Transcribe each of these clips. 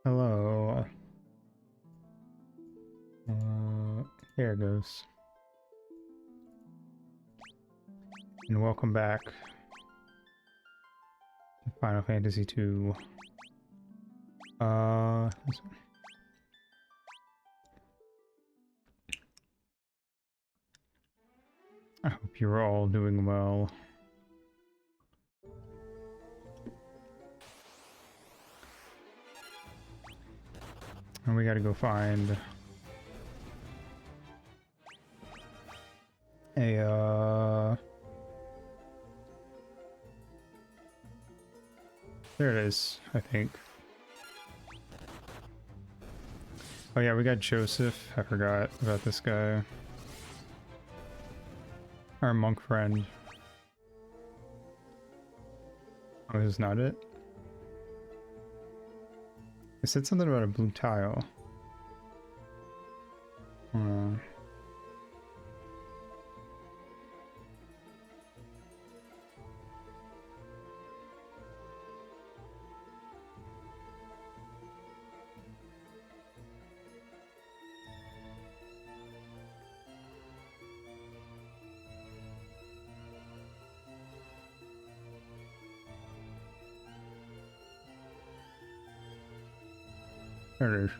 Hello. There it goes. And welcome back to Final Fantasy II. This one. I hope you're all doing well. And we gotta go find a, there it is, I think. Oh yeah, we got Joseph. I forgot about this guy. Our monk friend. Oh, this is not it? It said something about a blue tile. There it is.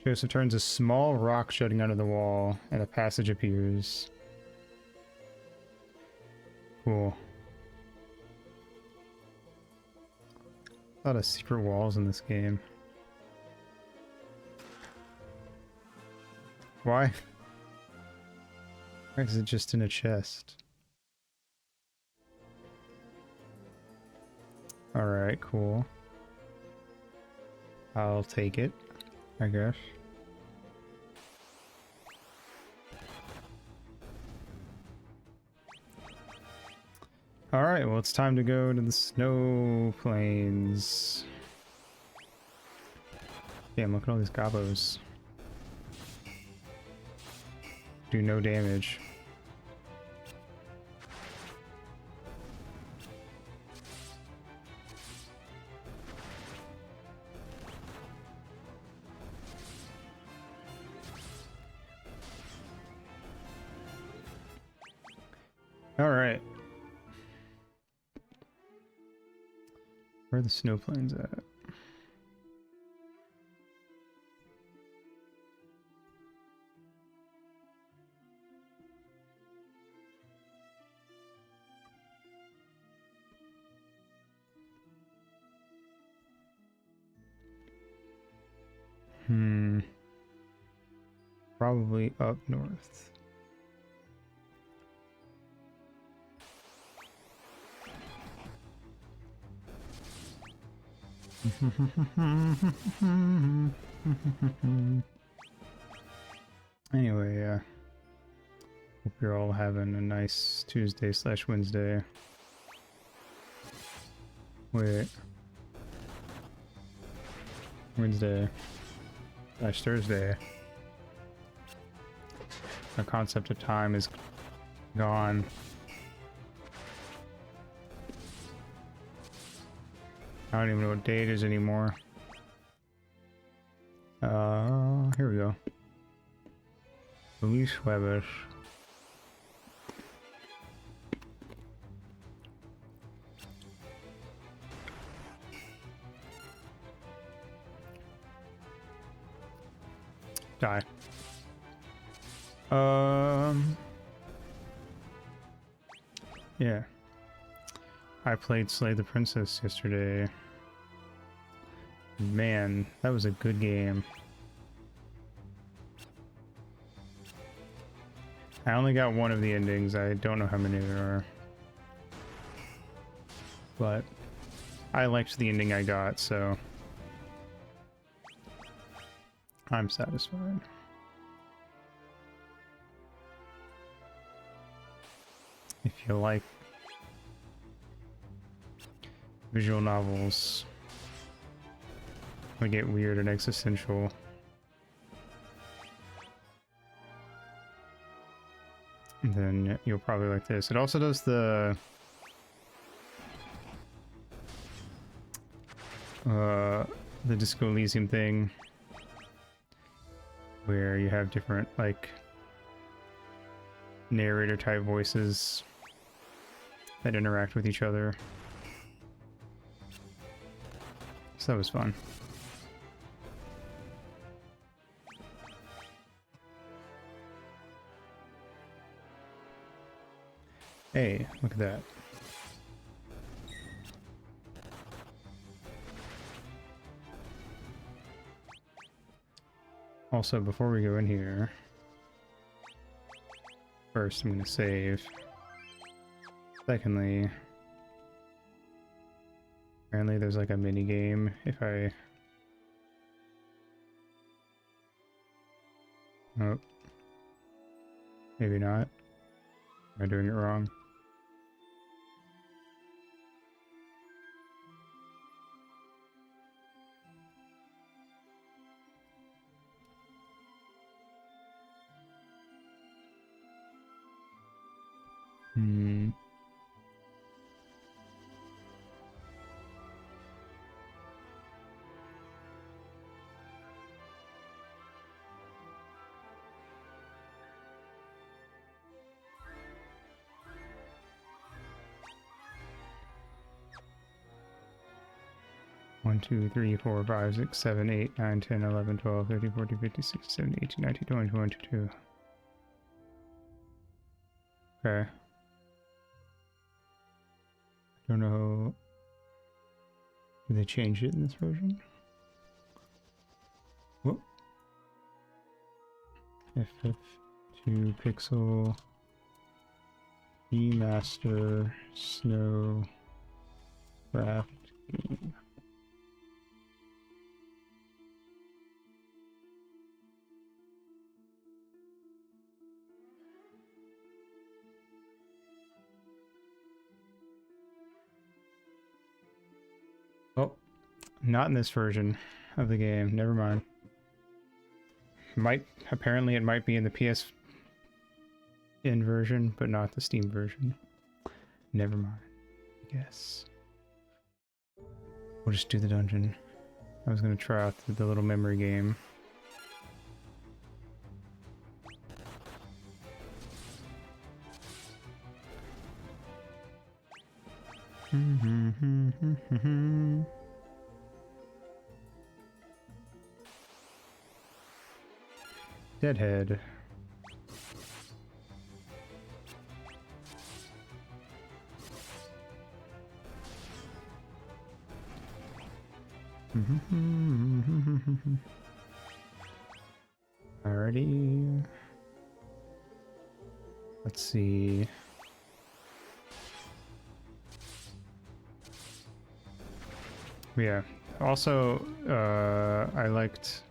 Joseph turns a small rock jutting out of the wall, and a passage appears. Cool. A lot of secret walls in this game. Why? Why is it just in a chest? Alright, cool. I'll take it, I guess. Alright, well it's time to go to the snow plains. Damn, look at all these gobos. Do no damage. Alright. Where are the snow plains at? Probably up north. Anyway, hope you're all having a nice Tuesday/Wednesday. Wait. Wednesday/Thursday. The concept of time is gone. I don't even know what day it is anymore. Here we go. Luis Weber. Die. Yeah. I played Slay the Princess yesterday. Man, that was a good game. I only got one of the endings. I don't know how many there are. But I liked the ending I got, so I'm satisfied. If you like visual novels, they get weird and existential. then you'll probably like this. It also does the Disco Elysium thing, where you have different, like, narrator type voices that interact with each other. So that was fun. Hey, look at that. Also, before we go in here, first I'm going to save. Secondly, apparently there's like a mini game if I... Oh. Maybe not. Am I doing it wrong? Hmm. One, 2, 3, 4, 5, 6, 7, 8, 9, 10, 11, 12, 13, 14, 15, 16, 17, 18, 19, 20, 21, 22. Okay. Don't know. Did they change it in this version? Whoop. FF2 pixel Remaster Snow Craft game. Oh, not in this version of the game. Never mind. Apparently it might be in the PSN version, but not the Steam version. Never mind. I guess. We'll just do the dungeon. I was gonna try out the little memory game. Deadhead. Alrighty. Let's see. Yeah. Also, I liked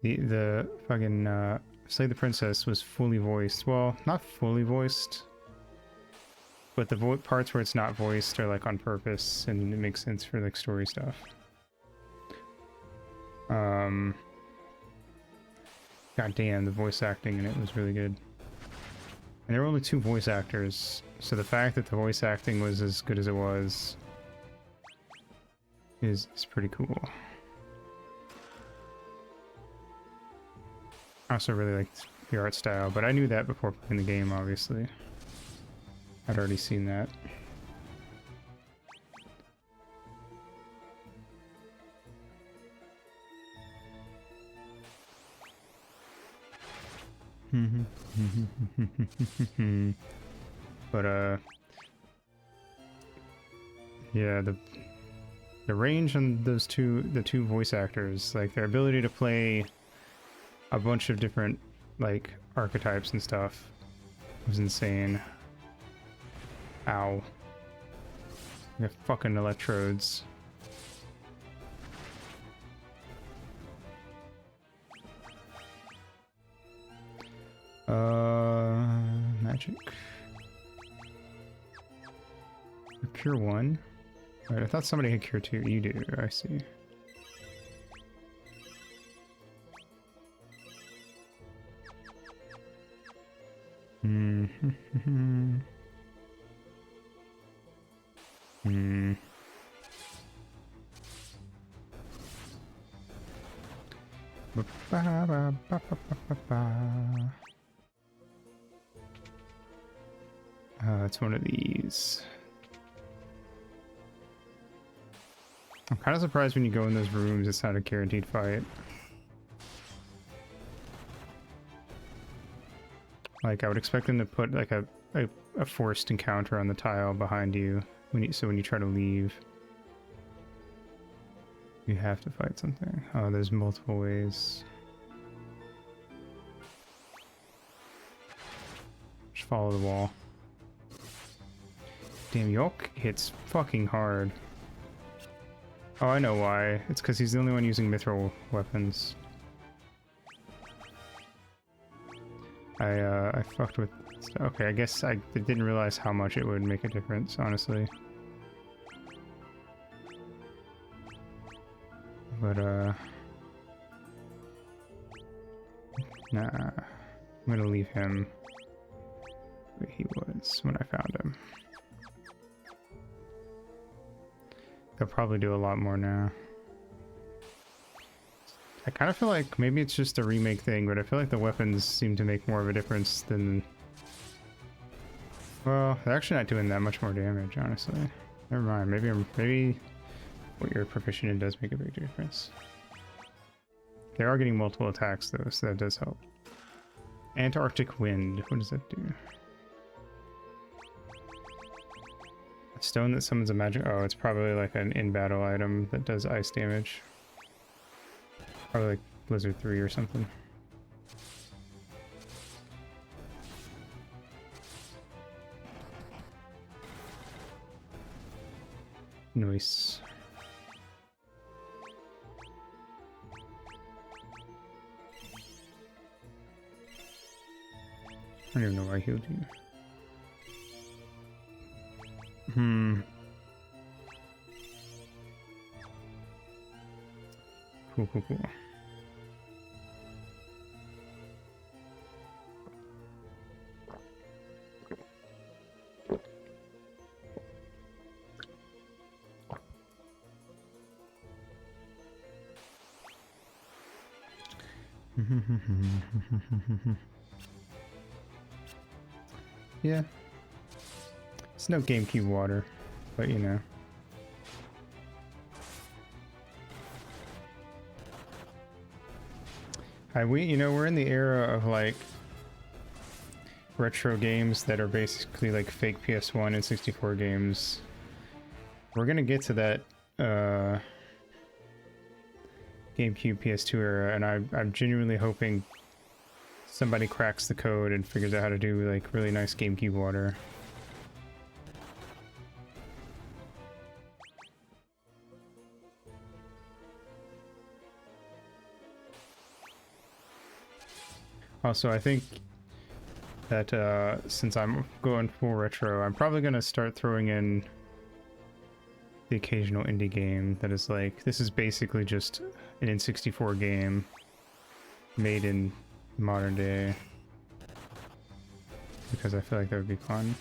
the fucking Slay the Princess was fully voiced. Well, not fully voiced, but the parts where it's not voiced are like on purpose, and it makes sense for like story stuff. God damn, the voice acting in it was really good. And there were only 2 voice actors, so the fact that the voice acting was as good as it was is pretty cool. I also really liked the art style, but I knew that before playing the game, obviously. I'd already seen that. But yeah, the range on the two voice actors, like their ability to play a bunch of different like archetypes and stuff was insane. Ow. I got fucking electrodes. Magic. Cure 1. Right, I thought somebody had Cure 2. You do, I see. Hmm. Hmm. Ba, ba, ba, ba, ba, ba, ba. It's one of these. I'm kind of surprised when you go in those rooms, it's not a guaranteed fight. Like, I would expect them to put like a forced encounter on the tile behind you so when you try to leave, you have to fight something. Oh, there's multiple ways. Just follow the wall. Damn, York hits fucking hard. Oh, I know why. It's because he's the only one using mithril weapons. I fucked with... Okay, I guess I didn't realize how much it would make a difference, honestly. But, nah. I'm gonna leave him where he was when I found him. They'll probably do a lot more now. I kind of feel like maybe it's just a remake thing, but I feel like the weapons seem to make more of a difference than... Well, they're actually not doing that much more damage, honestly. Never mind, maybe what you're proficient in does make a big difference. They are getting multiple attacks though, so that does help. Antarctic Wind, what does that do? A stone that summons a magic... Oh, it's probably like an in-battle item that does ice damage. Probably like Blizzard 3 or something. Nice. I don't even know why I healed you. Cool, cool, cool. Yeah. It's no GameCube water, but you know. We're in the era of like retro games that are basically like fake PS1 and 64 games. We're gonna get to that GameCube PS2 era, and I'm genuinely hoping somebody cracks the code and figures out how to do like really nice GameCube water. Also, I think that since I'm going full retro, I'm probably gonna start throwing in the occasional indie game that is like, this is basically just an N64 game made in modern day, because I feel like that would be fun.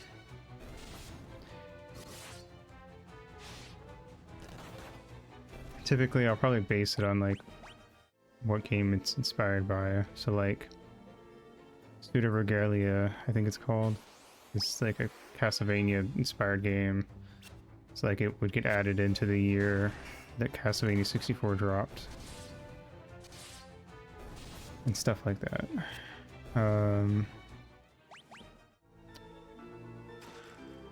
Typically, I'll probably base it on like what game it's inspired by. So like Pseudo Regalia, I think it's called. It's like a Castlevania inspired game. It's like it would get added into the year that Castlevania 64 dropped. And stuff like that.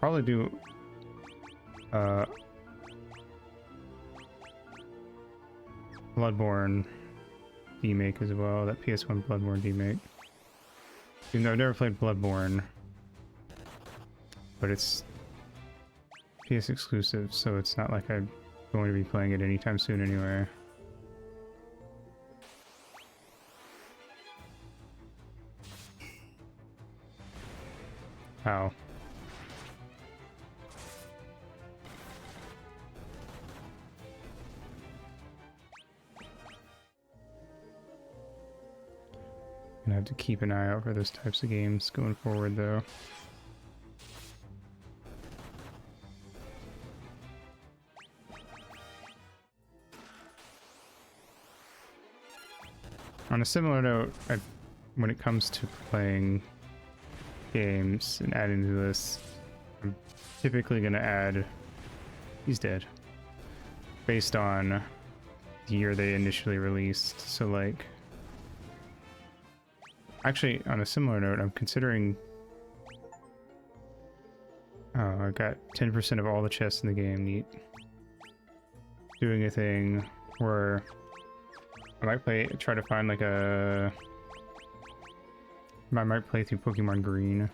Probably do Bloodborne remake as well, that PS1 Bloodborne remake. Even though I've never played Bloodborne, but it's PS exclusive, so it's not like I'm going to be playing it anytime soon anyway. How? Gonna have to keep an eye out for those types of games going forward, though. On a similar note, when it comes to playing games and adding to this, I'm typically gonna add... He's dead. Based on the year they initially released. So, like... Actually, on a similar note, I'm considering... Oh, I got 10% of all the chests in the game. Neat. Doing a thing where I might try to find like a... I might play through Pokemon Green.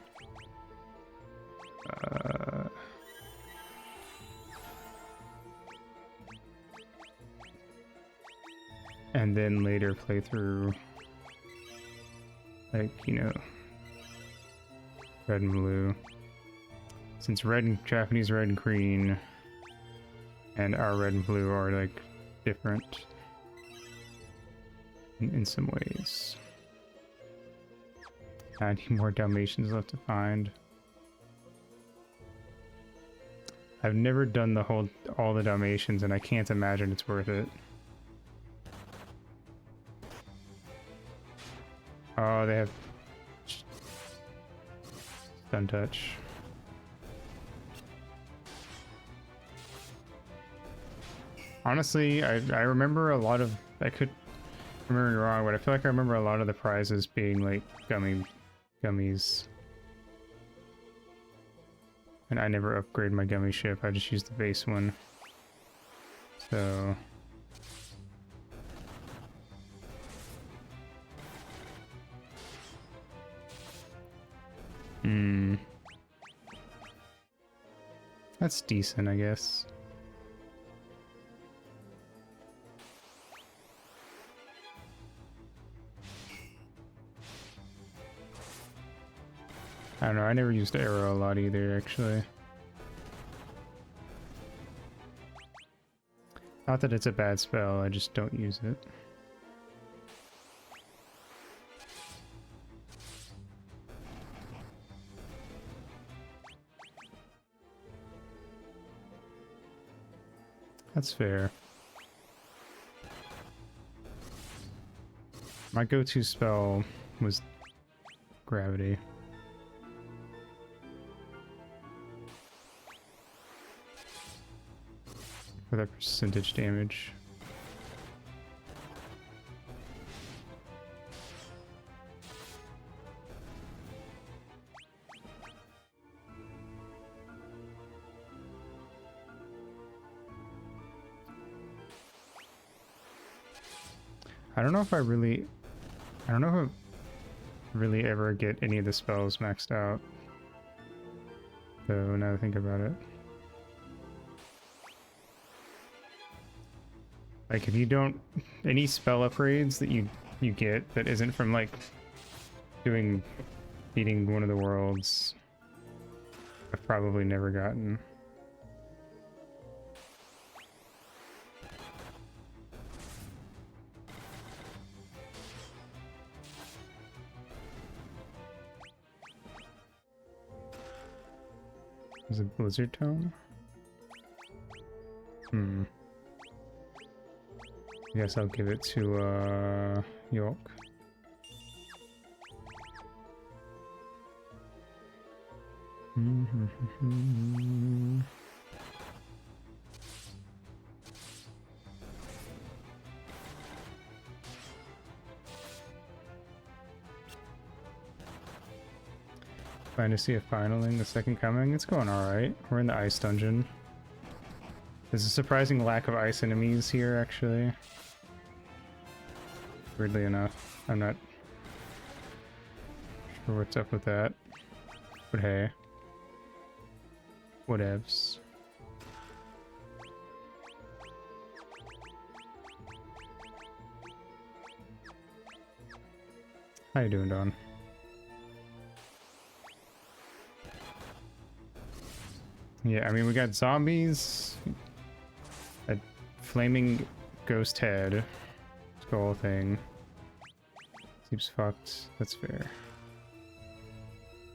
And then later play through, like, you know, Red and Blue. Since Japanese Red and Green and our Red and Blue are, like, different in some ways. I need more Dalmatians left to find. I've never done all the Dalmatians, and I can't imagine it's worth it. Oh, they have Stun Touch. Honestly, I remember a lot of... I could remember wrong, but I feel like I remember a lot of the prizes being like gummies. And I never upgrade my gummy ship, I just use the base one. So... That's decent, I guess. I don't know, I never used arrow a lot either, actually. Not that it's a bad spell, I just don't use it. That's fair. My go-to spell was Gravity. For that percentage damage. I don't know if I really ever get any of the spells maxed out. So now that I think about it. Like if you don't, any spell upgrades that you get that isn't from like beating one of the worlds, I've probably never gotten. Is it Blizzard Tome? I guess I'll give it to York. Fantasy of Finaling, the Second Coming. It's going alright. We're in the ice dungeon. There's a surprising lack of ice enemies here, actually. Weirdly enough. I'm not sure what's up with that. But hey. Whatevs. How you doing, Don? Yeah, I mean, we got zombies, a flaming ghost head, skull thing, Sleep's fucked. That's fair.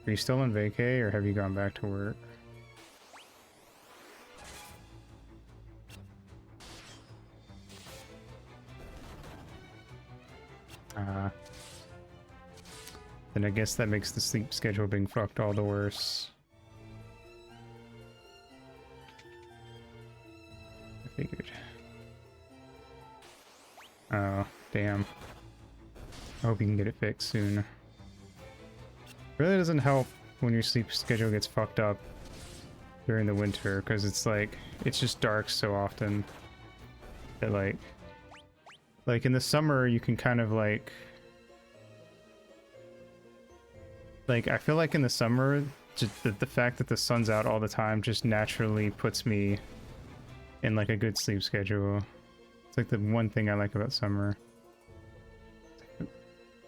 Are you still on vacay or have you gone back to work? Then I guess that makes the sleep schedule being fucked all the worse. I figured. Oh, damn. I hope you can get it fixed soon. Really doesn't help when your sleep schedule gets fucked up during the winter, because it's like, it's just dark so often that like in the summer you can kind of like I feel like in the summer just the fact that the sun's out all the time just naturally puts me in like a good sleep schedule. It's like the one thing I like about summer. I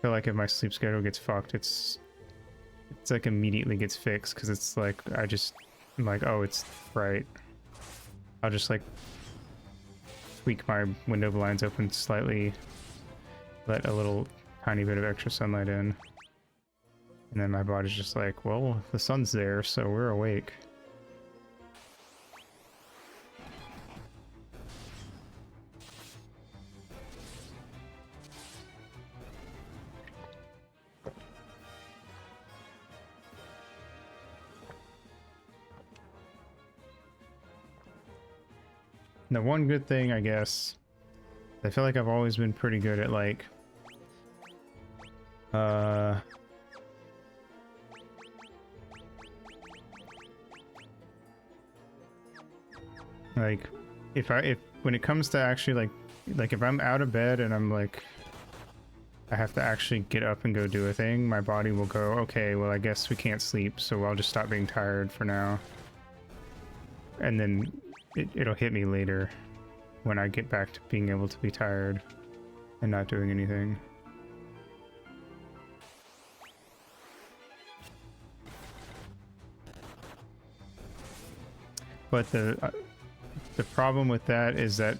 feel like if my sleep schedule gets fucked, it's like immediately gets fixed, because it's like I'm like, oh, it's bright. I'll just like tweak my window blinds open slightly, let a little tiny bit of extra sunlight in, and then my body's just like, well, the sun's there, so we're awake. The one good thing, I guess, I feel like I've always been pretty good at like if when it comes to actually like if I'm out of bed and I'm like I have to actually get up and go do a thing, my body will go, okay, well I guess we can't sleep, so I'll just stop being tired for now. And then it'll hit me later when I get back to being able to be tired and not doing anything. But the problem with that is that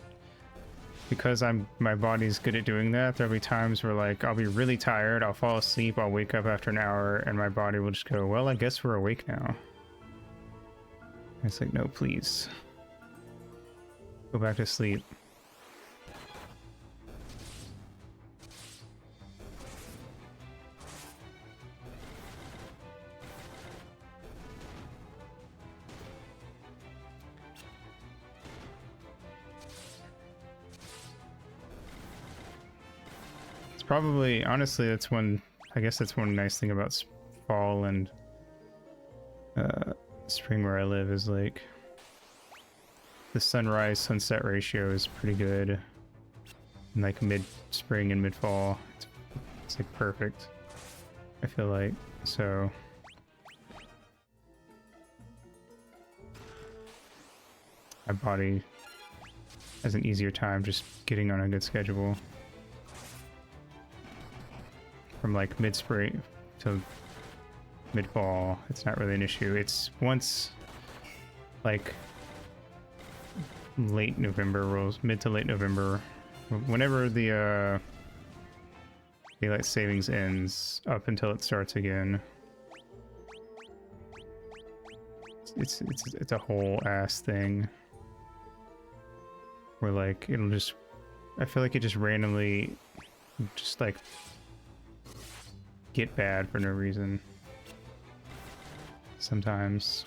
because my body's good at doing that, there'll be times where like I'll be really tired, I'll fall asleep, I'll wake up after an hour, and my body will just go, well, I guess we're awake now. And it's like, no, please. Go back to sleep. It's probably, honestly, I guess that's one nice thing about fall and spring where I live is like the sunrise sunset ratio is pretty good in like mid-spring and mid-fall. It's like perfect, I feel like. So my body has an easier time just getting on a good schedule from like mid-spring to mid-fall. It's not really an issue. It's once like late November rolls, mid to late November, whenever the daylight savings ends up until it starts again, it's a whole ass thing where like it'll just, I feel like it just randomly just like get bad for no reason sometimes.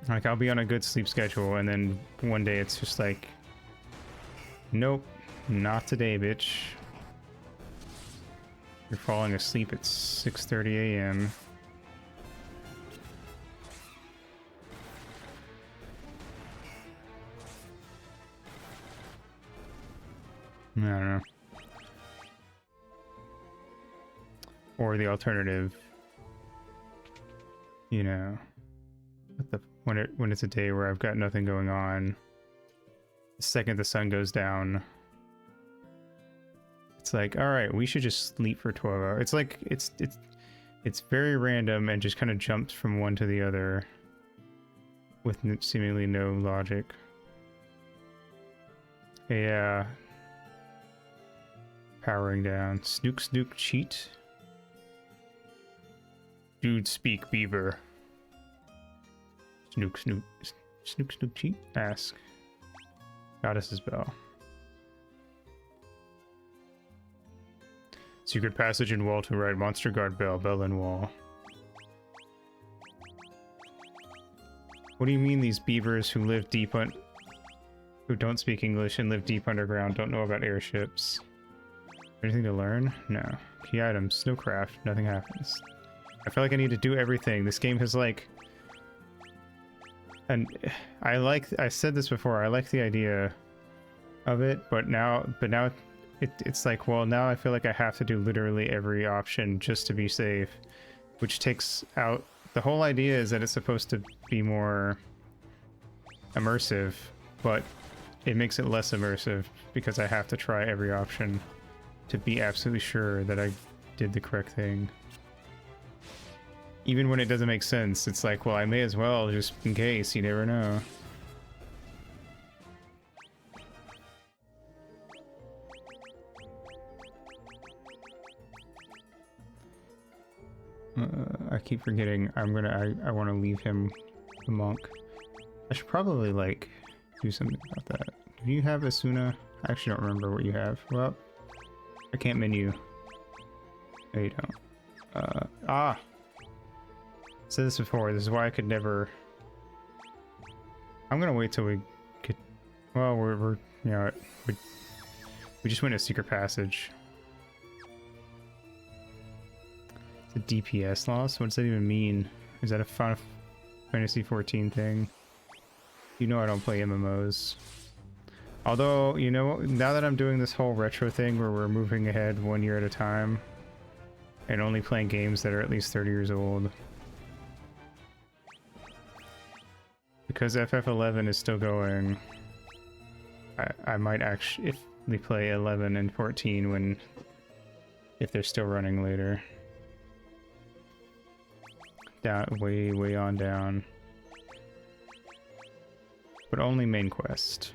Like I'll be on a good sleep schedule and then one day it's just like, nope, not today, bitch. You're falling asleep at 6:30 a.m. I don't know. Or the alternative, you know, when it's a day where I've got nothing going on, the second the sun goes down, it's like, all right, we should just sleep for 12 hours. It's like it's very random and just kind of jumps from one to the other with seemingly no logic. Yeah. Powering down. Snook snook cheat. Dude speak beaver. Snook snook snook snook cheat. Ask. Goddess's bell. Secret passage and wall to right. Monster guard bell. Bell and wall. What do you mean these beavers who live deep who don't speak English and live deep underground don't know about airships? Anything to learn? No. Key items. Snowcraft. Nothing happens. I feel like I need to do everything. This game has like... And I said this before, I like the idea of it, but now it's like, well, now I feel like I have to do literally every option just to be safe, which takes out... The whole idea is that it's supposed to be more immersive, but it makes it less immersive because I have to try every option to be absolutely sure that I did the correct thing. Even when it doesn't make sense, it's like, well, I may as well just in case, you never know. I keep forgetting I want to leave him the monk. I should probably like do something about that. Do you have Asuna? I actually don't remember what you have. Well, I can't menu. No, you don't. I said this before, this is why I could never... I'm gonna wait till we get... Well, we're you know, we just went a secret passage. It's a DPS loss? What does that even mean? Is that a Final Fantasy 14 thing? You know I don't play MMOs. Although, you know, now that I'm doing this whole retro thing where we're moving ahead 1 year at a time and only playing games that are at least 30 years old, because FF11 is still going, I might actually play 11 and 14 if they're still running later. Down, way on down. But only main quest.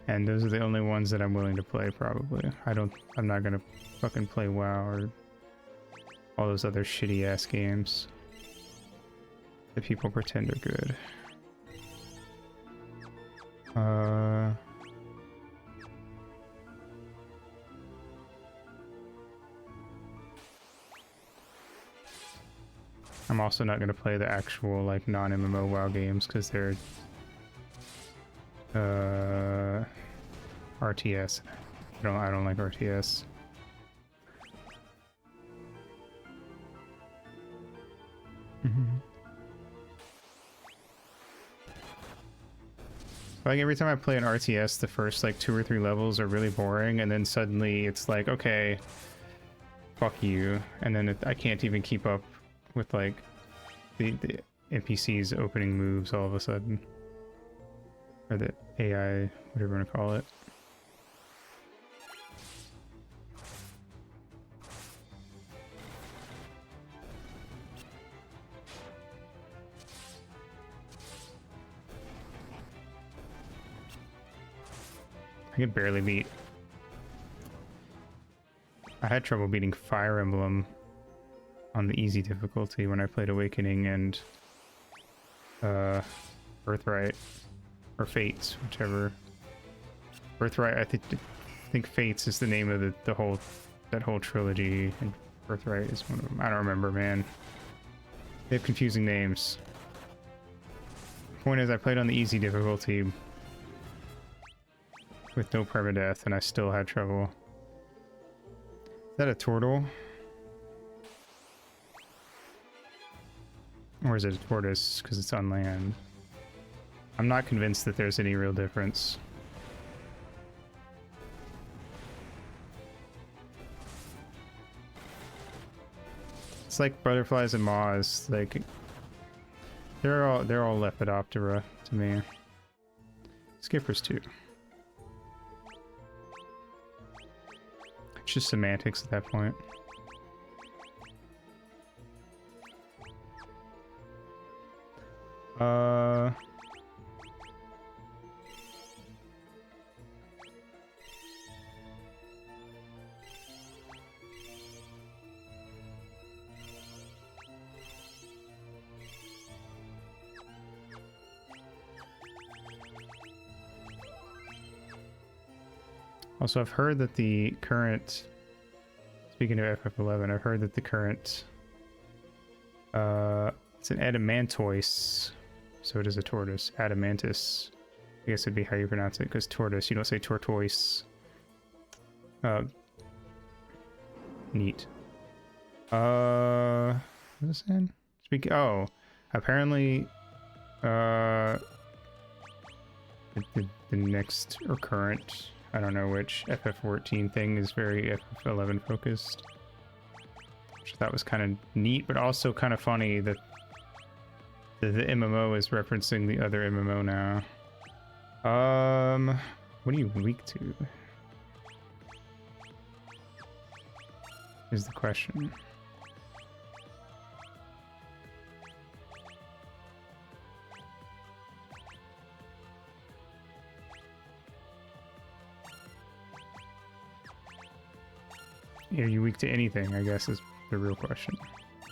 And those are the only ones that I'm willing to play, probably. I'm not gonna fucking play WoW or all those other shitty ass games that people pretend are good. I'm also not gonna play the actual like non-MMO WoW games because they're RTS. I don't like RTS. Like every time I play an RTS, the first like 2 or 3 levels are really boring, and then suddenly it's like, okay, fuck you, and then I can't even keep up with like the NPC's opening moves all of a sudden, or the AI, whatever you want to call it. I can barely beat. I had trouble beating Fire Emblem on the easy difficulty when I played Awakening and Birthright, or Fates, whichever. Birthright, I think Fates is the name of that whole trilogy, and Birthright is one of them. I don't remember, man. They have confusing names. Point is, I played on the easy difficulty with no permadeath, and I still had trouble. Is that a turtle? Or is it a tortoise because it's on land? I'm not convinced that there's any real difference. It's like butterflies and moths, like they're all Lepidoptera to me. Skippers too. It's just semantics at that point. Also, I've heard that the current, speaking of FF11, I've heard that the current, it's an adamantoise, so it is a tortoise. Adamantis, I guess it'd be how you pronounce it, because tortoise, you don't say tortoise. Neat. What is it saying? Oh, apparently, the next or current, I don't know which, FF14 thing is very FF11 focused. Which I thought was kind of neat, but also kind of funny that the MMO is referencing the other MMO now. What are you weak to? Is the question. Are you weak to anything, I guess, is the real question.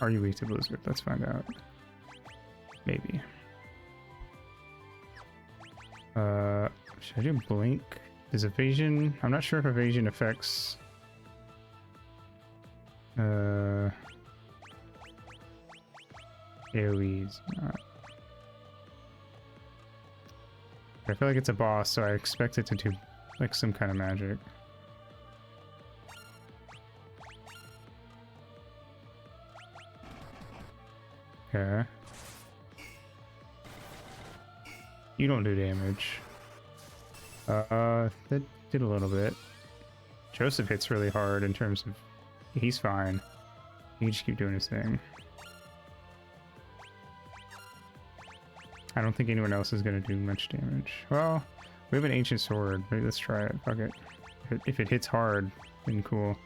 Are you weak to Blizzard? Let's find out. Maybe. Should I do blink? Is evasion? I'm not sure if evasion affects... AoEs. I feel like it's a boss, so I expect it to do like some kind of magic. Okay. You don't do damage. That did a little bit. Joseph hits really hard in terms of... He's fine. He can just keep doing his thing. I don't think anyone else is going to do much damage. Well, we have an ancient sword. Maybe let's try it. Fuck it. If it hits hard, then cool.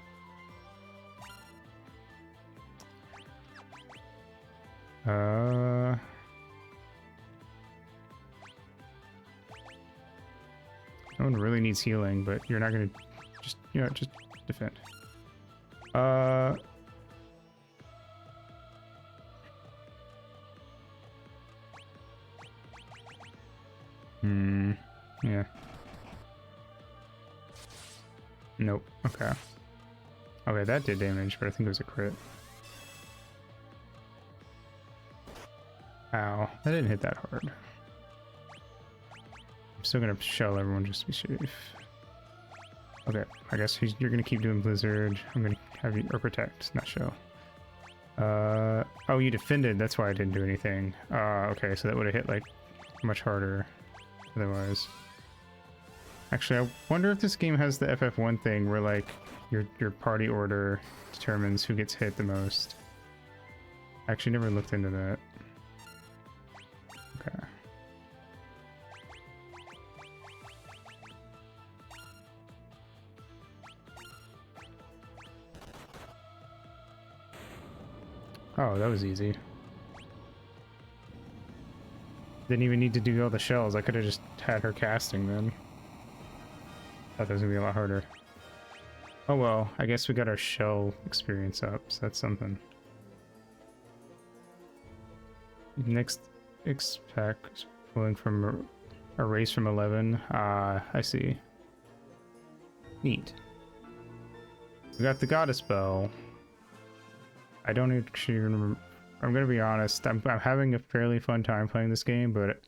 No one really needs healing, but you're not gonna just, you know, just defend. Yeah. Nope. Okay. Okay, that did damage, but I think it was a crit. Ow. That didn't hit that hard. I'm still gonna shell everyone just to be safe. Okay, I guess you're gonna keep doing Blizzard. I'm gonna have you... or protect, not shell. Oh, you defended. That's why I didn't do anything. Okay, so that would have hit, like, much harder otherwise. Actually, I wonder if this game has the FF1 thing where, like, your party order determines who gets hit the most. I actually never looked into that. Okay. Oh, that was easy. Didn't even need to do all the shells. I could have just had her casting then. Thought that was gonna be a lot harder. Oh well, I guess we got our shell experience up, so that's something. Next expect pulling from a race from 11. I see. Neat. We got the goddess bell. I don't actually remember. I'm gonna be honest, I'm having a fairly fun time playing this game, but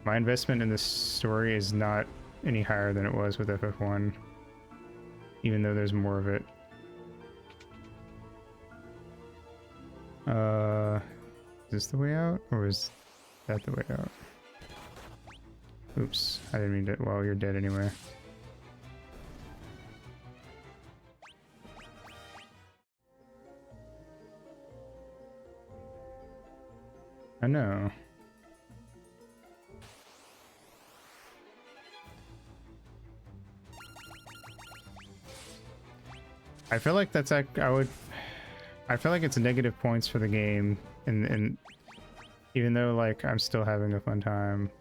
my investment in this story is not any higher than it was with FF1, even though there's more of it. Is this the way out, or is that the way out? Oops, I didn't mean to. Well, you're dead anyway. I know. I feel like that's like I feel like it's negative points for the game, and even though like I'm still having a fun time,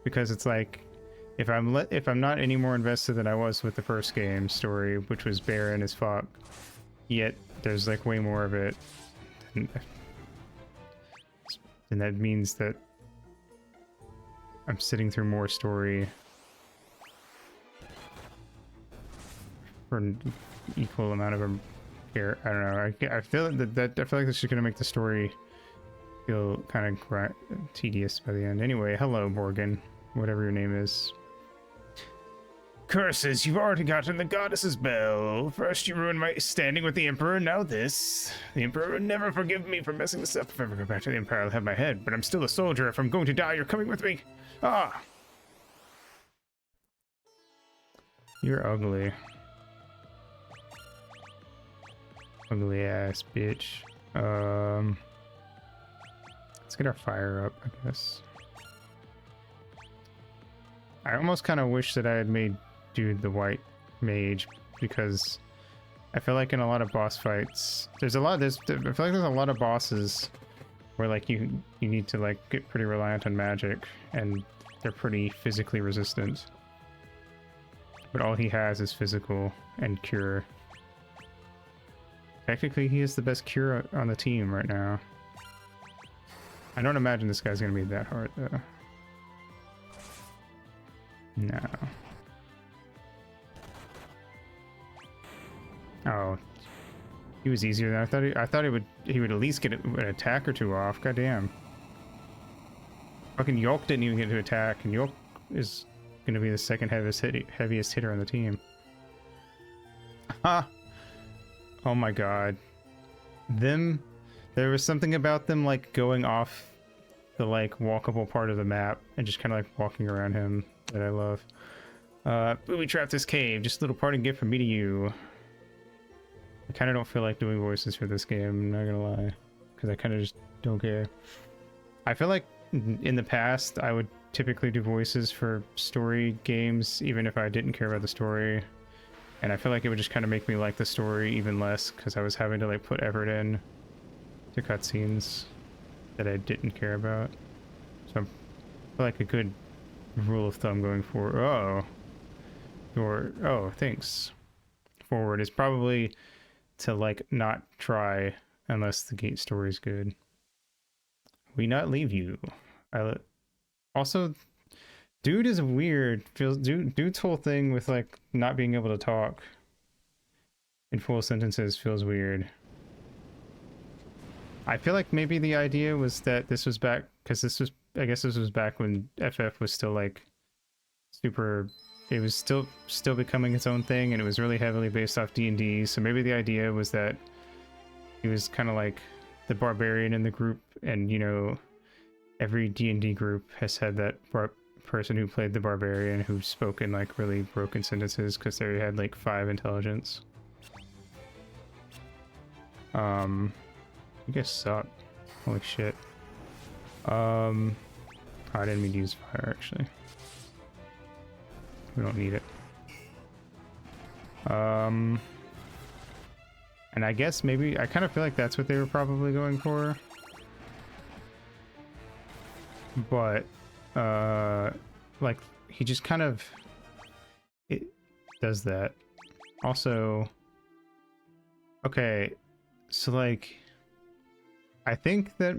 because it's like if I'm not any more invested than I was with the first game story, which was barren as fuck, yet there's like way more of it, and that means that I'm sitting through more story. or equal amount of a care. I don't know. I feel I feel like this is gonna make the story feel kind of tedious by the end. Anyway, hello Morgan, whatever your name is. Curses, you've already gotten the goddess's bell. First you ruined my standing with the Emperor, now this. The Emperor would never forgive me for messing this up. If I ever go back to the Empire, I'll have my head, but I'm still a soldier. If I'm going to die, you're coming with me. Ah! You're ugly. Ugly ass bitch. Let's get our fire up, I guess. I almost kind of wish that I had made Dude the white mage, because I feel like in a lot of boss fights I feel like there's a lot of bosses where like you need to like get pretty reliant on magic and they're pretty physically resistant, but all he has is physical and cure. Technically he is the best cure on the team right now. I don't imagine this guy's gonna be that hard though. No. Oh, he was easier than I thought. I thought he would at least get an attack or two off. God damn. Fucking York didn't even get to attack, and York is gonna be the second heaviest hitter on the team. Ha! Oh my god. There was something about them like going off the like walkable part of the map and just kind of like walking around him that I love. Booby trap this cave. Just a little parting gift from me to you. I kind of don't feel like doing voices for this game, I'm not gonna lie, because I kind of just don't care. I feel like in the past I would typically do voices for story games even if I didn't care about the story, and I feel like it would just kind of make me like the story even less because I was having to like put effort in to cutscenes that I didn't care about. So I feel like a good rule of thumb going forward, thanks, forward is probably to like not try unless the gate story is good. We not leave you. Also, dude is weird. Dude's whole thing with like not being able to talk in full sentences feels weird. I feel like maybe the idea was that this was back because I guess this was back when FF was still like super. It was still becoming its own thing, and it was really heavily based off D&D, so maybe the idea was that he was kind of like the barbarian in the group, and you know, every D&D group has had that person who played the barbarian who spoke in like really broken sentences because they had like 5 intelligence. You guys suck. Holy shit. I didn't mean to use fire actually. We don't need it. And I guess maybe I kind of feel like that's what they were probably going for. But like he just kind of does that. Also, okay, so like I think that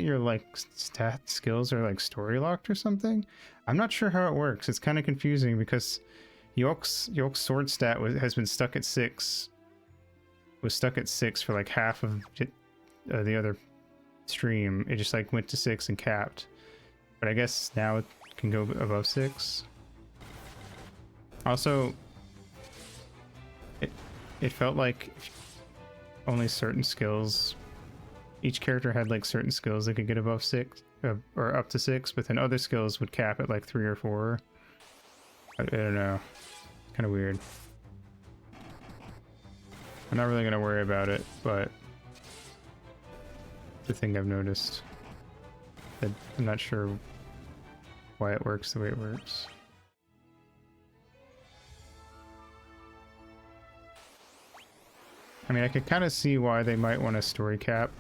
your like stat skills are like story locked or something. I'm not sure how it works. It's kind of confusing because York's sword stat has been stuck at 6. Was stuck at 6 for like half of the other stream. It just like went to 6 and capped. But I guess now it can go above 6. Also, it felt like only certain skills. Each character had like certain skills that could get above 6 or up to 6, but then other skills would cap at like 3 or 4. I don't know. Kind of weird. I'm not really gonna worry about it, but it's a thing I've noticed. That I'm not sure why it works the way it works. I mean, I could kind of see why they might want a story cap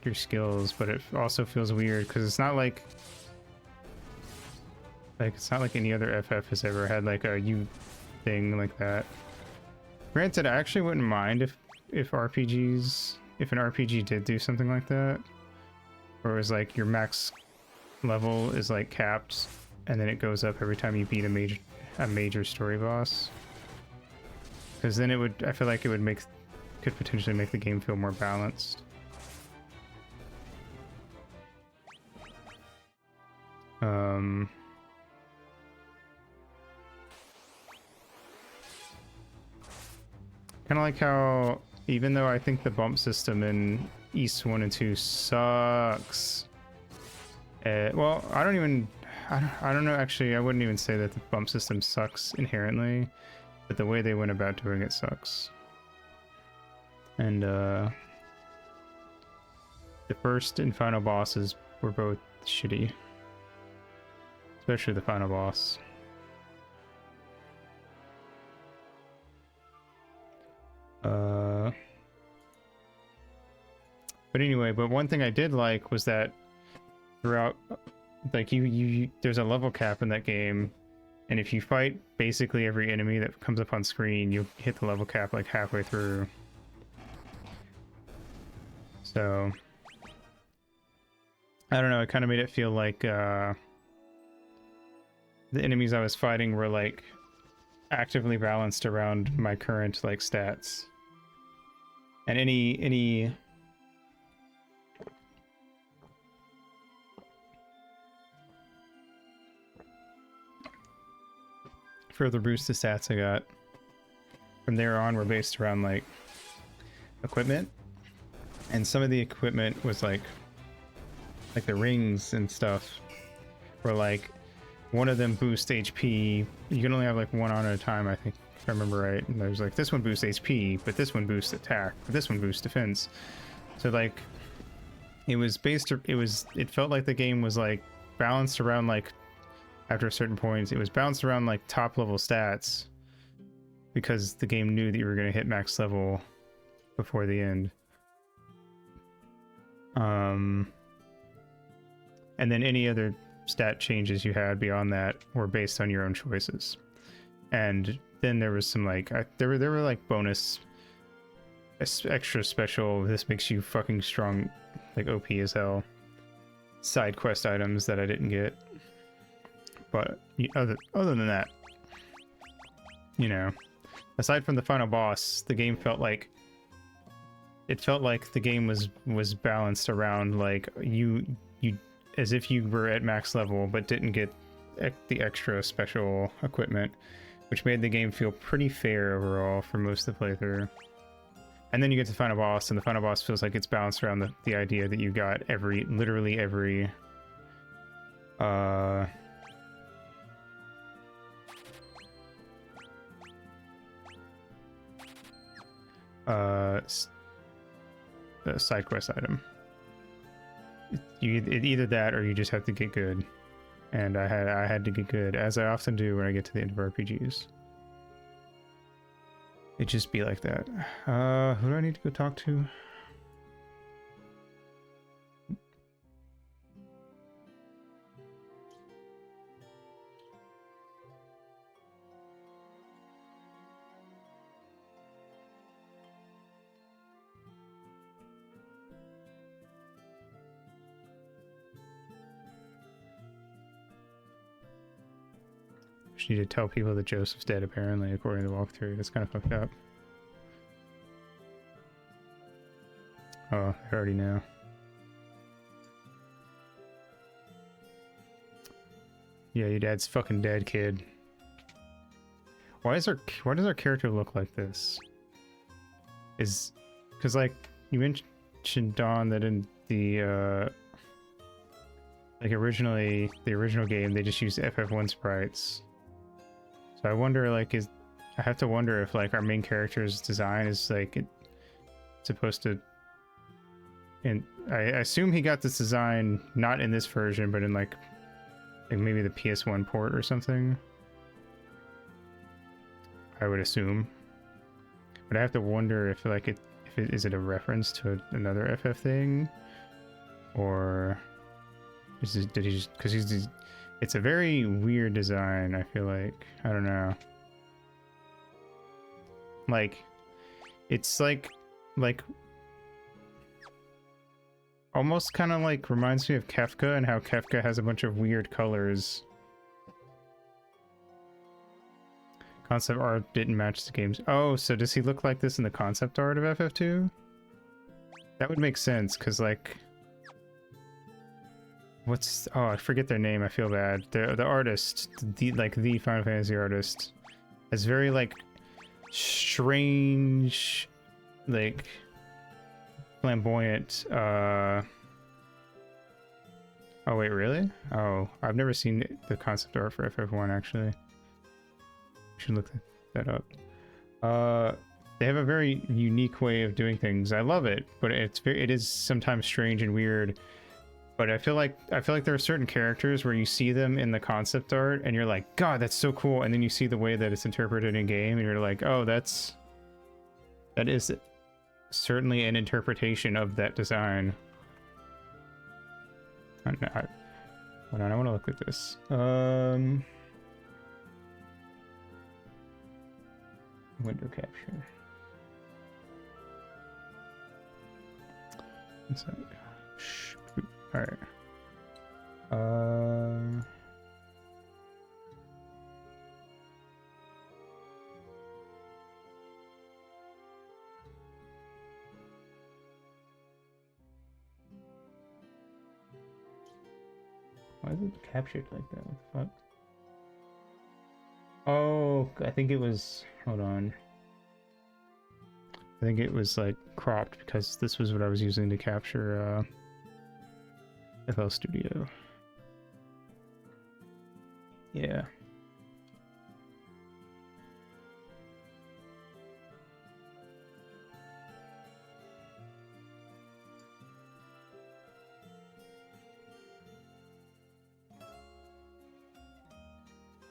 your skills, but it also feels weird because it's not like any other FF has ever had like a U thing like that. Granted, I actually wouldn't mind if an RPG did do something like that, where it was like your max level is like capped and then it goes up every time you beat a major story boss. Because then it would, I feel like it would could potentially make the game feel more balanced. Kind of like how, even though I think the bump system in East 1 and 2 sucks. Well, I don't know, actually, I wouldn't even say that the bump system sucks inherently, but the way they went about doing it sucks. And, the first and final bosses were both shitty. Especially the final boss. But anyway, but one thing I did like was that throughout, like there's a level cap in that game, and if you fight basically every enemy that comes up on screen, you hit the level cap like halfway through. So I don't know, it kind of made it feel like the enemies I was fighting were like actively balanced around my current like stats. And any further boost to stats I got from there on were based around like equipment, and some of the equipment was like the rings and stuff were like, one of them boosts HP. You can only have like one on at a time, I think, if I remember right. And there's like, this one boosts HP, but this one boosts attack, but this one boosts defense. So like, it felt like the game was like balanced around like, after a certain point, it was balanced around like top level stats because the game knew that you were going to hit max level before the end. And then any other stat changes you had beyond that were based on your own choices. And then there was some like there were like bonus extra special, this makes you fucking strong, like OP as hell, side quest items that I didn't get. But other than that, you know, aside from the final boss, the game felt like the game was balanced around like you as if you were at max level but didn't get the extra special equipment, which made the game feel pretty fair overall for most of the playthrough. And then you get to the final boss, and the final boss feels like it's balanced around the idea that you got literally every side quest item. Either that or you just have to get good, and I had to get good, as I often do when I get to the end of RPGs. It just be like that. Who do I need to go talk to? Just need to tell people that Joseph's dead, apparently, according to the walkthrough. That's kind of fucked up. Oh, I already know. Yeah, your dad's fucking dead, kid. Why does our character look like this? Because like you mentioned, Dawn, that in the like originally the original game they just used FF1 sprites. So I wonder, like, I have to wonder if like our main character's design is like supposed to. And I assume he got this design not in this version, but in like maybe the PS1 port or something. I would assume, but I have to wonder if like is it a reference to another FF thing, or did he just, because it's a very weird design. I feel like, I don't know, like it's like almost kind of like reminds me of Kefka, and how Kefka has a bunch of weird colors. Concept art didn't match the game's. Oh, so does he look like this in the concept art of FF2? That would make sense, because like, what's, oh, I forget their name. I feel bad. The artist, the Final Fantasy artist, has very like strange, like flamboyant. Oh wait, really? Oh, I've never seen the concept art for FF1 actually. Should look that up. They have a very unique way of doing things. I love it, but it is sometimes strange and weird. But I feel like there are certain characters where you see them in the concept art and you're like, God, that's so cool. And then you see the way that it's interpreted in game and you're like, oh, that is certainly an interpretation of that design. Hold on, I want to look at this. Window capture. One sec. Alright. Why is it captured like that? What the fuck? Oh, I think it was... Hold on. I think it was like cropped because this was what I was using to capture FL Studio. Yeah.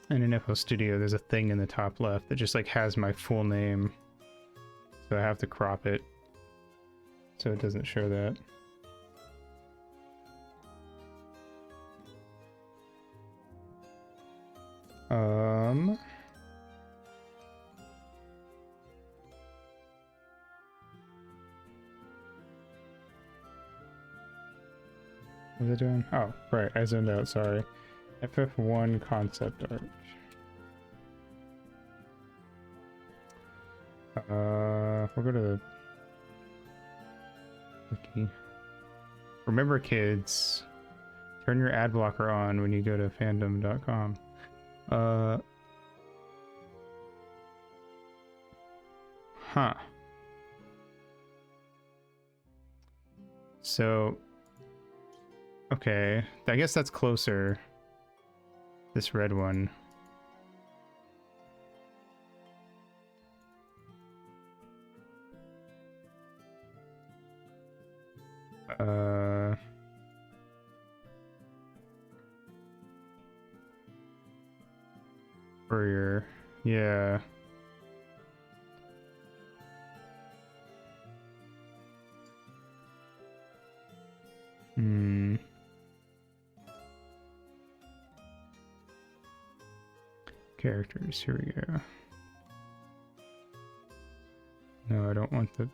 And in FL Studio, there's a thing in the top left that just like has my full name. So I have to crop it so it doesn't show that. What was I doing? Oh, right, I zoned out, sorry. FF1 concept art. We'll go to the wiki. Remember, kids, turn your ad blocker on when you go to fandom.com. Huh. So, okay, I guess that's closer. This red one. Courier. Yeah. Characters, here we go. No, I don't want the...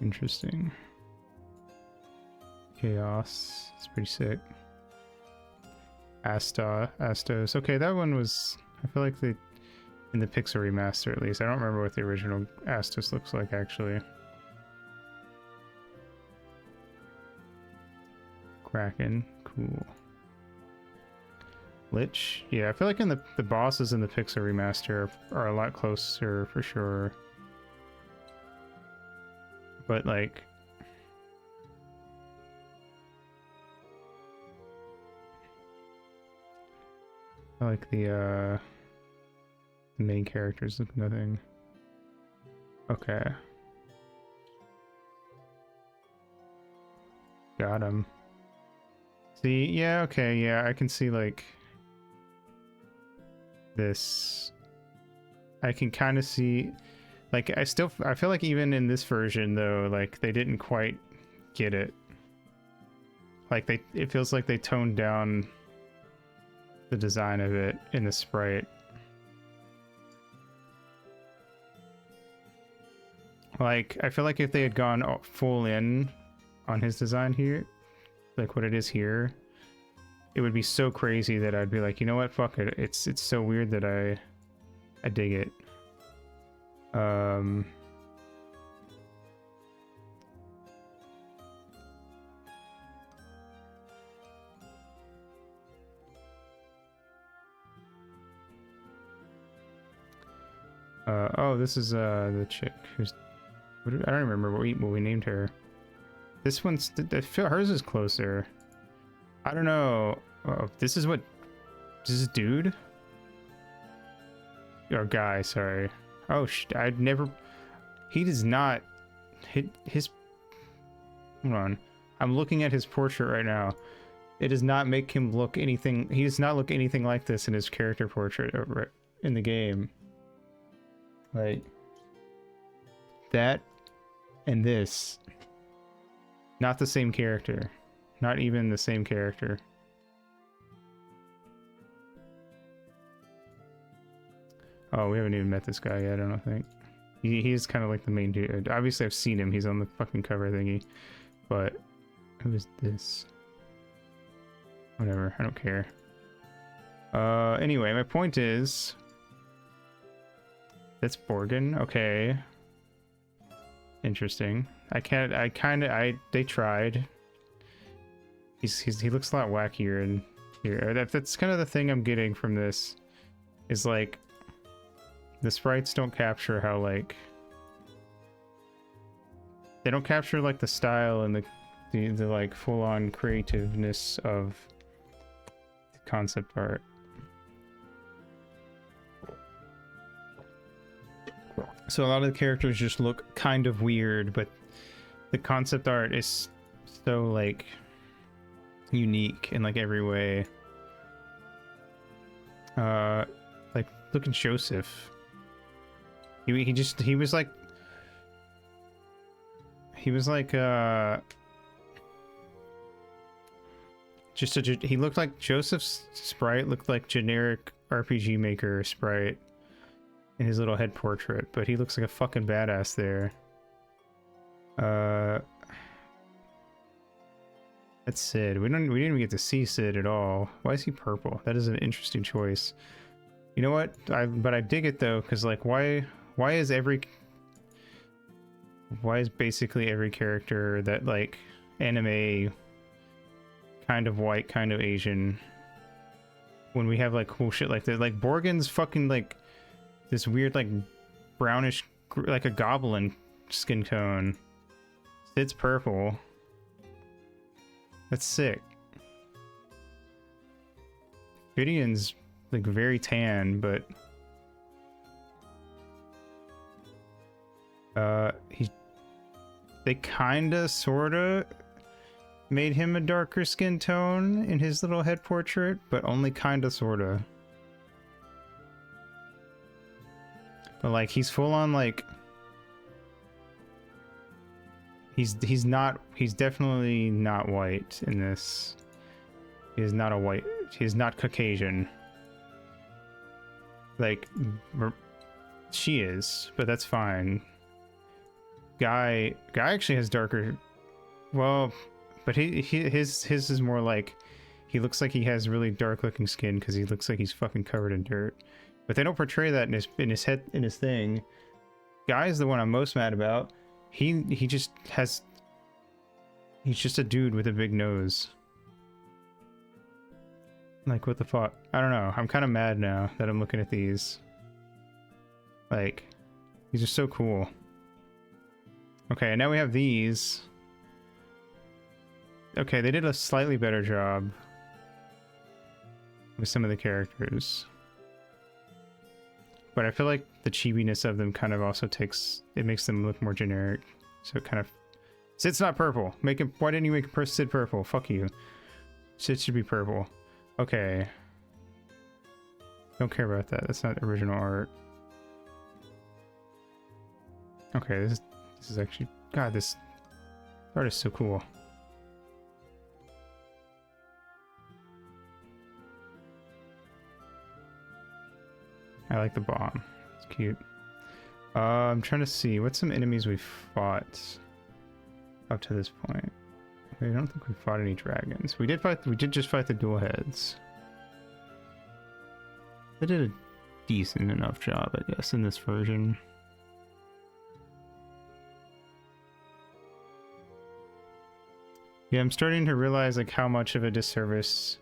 Interesting. Chaos, it's pretty sick. Astos. Okay, that one was... I feel like they... In the Pixel Remaster, at least. I don't remember what the original Astos looks like, actually. Kraken, cool. Lich, yeah, I feel like in the bosses in the Pixel Remaster are a lot closer for sure. But like, I like the main characters look nothing. Okay. Got him. See, yeah, okay, yeah, I can see like this. I can kind of see, like, I feel like even in this version though, like they didn't quite get it. Like it feels like they toned down the design of it in the sprite. Like, I feel like if they had gone full in on his design here, like what it is here, it would be so crazy that I'd be like, you know what, fuck it. It's so weird that I dig it. Oh, this is the chick who's I don't remember what we named her. This one's I feel hers is closer. I don't know. Oh, this is dude or guy, sorry. Oh, I'd never. He does not hit his. Hold on, I'm looking at his portrait right now. It does not make him look anything. He does not look anything like this in his character portrait in the game. Like that and this, not the same character. Not even the same character. Oh, we haven't even met this guy yet, I don't think. He's kind of like the main dude. Obviously, I've seen him. He's on the fucking cover thingy. But who is this? Whatever, I don't care. Anyway, my point is... That's Borgin, okay. Interesting. They tried. He looks a lot wackier in here. That's kind of the thing I'm getting from this. Is like... The sprites don't capture how, like... They don't capture, like, the style and the like, full-on creativeness of concept art. So a lot of the characters just look kind of weird, but the concept art is so, like, unique in, like, every way. Like, look at Joseph. He was like he looked like Joseph's sprite looked like generic RPG Maker sprite in his little head portrait, but he looks like a fucking badass there. That's Sid. We didn't even get to see Sid at all. Why is he purple? That is an interesting choice. You know what? But I dig it though, because like why is basically every character that like anime kind of white, kind of Asian, when we have like cool shit like this? Like Borgin's fucking like this weird like brownish like a goblin skin tone. Sid's purple. That's sick. Gideon's like very tan, but they kinda sorta made him a darker skin tone in his little head portrait, but only kinda sorta. But like he's full on like he's definitely not white in this. He is not Caucasian. Like she is, but that's fine. Guy actually has darker, well, but his is more like he looks like he has really dark looking skin because he looks like he's fucking covered in dirt. But they don't portray that in his thing. Guy's the one I'm most mad about. He's just a dude with a big nose. Like, what the fuck? I don't know. I'm kind of mad now that I'm looking at these. Like, these are so cool. Okay, and now we have these. Okay, they did a slightly better job with some of the characters. But I feel like the chibiness of them kind of also makes them look more generic. So it kind of... Sid's not purple. Why didn't you make Sid purple? Fuck you. Sid should be purple. Okay. Don't care about that. That's not original art. Okay, this is actually... God, this art is so cool. I like the bomb. It's cute. I'm trying to see. What's some enemies we fought up to this point? I don't think we fought any dragons. We did just fight the dual heads. They did a decent enough job, I guess, in this version. Yeah, I'm starting to realize like how much of a disservice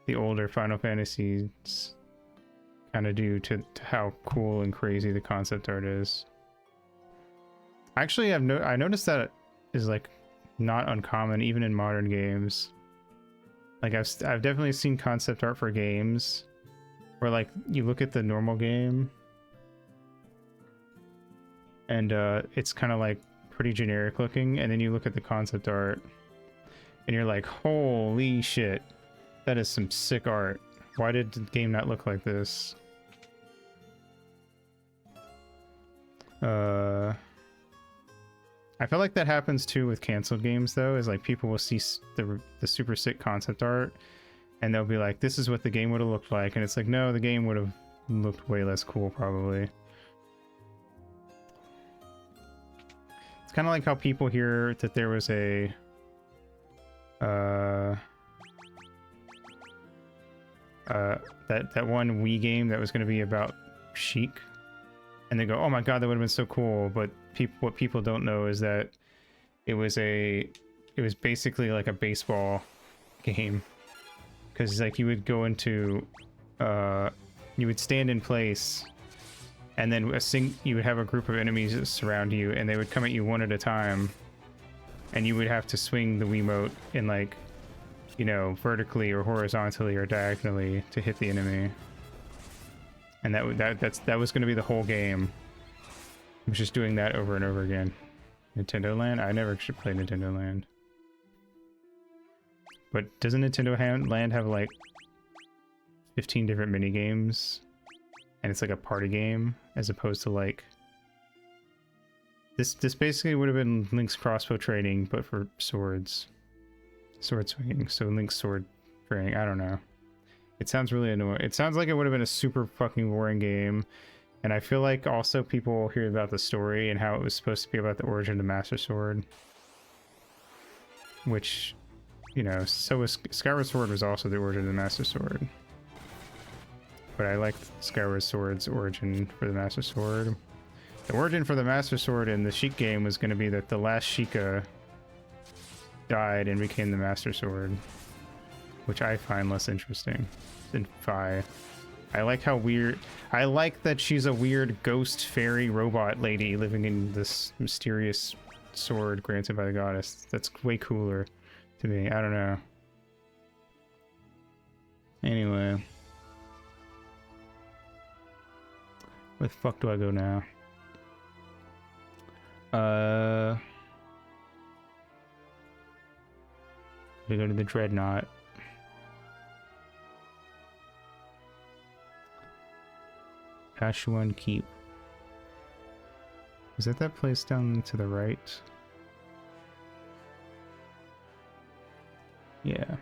the older Final Fantasies kind of do to how cool and crazy the concept art is. Actually, I noticed that is like not uncommon even in modern games. Like I've definitely seen concept art for games where like you look at the normal game and it's kind of like pretty generic looking, and then you look at the concept art and you're like, holy shit, that is some sick art. Why did the game not look like this? I feel like that happens too with canceled games though, is like people will see the super sick concept art and they'll be like, this is what the game would have looked like, and it's like, no, the game would have looked way less cool probably. It's kind of like how people hear that there was a that one Wii game that was going to be about Sheik, and they go, oh my god, that would have been so cool, but what people don't know is that it was basically like a baseball game, because like you would go into you would stand in place, and then you would have a group of enemies that surround you, and they would come at you one at a time, and you would have to swing the Wiimote in like, you know, vertically or horizontally or diagonally to hit the enemy. And that was going to be the whole game. I was just doing that over and over again. Nintendo Land? I never actually played Nintendo Land. But doesn't Nintendo Land have like 15 different mini games? And it's like a party game as opposed to like this basically would have been Link's crossbow training, but for swords. Sword swinging. So Link's sword training. I don't know. It sounds really annoying. It sounds like it would have been a super fucking boring game. And I feel like also people hear about the story and how it was supposed to be about the origin of the Master Sword. Which, you know, so was Skyward Sword was also the origin of the Master Sword. But I liked Skyward Sword's origin for the Master Sword. The origin for the Master Sword in the Sheik game was going to be that the last Sheikah died and became the Master Sword, which I find less interesting than Fi. I like how weird... I like that she's a weird ghost fairy robot lady living in this mysterious sword granted by the goddess. That's way cooler to me. I don't know. Anyway. Where the fuck do I go now? We go to the Dreadnought. Kashuan Keep. Is that place down to the right? Yeah.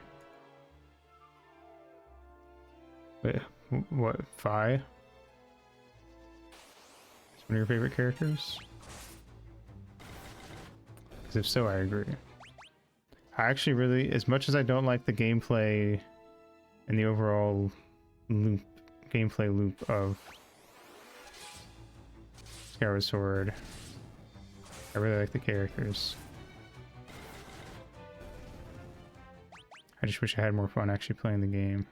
Wait, what? Fi? Is one of your favorite characters? Because if so, I agree. I actually really, as much as I don't like the gameplay and the overall gameplay loop of Skyward Sword, I really like the characters. I just wish I had more fun actually playing the game.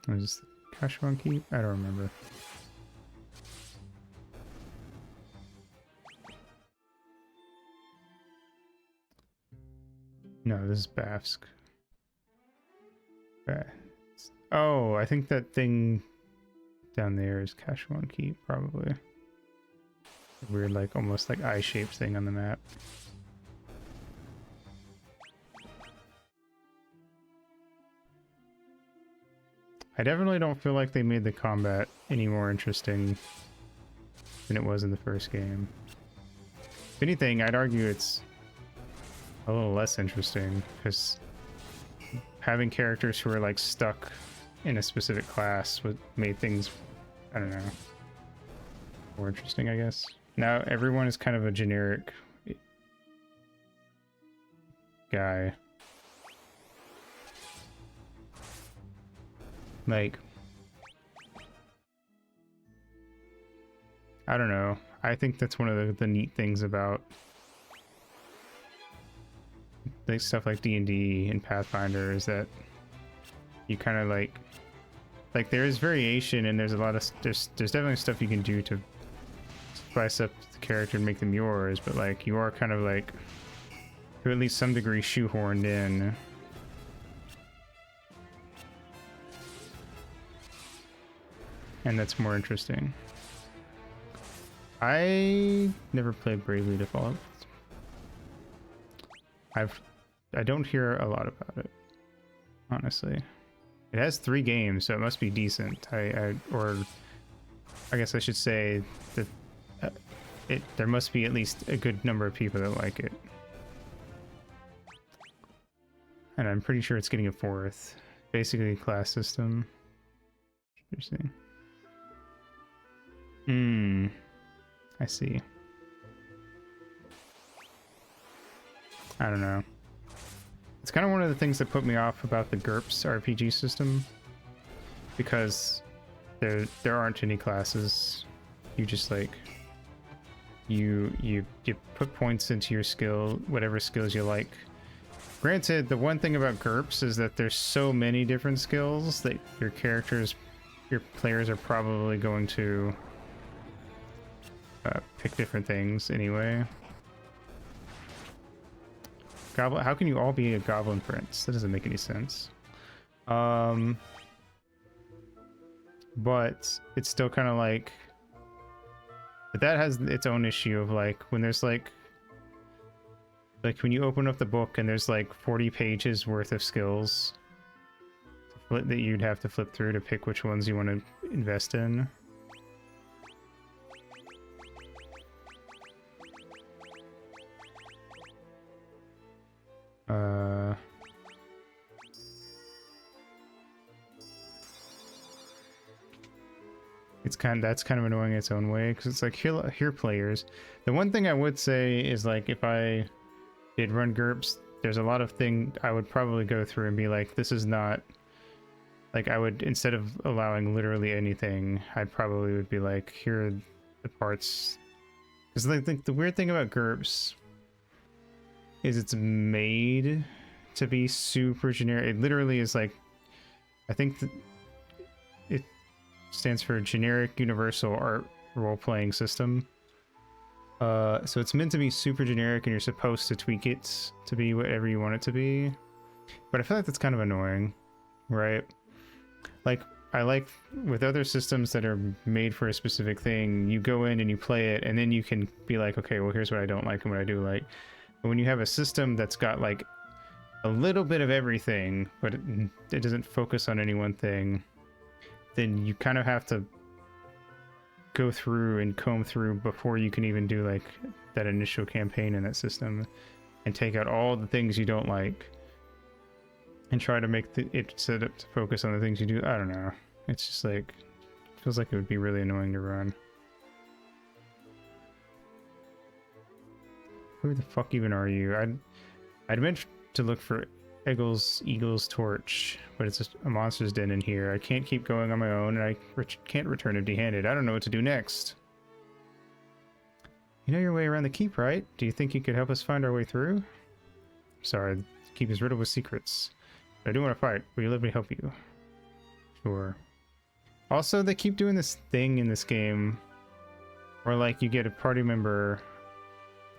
Was this the Kashuan Keep? I don't remember. No, this is Bafsk. Oh, I think that thing down there is Kashuan Keep, probably. Weird, like, almost like eye-shaped thing on the map. I definitely don't feel like they made the combat any more interesting than it was in the first game. If anything, I'd argue it's a little less interesting, because having characters who are like stuck in a specific class would made things, I don't know, more interesting, I guess. Now everyone is kind of a generic guy. Like, I don't know. I think that's one of the neat things about like stuff like D&D and Pathfinder is that you kind of like there is variation, and there's a lot of there's definitely stuff you can do to spice up the character and make them yours, but like you are kind of like to at least some degree shoehorned in. And that's more interesting. I never played Bravely Default. I don't hear a lot about it, honestly. It has 3 games, so it must be decent. Or I guess I should say that there must be at least a good number of people that like it. And I'm pretty sure it's getting a 4th. Basically a class system. Interesting. I see. I don't know. It's kind of one of the things that put me off about the GURPS RPG system, because there aren't any classes. You just like you put points into your skill, whatever skills you like. Granted, the one thing about GURPS is that there's so many different skills that your players are probably going to pick different things anyway. How can you all be a goblin prince? That doesn't make any sense. But it's still kind of like, but that has its own issue of like when there's like when you open up the book and there's like 40 pages worth of skills that you'd have to flip through to pick which ones you want to invest in. That's kind of annoying in its own way, because it's like here players. The one thing I would say is like if I did run GURPS, there's a lot of things I would probably go through and be like, this is not like, I would, instead of allowing literally anything, I probably would be like, here are the parts, because I think the weird thing about GURPS is it's made to be super generic. It literally is like, I think it stands for Generic Universal Art Role-Playing System. So it's meant to be super generic, and you're supposed to tweak it to be whatever you want it to be. But I feel like that's kind of annoying, right? Like, I like with other systems that are made for a specific thing, you go in and you play it, and then you can be like, okay, well, here's what I don't like and what I do like. But when you have a system that's got like a little bit of everything, but it doesn't focus on any one thing, then you kind of have to go through and comb through before you can even do like that initial campaign in that system and take out all the things you don't like and try to make it set up to focus on the things you do. I don't know. It's just like, it feels like it would be really annoying to run. Who the fuck even are you? I'd meant to look for Eagle's torch, but it's just a monster's den in here. I can't keep going on my own, and I can't return empty-handed. I don't know what to do next. You know your way around the keep, right? Do you think you could help us find our way through? Sorry, the keep is riddled with secrets. But I do want to fight. Will you let me help you? Sure. Also, they keep doing this thing in this game where, like, you get a party member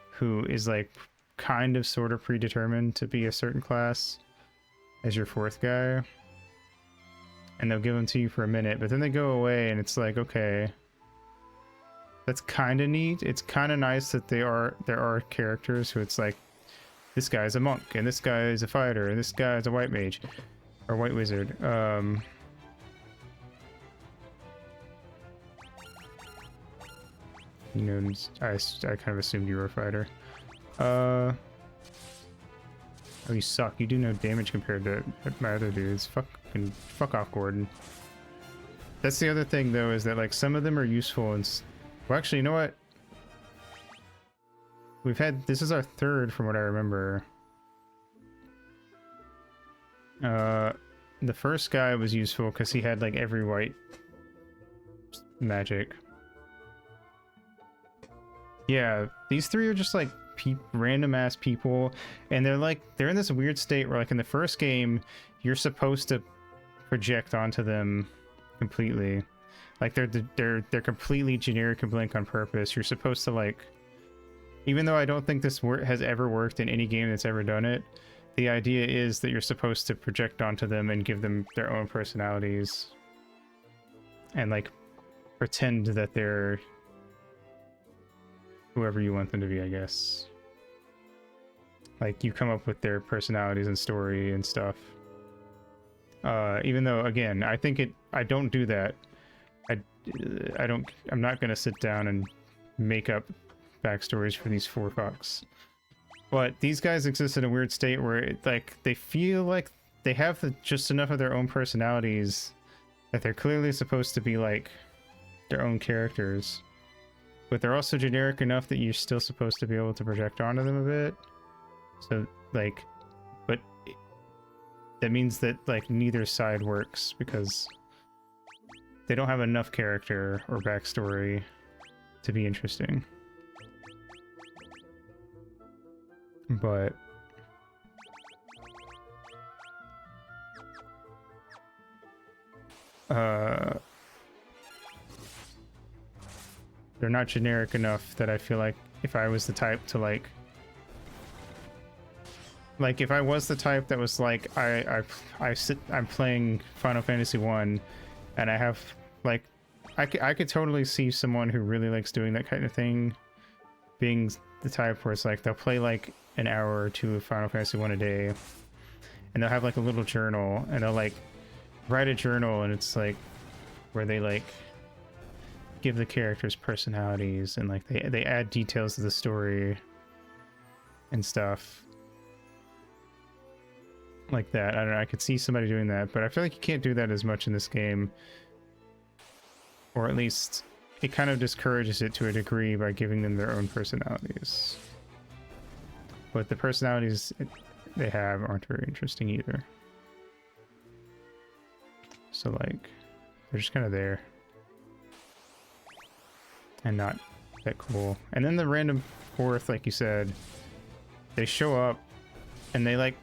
who is, like, kind of sort of predetermined to be a certain class as your 4th guy, and they'll give them to you for a minute, but then they go away, and it's like, okay, that's kind of neat. It's kind of nice that there are characters who it's like, this guy's a monk, and this guy is a fighter, and this guy is a white mage or white wizard. You know, I kind of assumed you were a fighter. Oh, you suck. You do no damage compared to my other dudes. Fuck off, Gordon. That's the other thing, though, is that, like, some of them are useful and... Well, actually, you know what? We've had... This is our third, from what I remember. The first guy was useful because he had, like, every white magic. Yeah, these three are just, like, random-ass people, and they're in this weird state where, like, in the first game, you're supposed to project onto them completely. Like, they're completely generic and blank on purpose. You're supposed to, like... Even though I don't think this has ever worked in any game that's ever done it, the idea is that you're supposed to project onto them and give them their own personalities. And, like, pretend that they're whoever you want them to be, I guess. Like, you come up with their personalities and story and stuff. Even though, again, I don't do that. I'm not gonna sit down and make up backstories for these four fucks. But these guys exist in a weird state where, like, they feel like they have just enough of their own personalities that they're clearly supposed to be, like, their own characters. But they're also generic enough that you're still supposed to be able to project onto them a bit. So, like, but that means that, like, neither side works because they don't have enough character or backstory to be interesting. But they're not generic enough that I feel like if I was the type to like if I was the type that was like I'm playing Final Fantasy 1 and I have like I could totally see someone who really likes doing that kind of thing being the type where it's like they'll play like an hour or two of Final Fantasy 1 a day and they'll have like a little journal and they'll like write a journal and it's like where they like give the characters personalities and like they add details to the story and stuff like that. I don't know, I could see somebody doing that, but I feel like you can't do that as much in this game, or at least it kind of discourages it to a degree by giving them their own personalities. But the personalities they have aren't very interesting either. So like, they're just kind of there. And not that cool. And then the random fourth, like you said, they show up and they like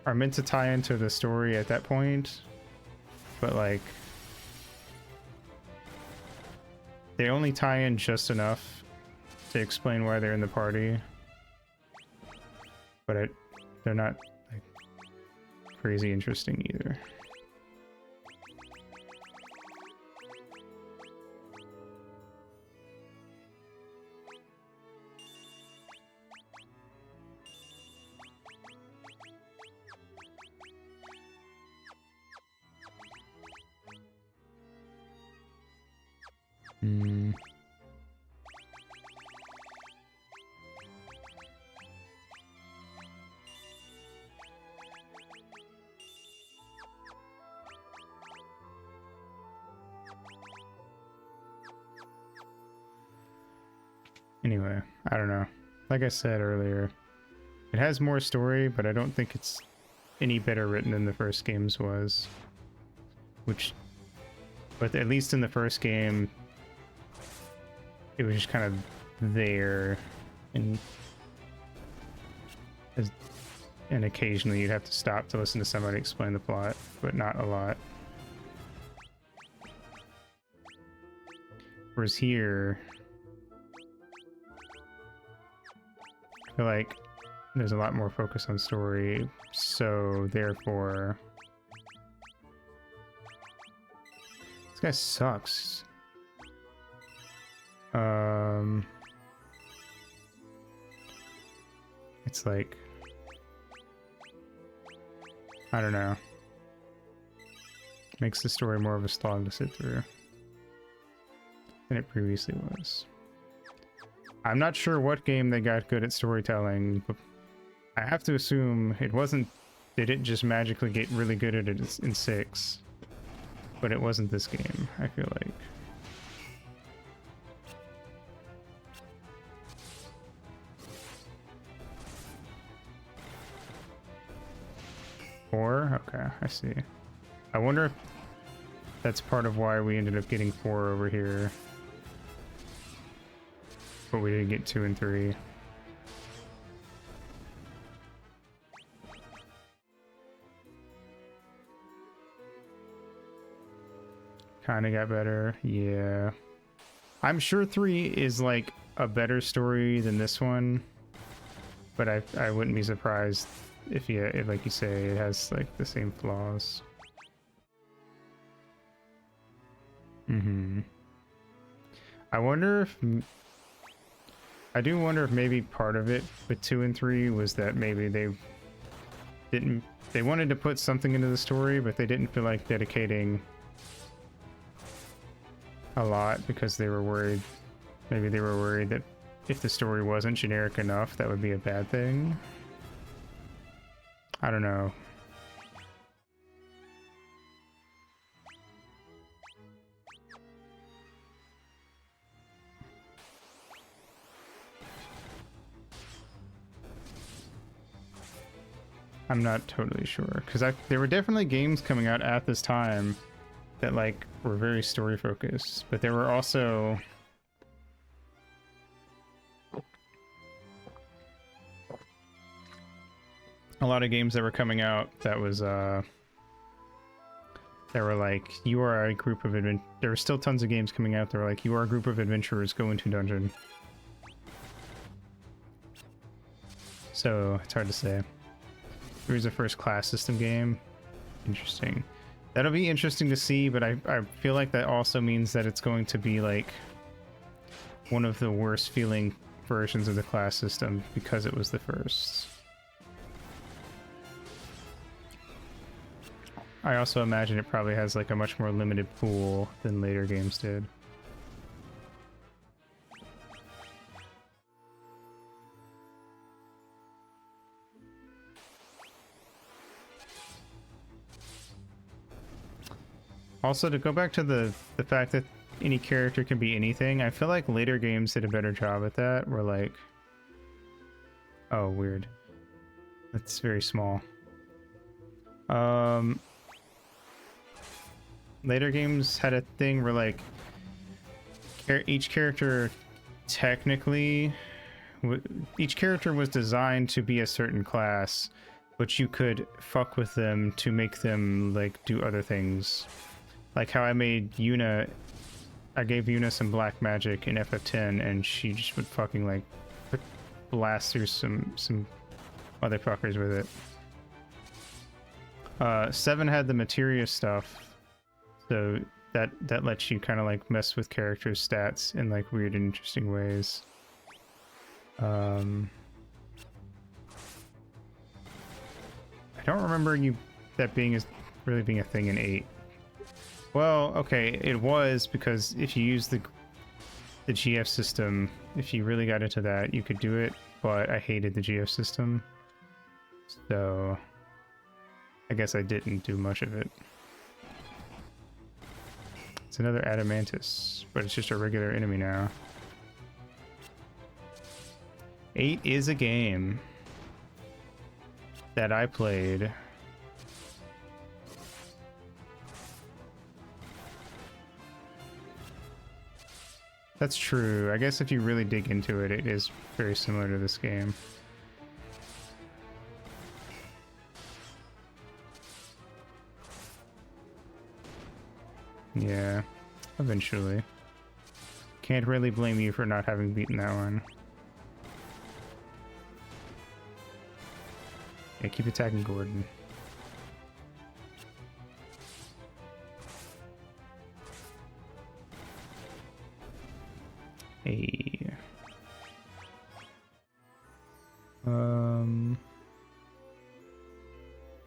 are meant to tie into the story at that point. But like, they only tie in just enough to explain why they're in the party. But they're not like crazy interesting either. Anyway, I don't know. Like I said earlier, it has more story, but I don't think it's any better written than the first game's was. But at least in the first game, it was just kind of there, and occasionally you'd have to stop to listen to somebody explain the plot, but not a lot. Whereas here, I feel like there's a lot more focus on story, so therefore this guy sucks. It's like, I don't know, makes the story more of a slog to sit through than it previously was. I'm not sure what game they got good at storytelling, but I have to assume it wasn't, they didn't just magically get really good at it in 6. But it wasn't this game, I feel like. Four? Okay, I see. I wonder if that's part of why we ended up getting 4 over here. But we didn't get 2 and 3. Kinda got better, yeah. I'm sure 3 is like a better story than this one. But I wouldn't be surprised if like you say, it has like the same flaws. I wonder if... I do wonder if maybe part of it with 2 and 3 was that maybe they wanted to put something into the story, but they didn't feel like dedicating a lot because they were worried. Maybe they were worried that if the story wasn't generic enough, that would be a bad thing. I don't know. I'm not totally sure, because there were definitely games coming out at this time that like were very story focused, but there were also a lot of games that were coming out that was there were like, you are a group of there were still tons of games coming out that were like, you are a group of adventurers, go into dungeon. So it's hard to say. Here's a first class system game. Interesting. That'll be interesting to see, but I feel like that also means that it's going to be like one of the worst feeling versions of the class system because it was the first. I also imagine it probably has like a much more limited pool than later games did. Also, to go back to the fact that any character can be anything, I feel like later games did a better job at that. Where like, oh, weird. That's very small. Later games had a thing where like each character technically, each character was designed to be a certain class, but you could fuck with them to make them like do other things. Like how I made Yuna, I gave Yuna some black magic in FF10 and she just would fucking like blast through some motherfuckers with it. 7 had the materia stuff, so that lets you kind of like mess with characters' stats in like weird and interesting ways. I don't remember that really being a thing in 8. Well, okay, it was, because if you use the GF system, if you really got into that, you could do it, but I hated the GF system. So I guess I didn't do much of it. It's another Adamantus, but it's just a regular enemy now. 8 is a game that I played. That's true. I guess if you really dig into it, it is very similar to this game. Yeah, eventually. Can't really blame you for not having beaten that one. Yeah, keep attacking Gordon. Hey.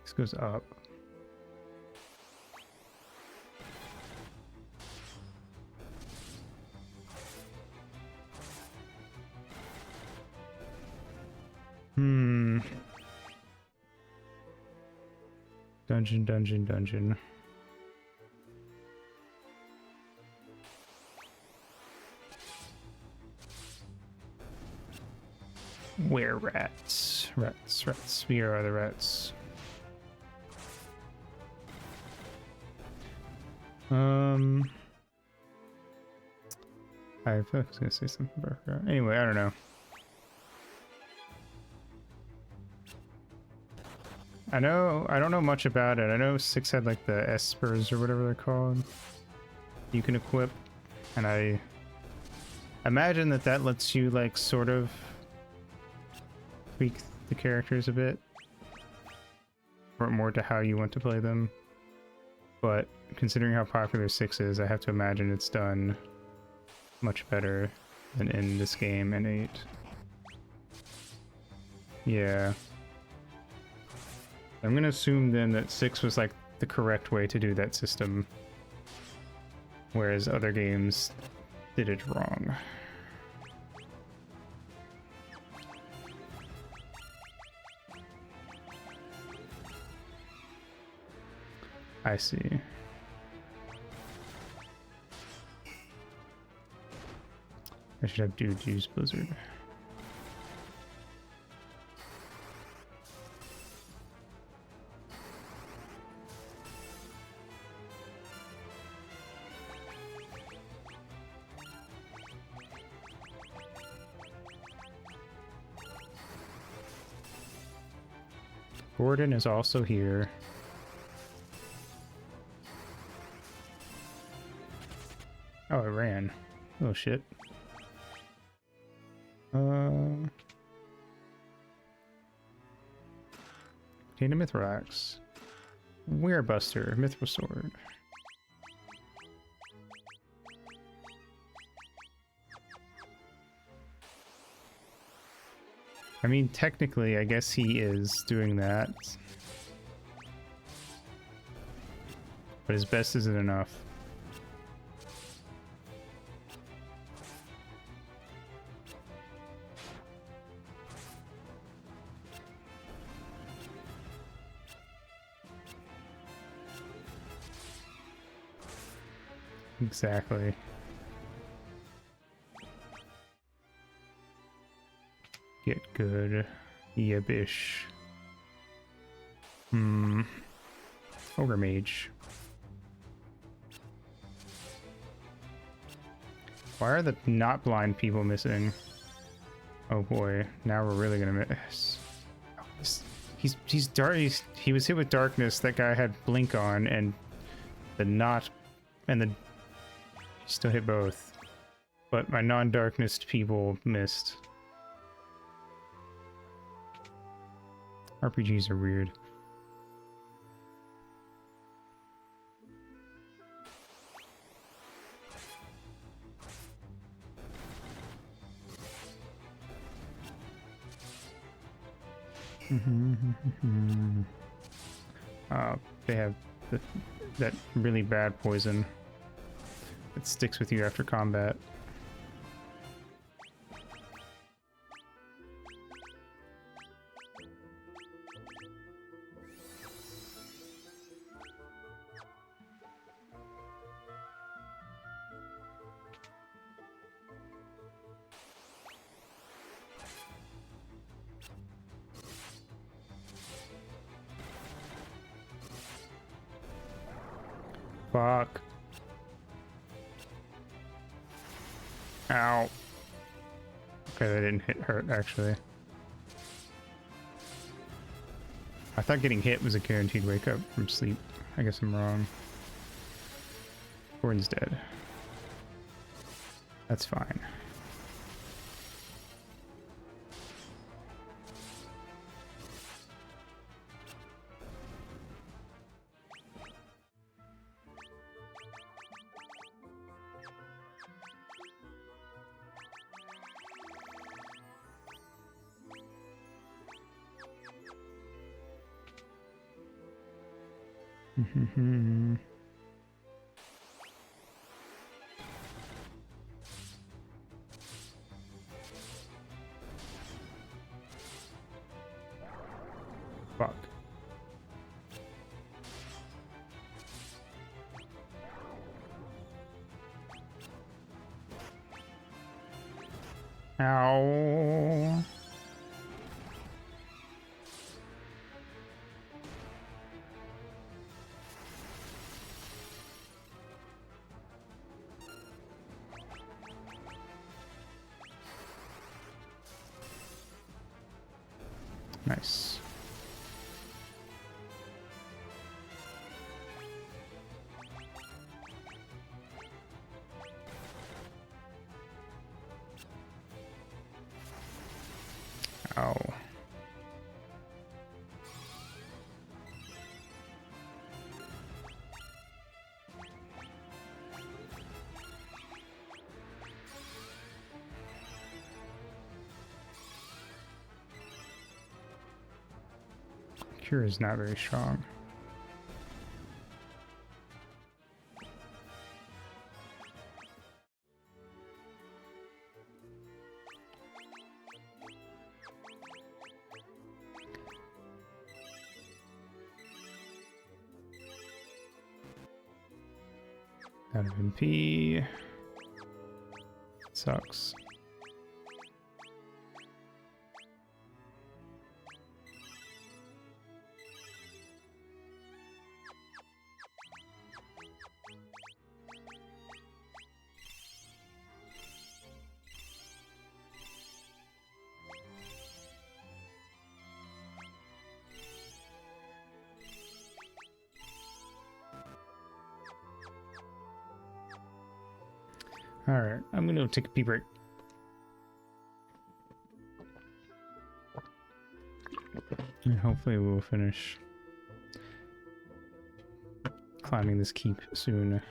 This goes up. Dungeon, dungeon, dungeon. Where rats? Rats, rats. We are the rats. I was gonna say something about her. Anyway, I don't know. I don't know much about it. I know 6 had like the espers or whatever they're called. You can equip, and I imagine that lets you like sort of tweak the characters a bit, or more to how you want to play them. But considering how popular 6 is, I have to imagine it's done much better than in this game and 8. Yeah. I'm gonna assume then that 6 was like the correct way to do that system, whereas other games did it wrong. I see. I should have dude use Blizzard. Gordon is also here. Oh, it ran. Oh shit. Contain a Mithrax. Werebuster, Mithril Sword. I mean, technically, I guess he is doing that. But his best isn't enough. Exactly. Get good. Yibbish. Ogre Mage. Why are the not blind people missing? Oh boy, now we're really gonna miss. He's dark. He was hit with darkness. That guy had blink on, and the not, and the he still hit both. But my non-darkness people missed. RPGs are weird. They have that really bad poison that sticks with you after combat. Fuck. Ow. Okay, that didn't hurt, actually. I thought getting hit was a guaranteed wake up from sleep. I guess I'm wrong. Gordon's dead. That's fine. Fuck. Ow. Nice. Ow. Cure is not very strong. Out of MP. Sucks. Alright, I'm gonna take a pee break. And hopefully we'll finish climbing this keep soon.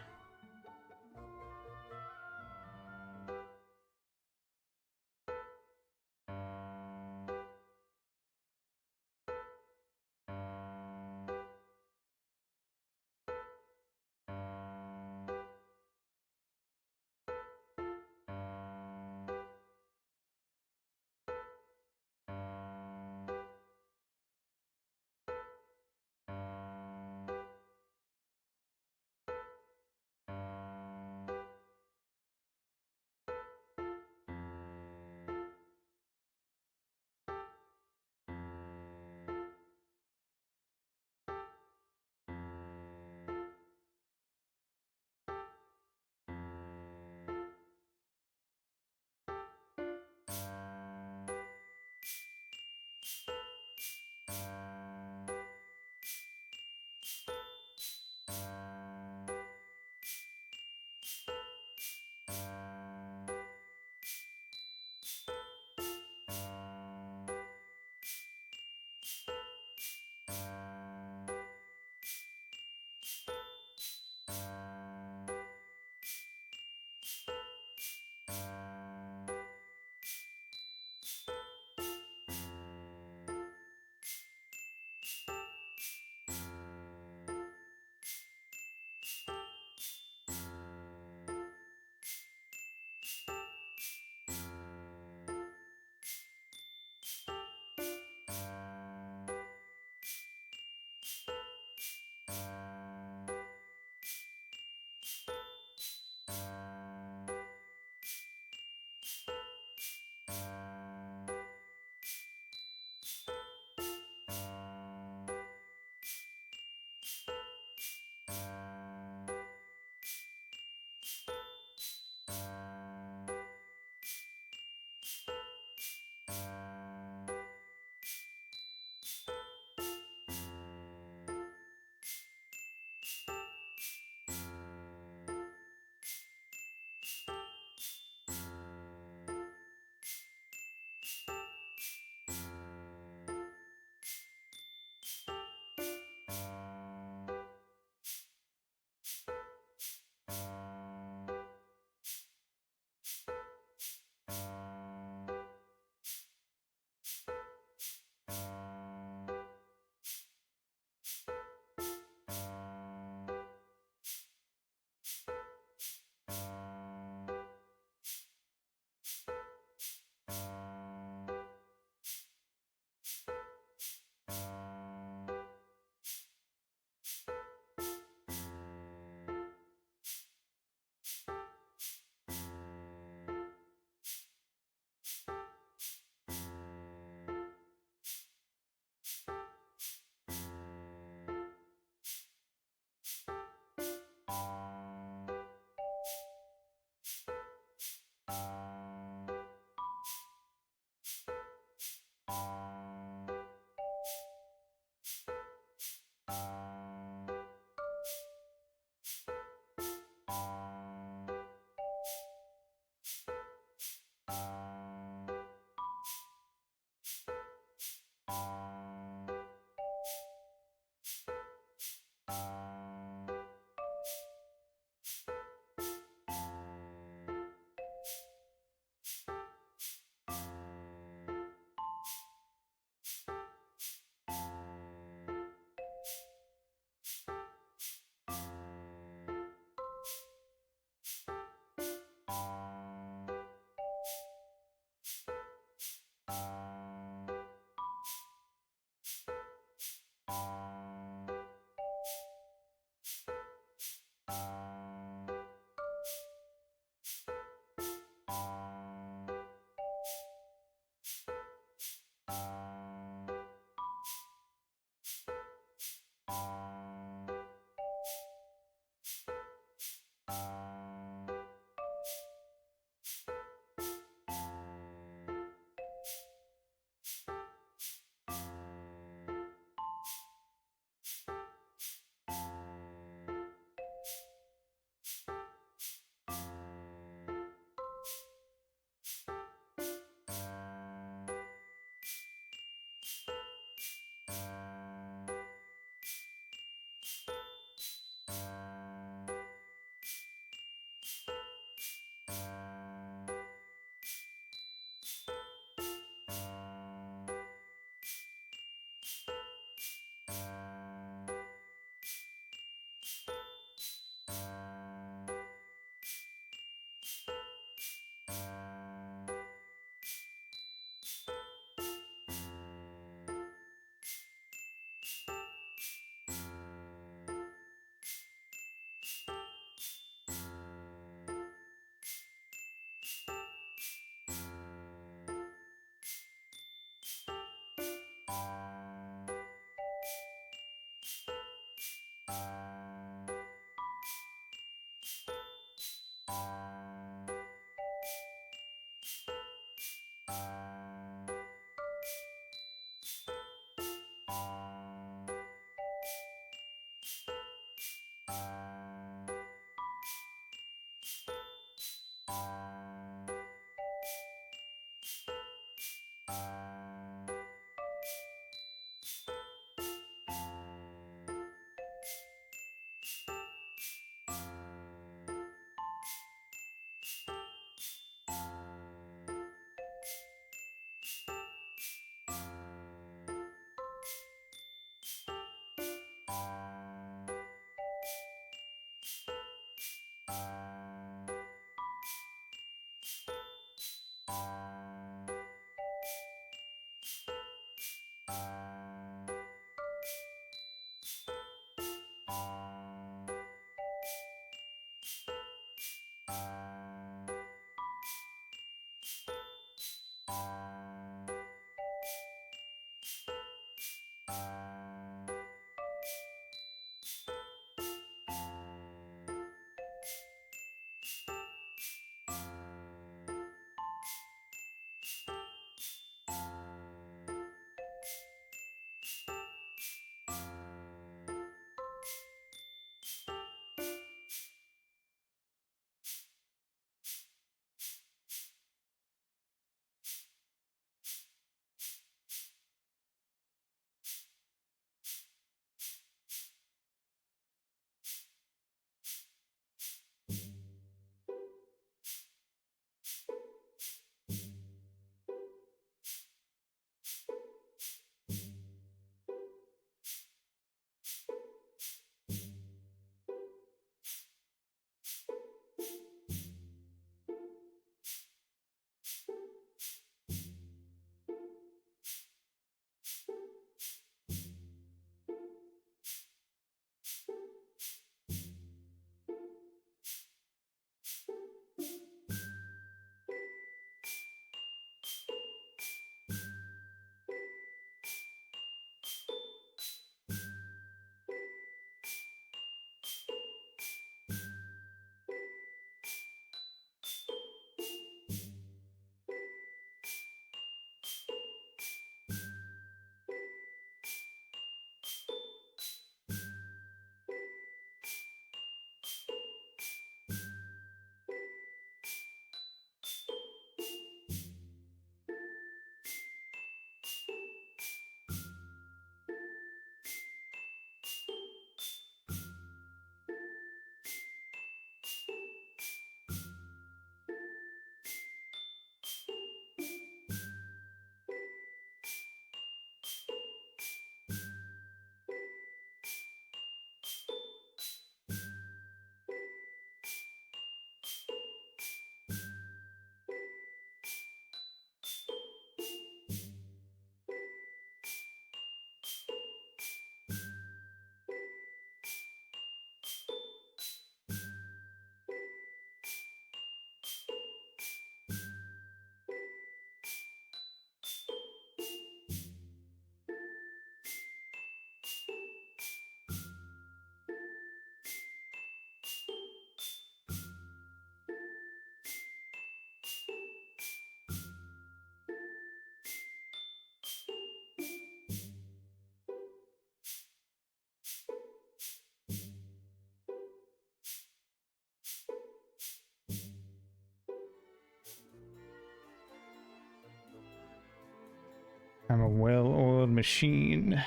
I'm a well-oiled machine,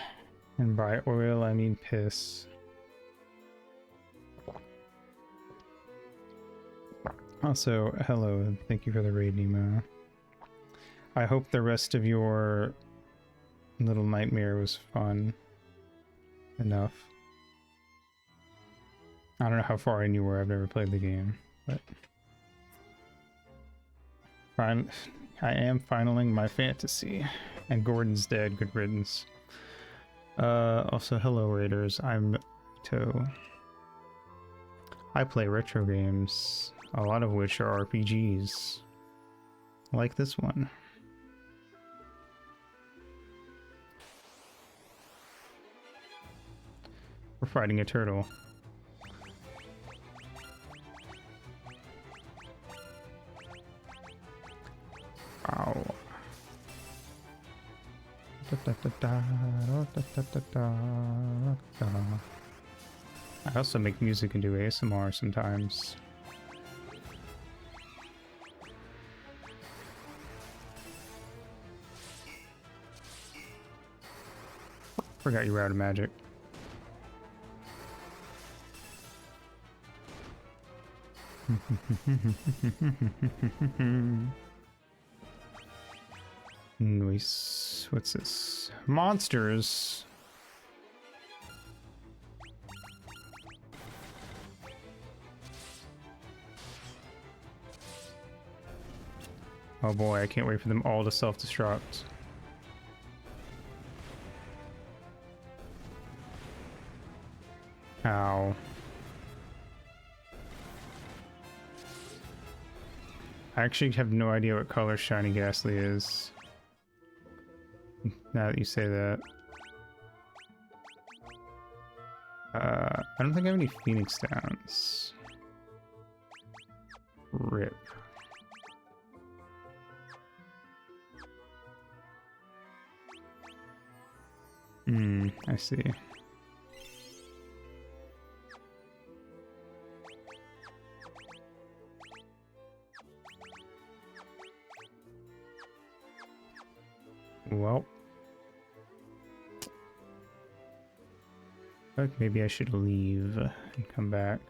and by oil I mean piss. Also, hello, and thank you for the raid, Nemo. I hope the rest of your little nightmare was fun enough. I don't know how far in you were, I've never played the game, but... Fine. I am finaling my fantasy. And Gordon's dead, good riddance. Also, hello Raiders, I'm To. I play retro games, a lot of which are RPGs. Like this one. We're fighting a turtle. Ow. I also make music and do ASMR sometimes. Forgot you were out of magic. Nice. What's this? Monsters. Oh boy, I can't wait for them all to self-destruct. Ow. I actually have no idea what color Shiny Ghastly is. Now that you say that. I don't think I have any Phoenix Downs. Rip. I see. Well. But maybe I should leave and come back.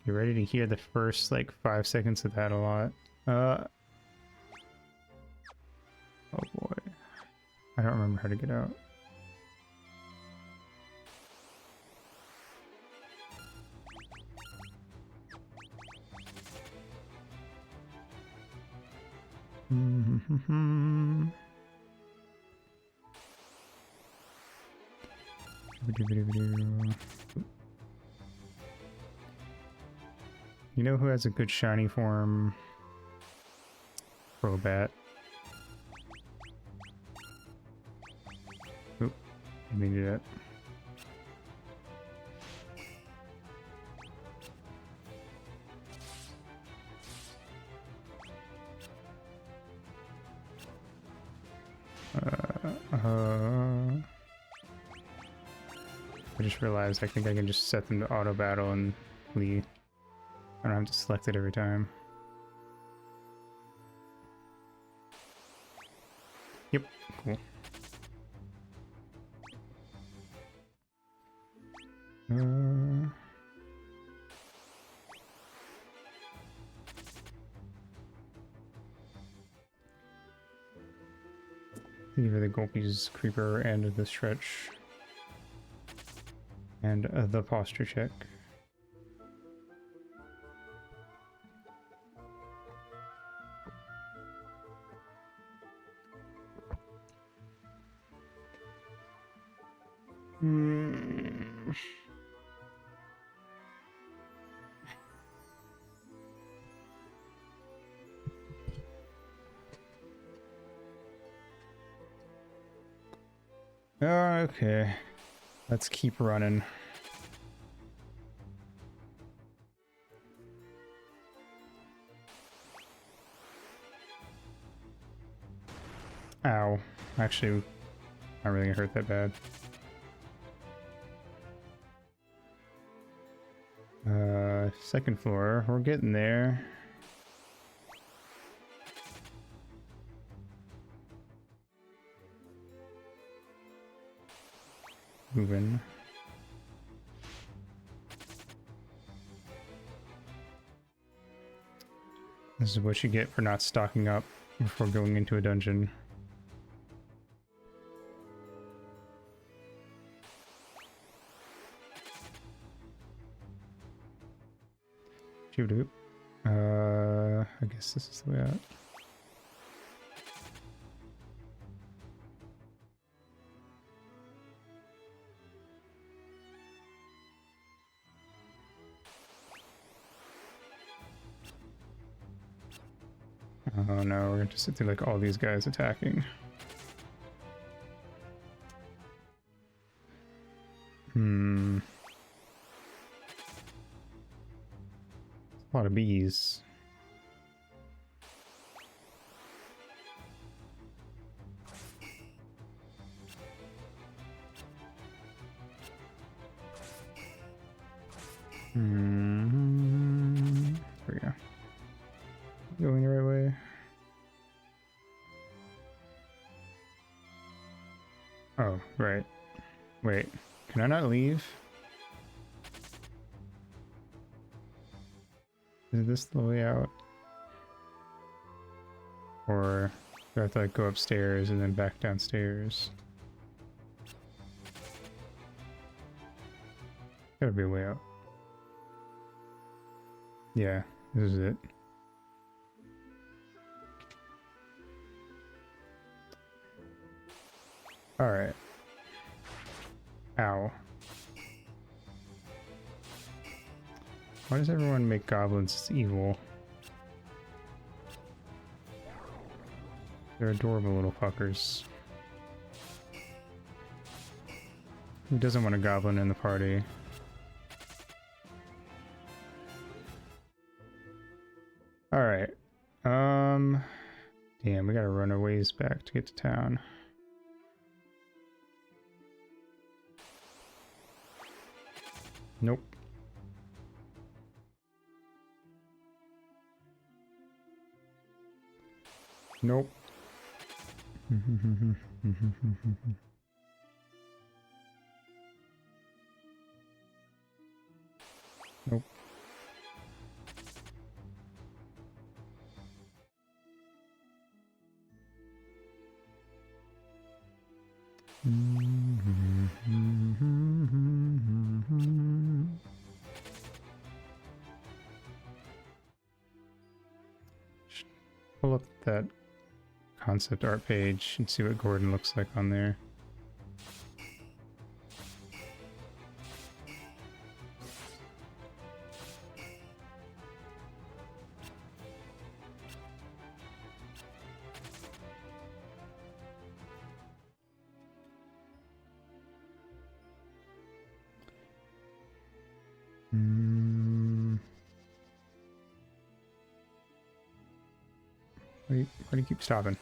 You ready to hear the first like 5 seconds of that a lot? Oh boy. I don't remember how to get out. You know who has a good shiny form? Crobat. Oop, didn't mean to do that. I just realized I think I can just set them to auto battle and leave. I don't have to select it every time. Yep, cool. Thank you for the Golpe's Creeper and the stretch. And the posture check. Okay, let's keep running. Ow. Actually, not really gonna hurt that bad. Second floor. We're getting there. Moving. This is what you get for not stocking up. before going into a dungeon. Shoot. I guess this is the way out. Oh no, we're going to sit through like all these guys attacking. A lot of bees. There we go. Going the right way. Oh, right. Wait, can I not leave? Is this the way out? Or do I have to like go upstairs and then back downstairs? Gotta be a way out. Yeah, this is it. Alright. Ow. Why does everyone make goblins evil? They're adorable little fuckers. Who doesn't want a goblin in the party? Alright. Damn, we gotta run a ways back to get to town. Nope. Nope. Nope. Pull up that concept art page and see what Gordon looks like on there. Wait, why do you keep stopping?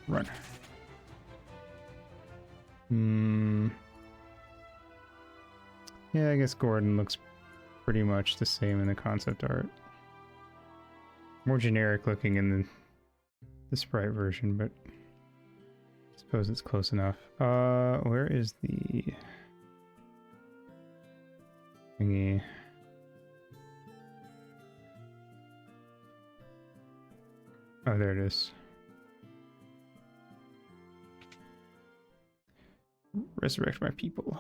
Run. Yeah, I guess Gordon looks pretty much the same in the concept art. More generic looking in the sprite version, but I suppose it's close enough. Where is the thingy? Oh, there it is. Resurrect my people.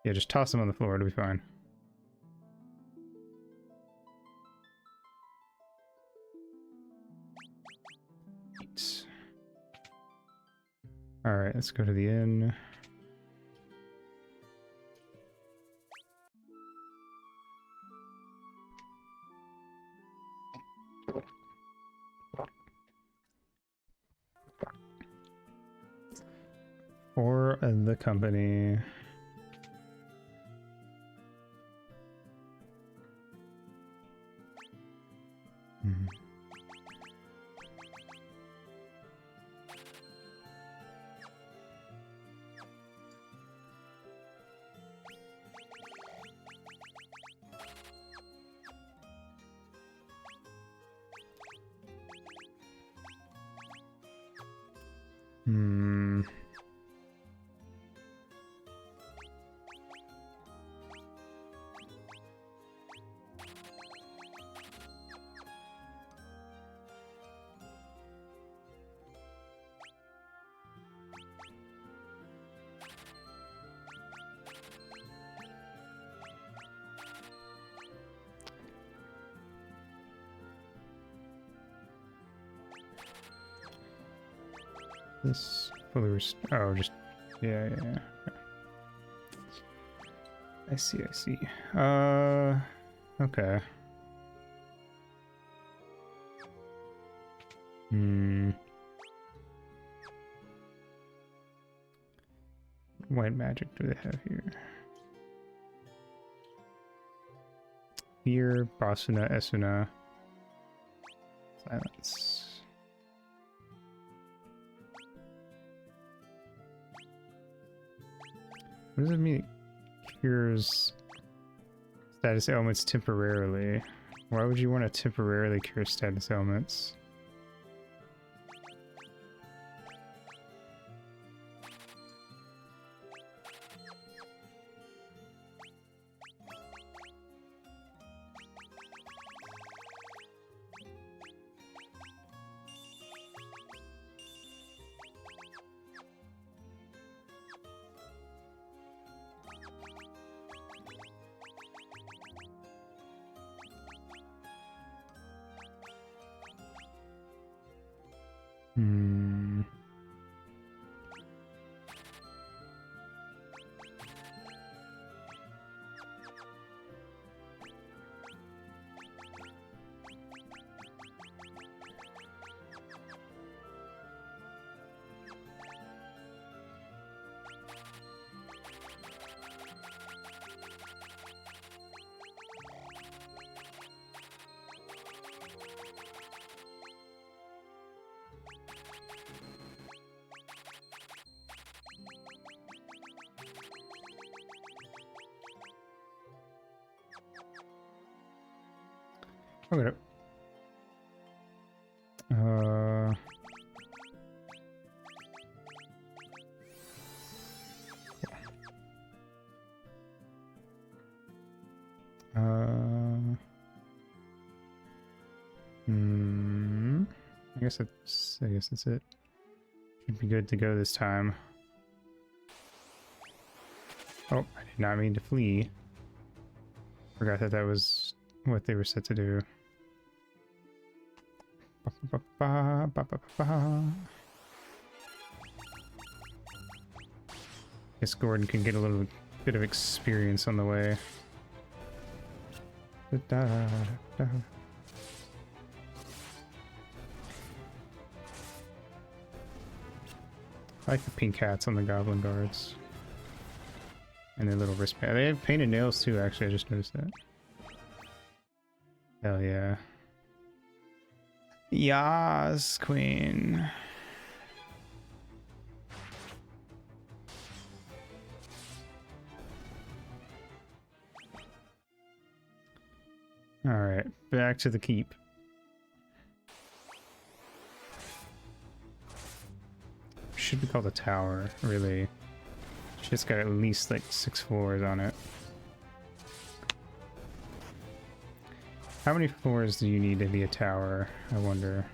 Yeah, just toss them on the floor, it'll be fine. Alright, let's go to the inn. For the company. This fully oh, just yeah. Okay. I see. Okay. What magic do they have here? Fear, Basuna, Esuna. Silence. What does it mean? It cures status ailments temporarily. Why would you want to temporarily cure status ailments? Okay. I guess that's it. Should be good to go this time. Oh, I did not mean to flee. Forgot that that was what they were set to do. Guess Gordon can get a little bit of experience on the way. I like the pink hats on the goblin guards. And their little wristband. They have painted nails too, actually, I just noticed that. Hell yeah. Yas, queen. Alright, back to the keep. Should be called a tower, really. It's just got at least like 6 floors on it. How many floors do you need to be a tower, I wonder?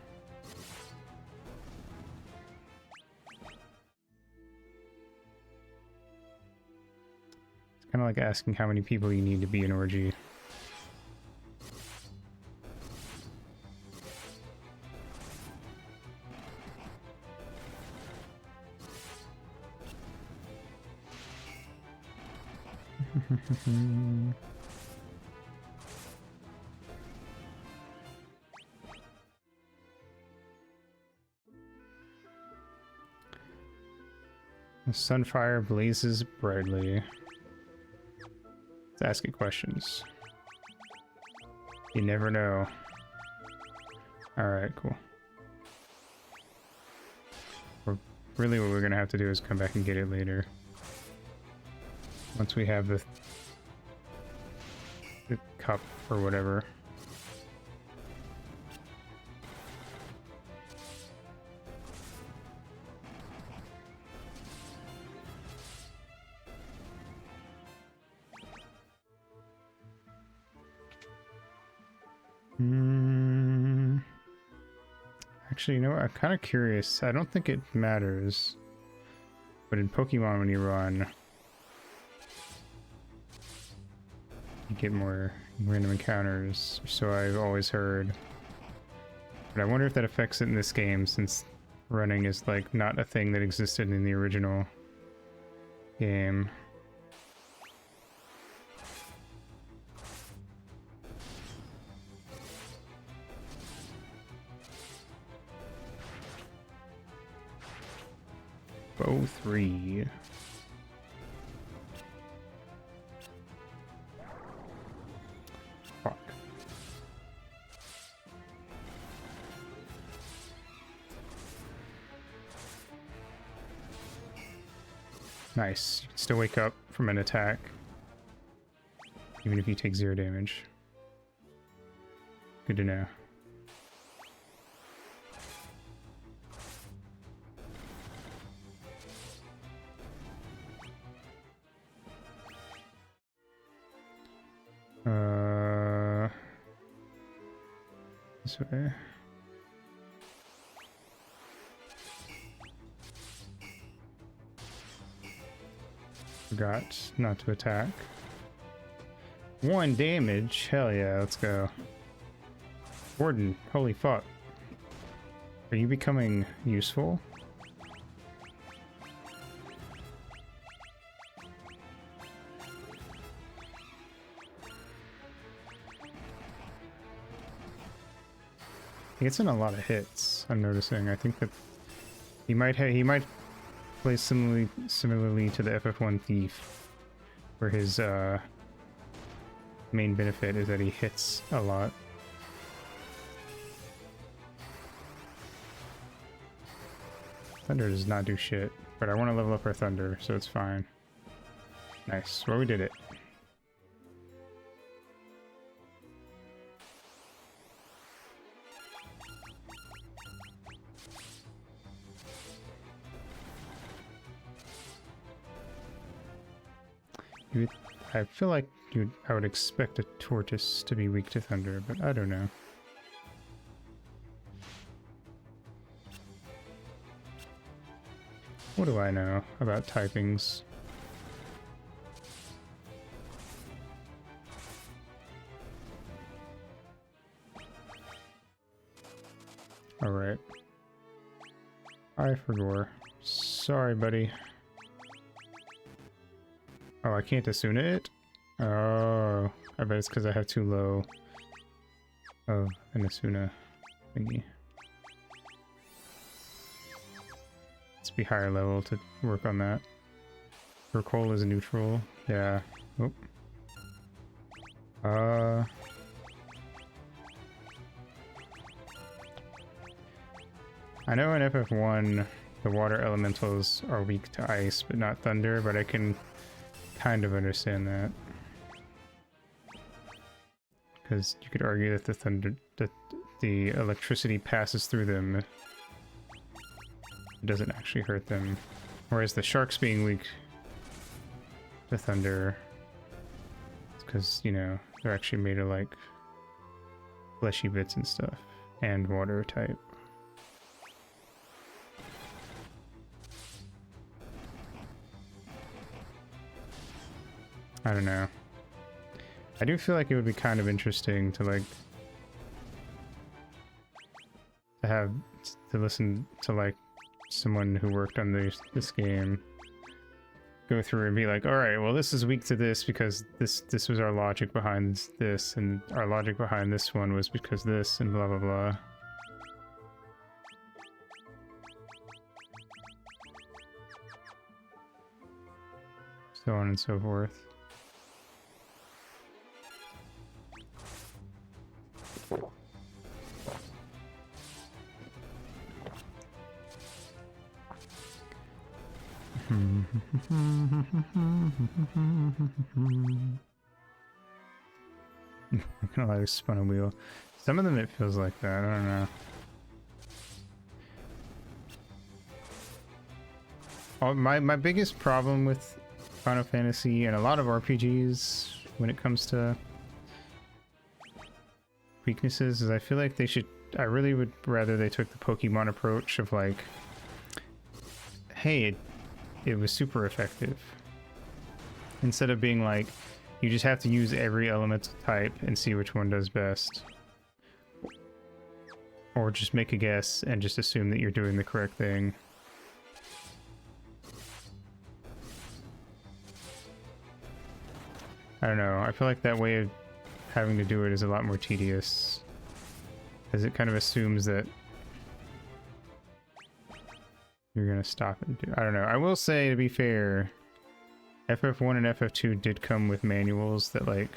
It's kind of like asking how many people you need to be an orgy. The sunfire blazes brightly. Let's ask it questions. You never know. Alright, cool. Really what we're gonna have to do is come back and get it later. Once we have the cup or whatever. Actually, you know what? I'm kind of curious. I don't think it matters. But in Pokemon, when you run, you get more random encounters. So I've always heard. But I wonder if that affects it in this game, since running is like not a thing that existed in the original game. Bow 3. Fuck. Nice. You can still wake up from an attack, even if you take 0 damage. Good to know. This way. Forgot not to attack. 1 damage. Hell yeah, let's go. Warden, holy fuck. Are you becoming useful? He gets in a lot of hits, I'm noticing. I think that he might play similarly to the FF1 Thief, where his main benefit is that he hits a lot. Thunder does not do shit, but I want to level up our Thunder, so it's fine. Nice. Well, we did it. I feel like I would expect a tortoise to be weak to thunder, but I don't know. What do I know about typings? Alright. I forgot. Sorry, buddy. Oh, I can't Asuna it? Oh, I bet it's because I have too low of an Asuna thingy. Let's be higher level to work on that. Recall is a neutral. Yeah. Oh. I know in FF1 the water elementals are weak to ice, but not thunder, but I can kind of understand that. Because you could argue that the electricity passes through them. It doesn't actually hurt them. Whereas the sharks being weak to thunder, it's because, you know, they're actually made of like fleshy bits and stuff, and water type. I don't know. I do feel like it would be kind of interesting to like to listen to like someone who worked on this game go through and be like, all right, well, this is weak to this because this was our logic behind this, and our logic behind this one was because this, and blah blah blah. So on and so forth. I can allow spun a wheel. Some of them it feels like that, I don't know. My biggest problem with Final Fantasy and a lot of RPGs when it comes to weaknesses is I feel like I really would rather they took the Pokemon approach of like, hey, it was super effective. Instead of being like, you just have to use every elemental type and see which one does best. or just make a guess and just assume that you're doing the correct thing. I don't know, I feel like that way of having to do it is a lot more tedious, as it kind of assumes that you're gonna stop and do. I don't know. I will say, to be fair, FF1 and FF2 did come with manuals that like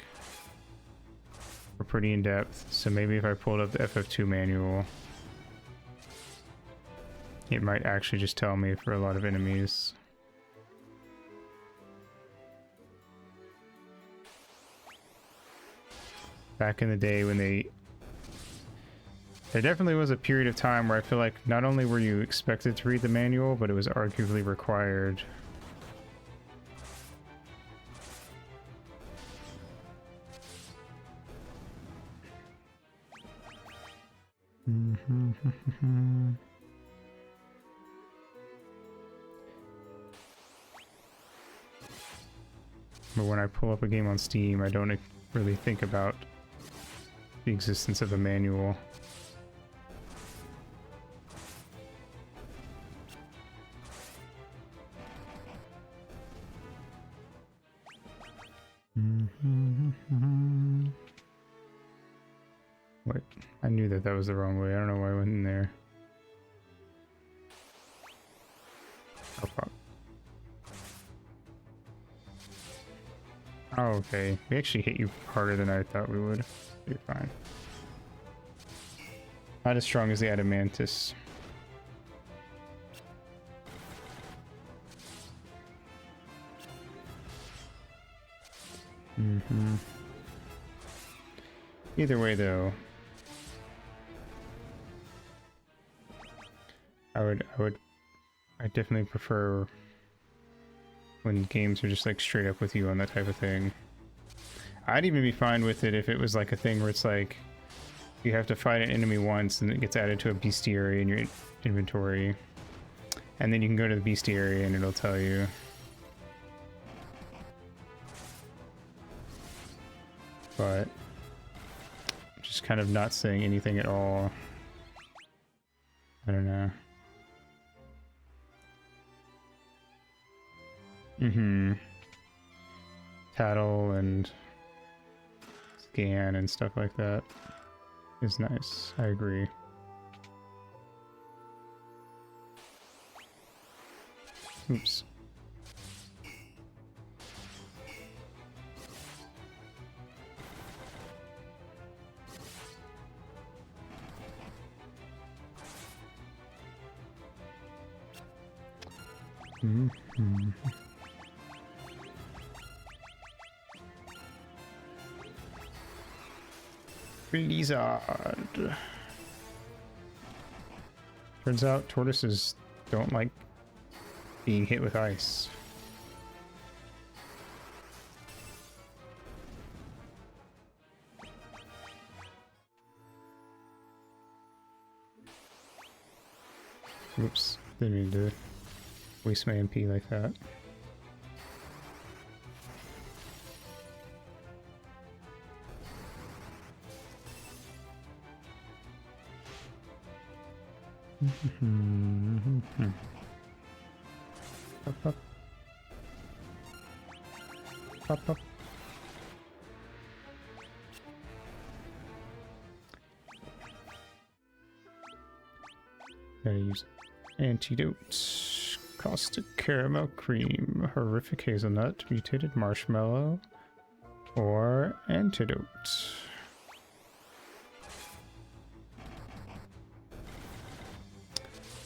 were pretty in depth. So maybe if I pulled up the FF2 manual, it might actually just tell me for a lot of enemies. Back in the day when there definitely was a period of time where I feel like not only were you expected to read the manual, but it was arguably required. But when I pull up a game on Steam, I don't really think about the existence of a manual. Wait, I knew that was the wrong way. I don't know why I went in there. Oh, fuck. Oh, okay. We actually hit you harder than I thought we would. You're fine. Not as strong as the Adamantis. Either way, though, I definitely prefer when games are just like straight up with you on that type of thing. I'd even be fine with it if it was like a thing where it's like you have to fight an enemy once and it gets added to a bestiary in your inventory, and then you can go to the bestiary and it'll tell you. But just kind of not saying anything at all. I don't know. Tattle and scan and stuff like that is nice. I agree. Oops. Blizzard. Turns out tortoises don't like being hit with ice. Oops, didn't mean to waste my MP like that. Pop, pop. Pop, pop. Gotta use antidote. Caustic caramel cream, horrific hazelnut, mutated marshmallow, or antidote.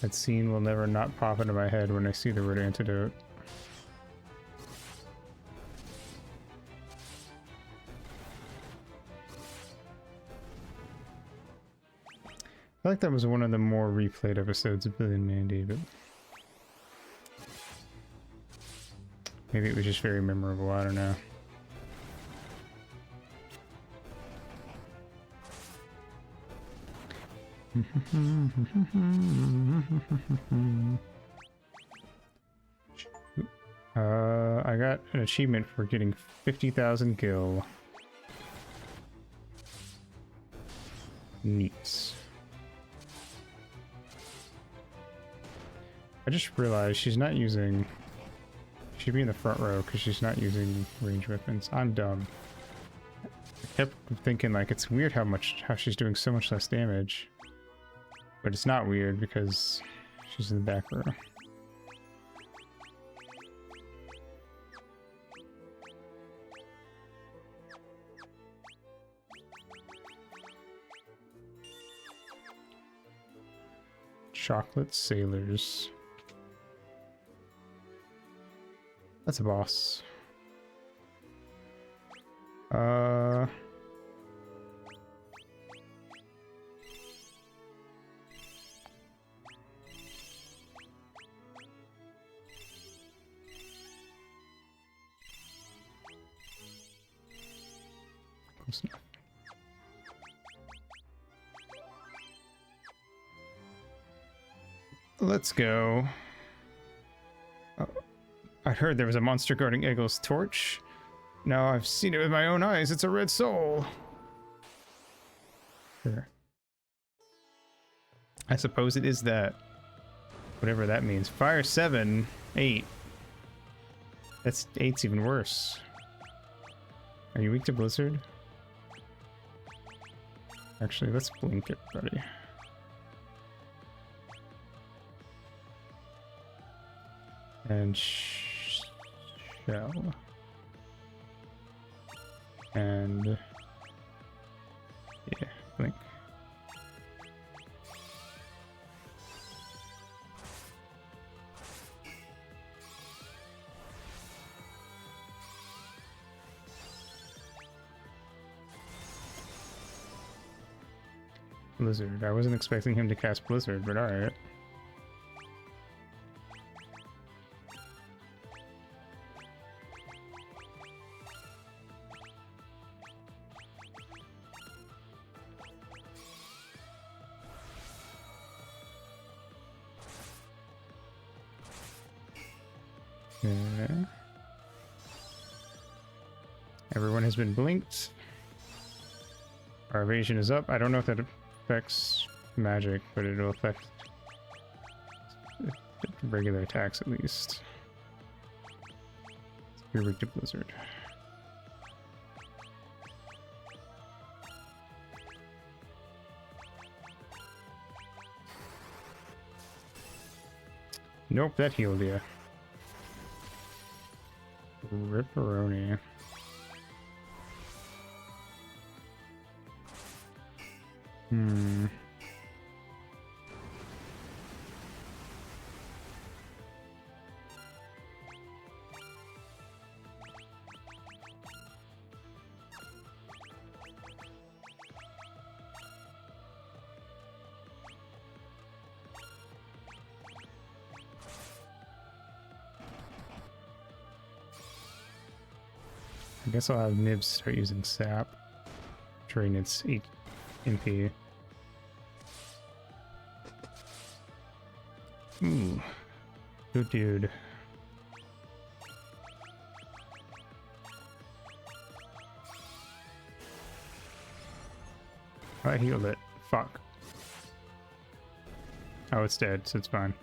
That scene will never not pop into my head when I see the word antidote. I feel like that was one of the more replayed episodes of Billy and Mandy, but maybe it was just very memorable, I don't know. I got an achievement for getting 50,000 gil. Neat. I just realized she's not using... She should be in the front row because she's not using range weapons. I'm dumb. I kept thinking like it's weird how she's doing so much less damage. But it's not weird because she's in the back row. Chocolate Sailors. That's a boss. Close enough. Let's go. Oh, I heard there was a monster guarding Eggle's torch. Now I've seen it with my own eyes. It's a red soul. Sure. I suppose it is that. Whatever that means. Fire 7, 8. That's 8's even worse. Are you weak to Blizzard? Actually, let's blink everybody. And shell. And yeah, blink. Blizzard. I wasn't expecting him to cast Blizzard, but alright. Okay. Everyone has been blinked. Our evasion is up. I don't know if that affects magic, but it'll affect regular attacks at least. You're weak to Blizzard. Nope, that healed you. Ripperoni. I guess I'll have Nibs start using sap. Drain its 8 MP. Ooh. Good dude. I healed it. Fuck. Oh, it's dead, so it's fine.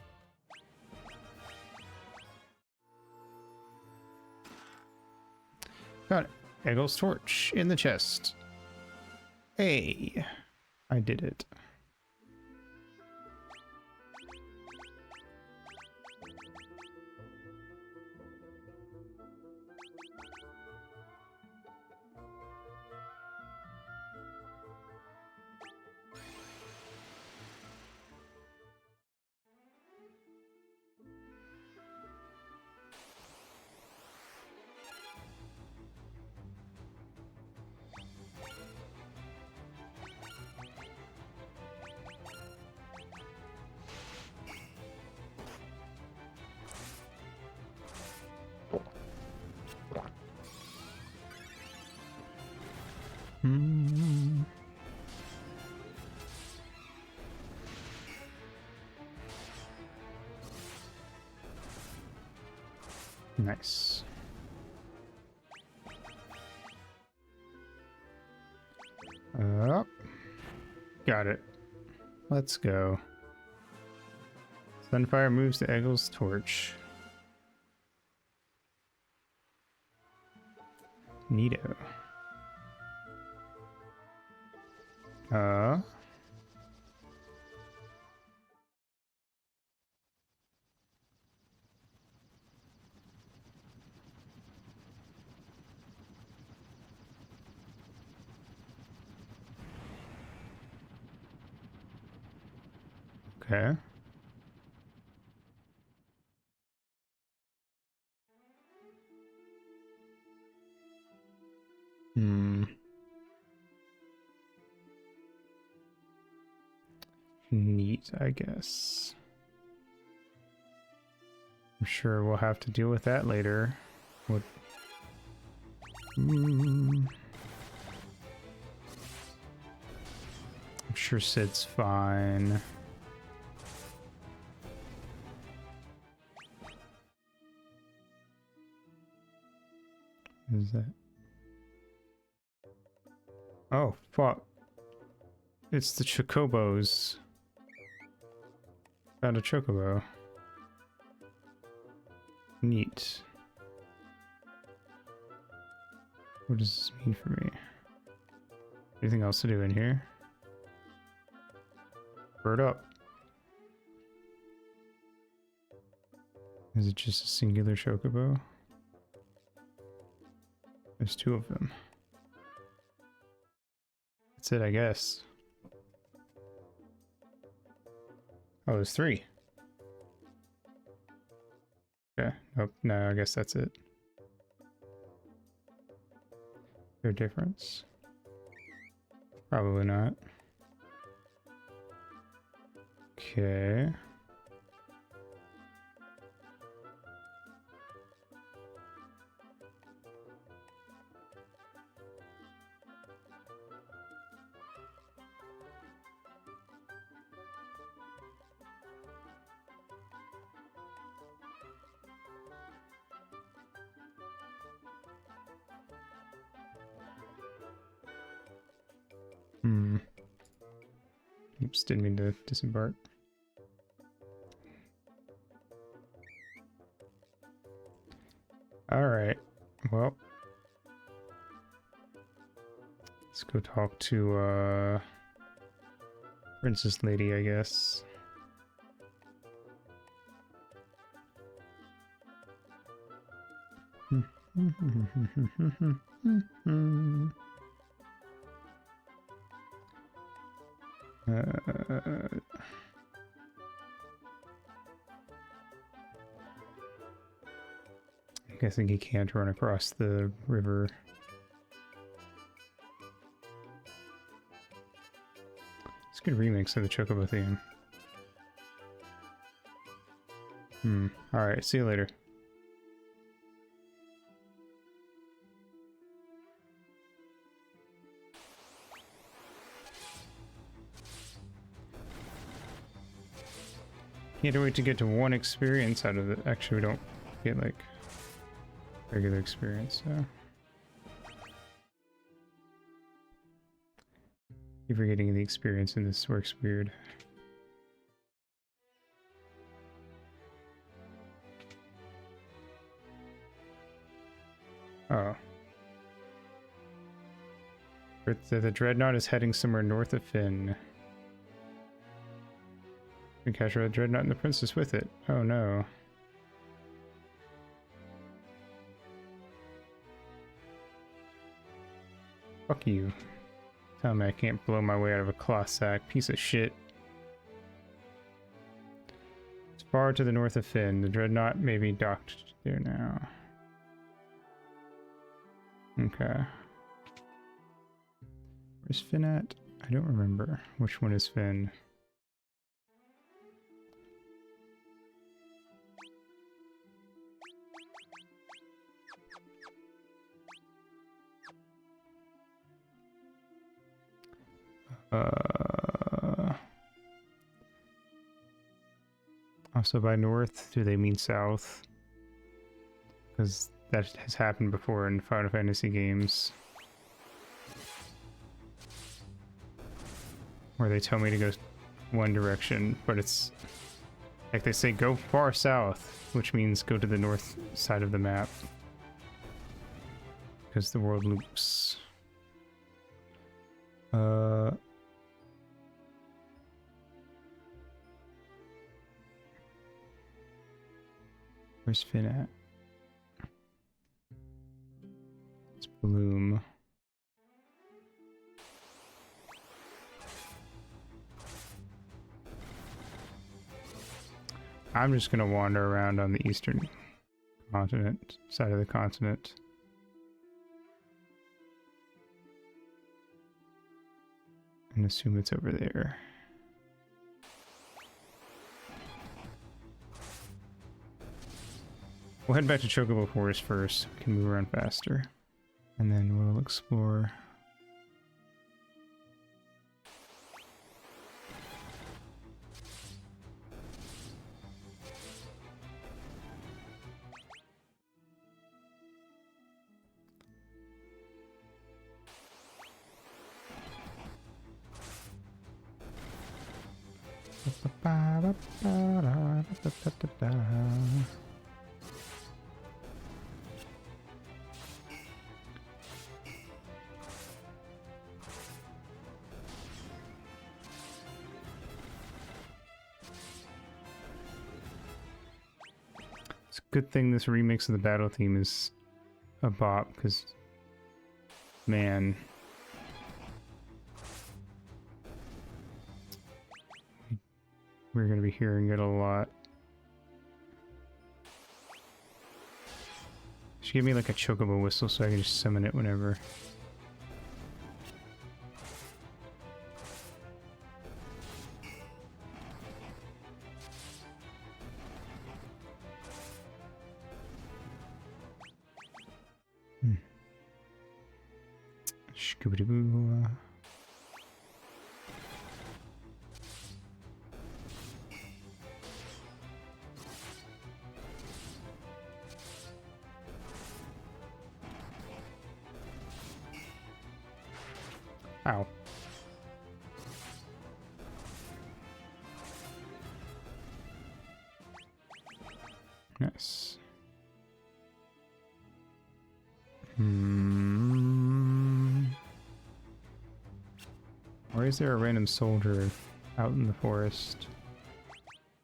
Got it. Eggle's torch in the chest. Hey, I did it. Nice. Up. Got it. Let's go. Sunfire moves to Eggle's torch. Neato. Okay. Neat, I guess. I'm sure we'll have to deal with that later. What? I'm sure Sid's fine. What is that? Oh, fuck. It's the Chocobos. Found a Chocobo. Neat. What does this mean for me? Anything else to do in here? Bird up. Is it just a singular Chocobo? There's two of them. That's it, I guess. Oh, there's three. Okay. Nope. No, I guess that's it. Their difference? Probably not. Okay. Oops, didn't mean to disembark. Alright, well. Let's go talk to, Princess Lady, I guess. I'm guessing he can't run across the river. It's a good remix of the Chocobo theme. Alright, see you later. Can't wait to get to one experience out of it. Actually, we don't get like regular experience, so. Keep forgetting the experience in this works weird. Oh. The Dreadnought is heading somewhere north of Finn. We can capture the Dreadnought and the Princess with it. Oh no. Fuck you. Tell me I can't blow my way out of a cloth sack. Piece of shit. It's far to the north of Finn. The Dreadnought may be docked there now. Okay. Where's Finn at? I don't remember. Which one is Finn? Also by north, do they mean south? Because that has happened before in Final Fantasy games. Where they tell me to go one direction, but it's Like they say, go far south, which means go to the north side of the map. Because the world loops. Where's Finn at? It's Bloom. I'm just gonna wander around on the eastern continent, side of the continent. And assume it's over there. We'll head back to Chocobo Forest first, so we can move around faster. And then we'll explore. It's a good thing this remix of the battle theme is a bop, because, man, we're going to be hearing it a lot. She gave me like a chocobo whistle so I can just summon it whenever. Scooby-Doo. Ow. Nice. Why is there a random soldier out in the forest?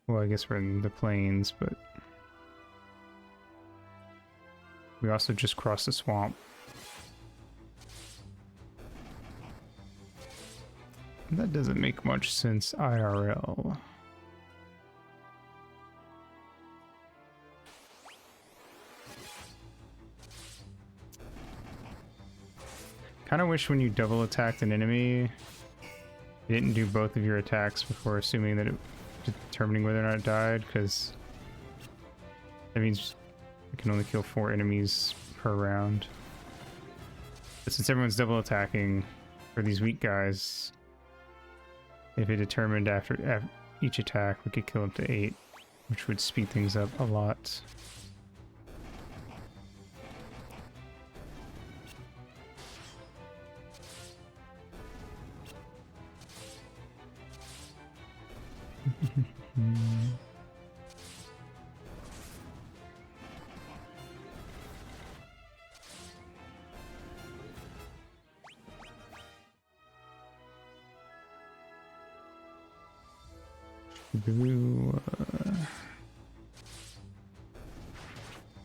Well, I guess we're in the plains, but we also just crossed the swamp. That doesn't make much sense IRL. Kinda wish when you double attacked an enemy, you didn't do both of your attacks before assuming that determining whether or not it died, because that means you can only kill 4 enemies per round. But since everyone's double attacking for these weak guys, if it determined after each attack, we could kill up to 8, which would speed things up a lot.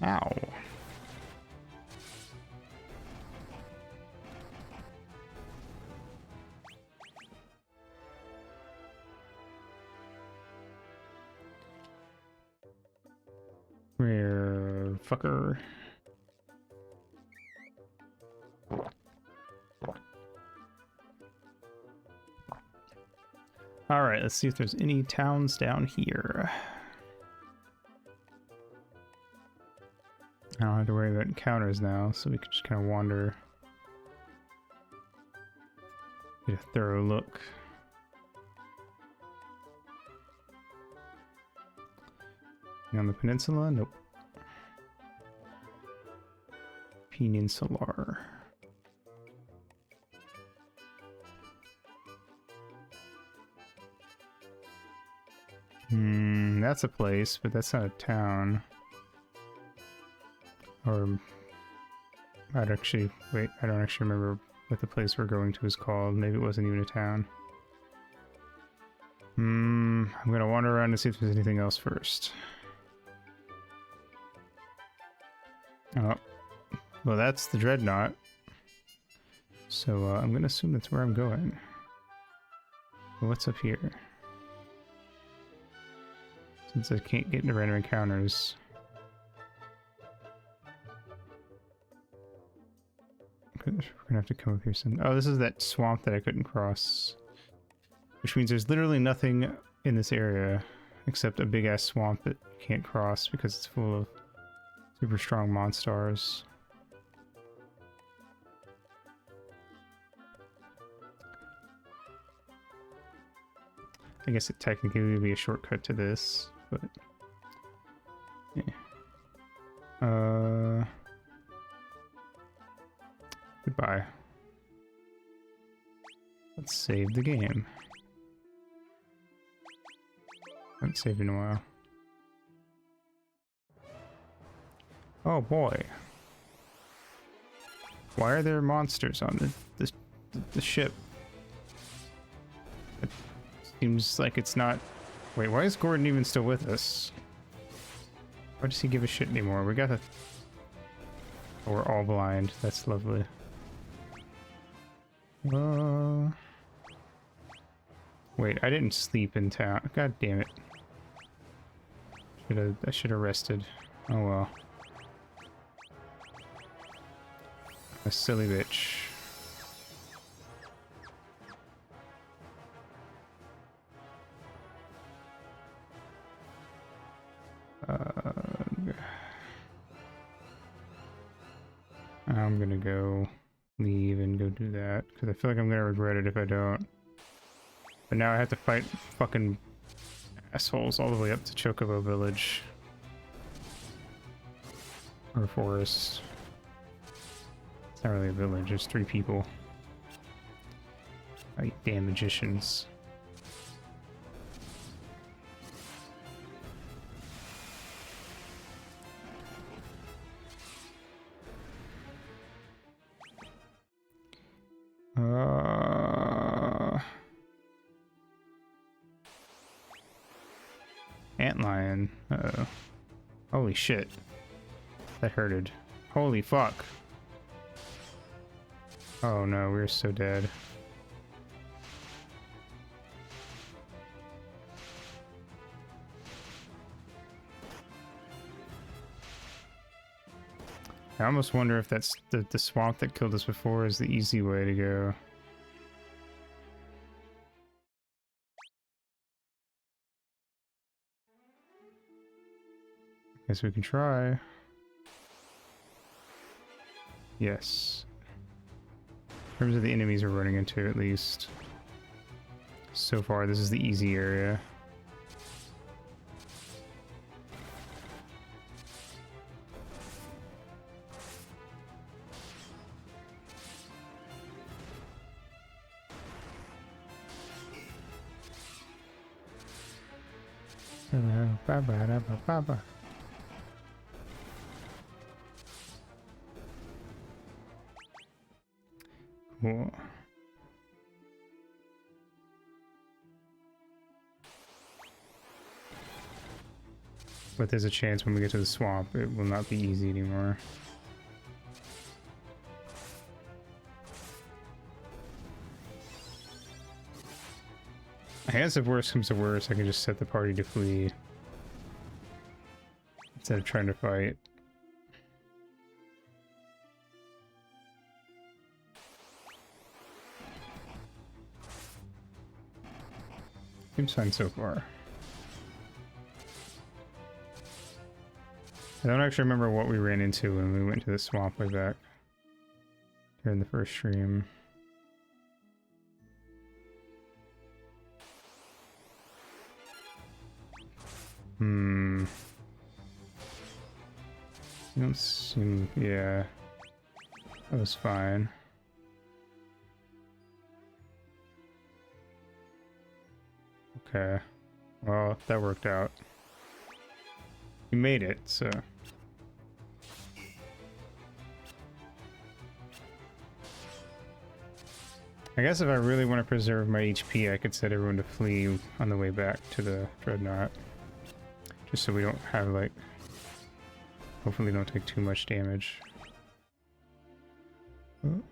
Ow. Where, fucker? Alright, let's see if there's any towns down here. I don't have to worry about encounters now, so we can just kind of wander. Get a thorough look. On the peninsula? Nope. Peninsular. that's a place, but that's not a town. Or I'd actually wait. I don't actually remember what the place we're going to is called. Maybe it wasn't even a town. I'm gonna wander around and see if there's anything else first. Oh, well, that's the Dreadnought. So I'm gonna assume that's where I'm going. Well, what's up here? Since I can't get into random encounters. We're gonna have to come up here soon. Oh, this is that swamp that I couldn't cross. Which means there's literally nothing in this area except a big-ass swamp that you can't cross because it's full of super strong monsters. I guess it technically would be a shortcut to this, but yeah. Goodbye. Let's save the game. Haven't saved in a while. Oh boy. Why are there monsters on the ship? It seems like it's not... Wait, why is Gordon even still with us? Why does he give a shit anymore? We got a... Oh, we're all blind. That's lovely. Wait, I didn't sleep in town. God damn it. I should have rested. Oh well. A silly bitch. I'm gonna go leave and go do that because I feel like I'm gonna regret it if I don't. But now I have to fight fucking assholes all the way up to Chocobo Village. Or forest. It's not really a village, there's 3 people. Oh, you damn magicians. Antlion. Uh-oh. Holy shit. That hurted. Holy fuck. Oh no, we're so dead. I almost wonder if that's the swamp that killed us before is the easy way to go. Guess we can try. Yes. In terms of the enemies we're running into, at least. So far, this is the easy area. Cool. But there's a chance when we get to the swamp, it will not be easy anymore. I guess if worse comes to worse, I can just set the party to flee instead of trying to fight. Seems fine so far. I don't actually remember what we ran into when we went to the swamp way back during the first stream. You don't seem... yeah. That was fine. Okay. Well, that worked out. You made it, so. I guess if I really want to preserve my HP, I could set everyone to flee on the way back to the Dreadnought. Just so we don't have, like... Hopefully don't take too much damage. Oh.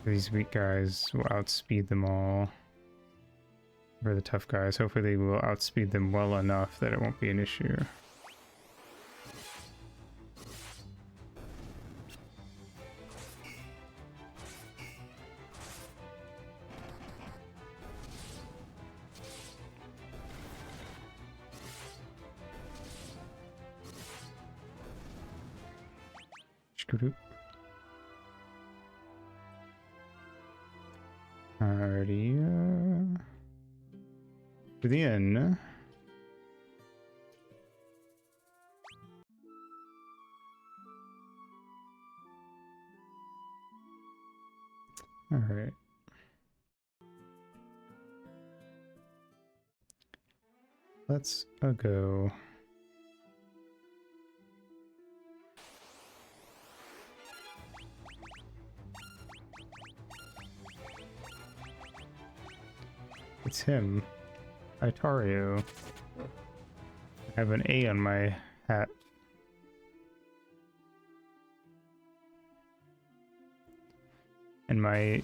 These weak guys will outspeed them all. For the tough guys, hopefully they will outspeed them well enough that it won't be an issue. Alrighty, to the end. Alright. Let's go. It's him. Itario. I have an A on my hat. And my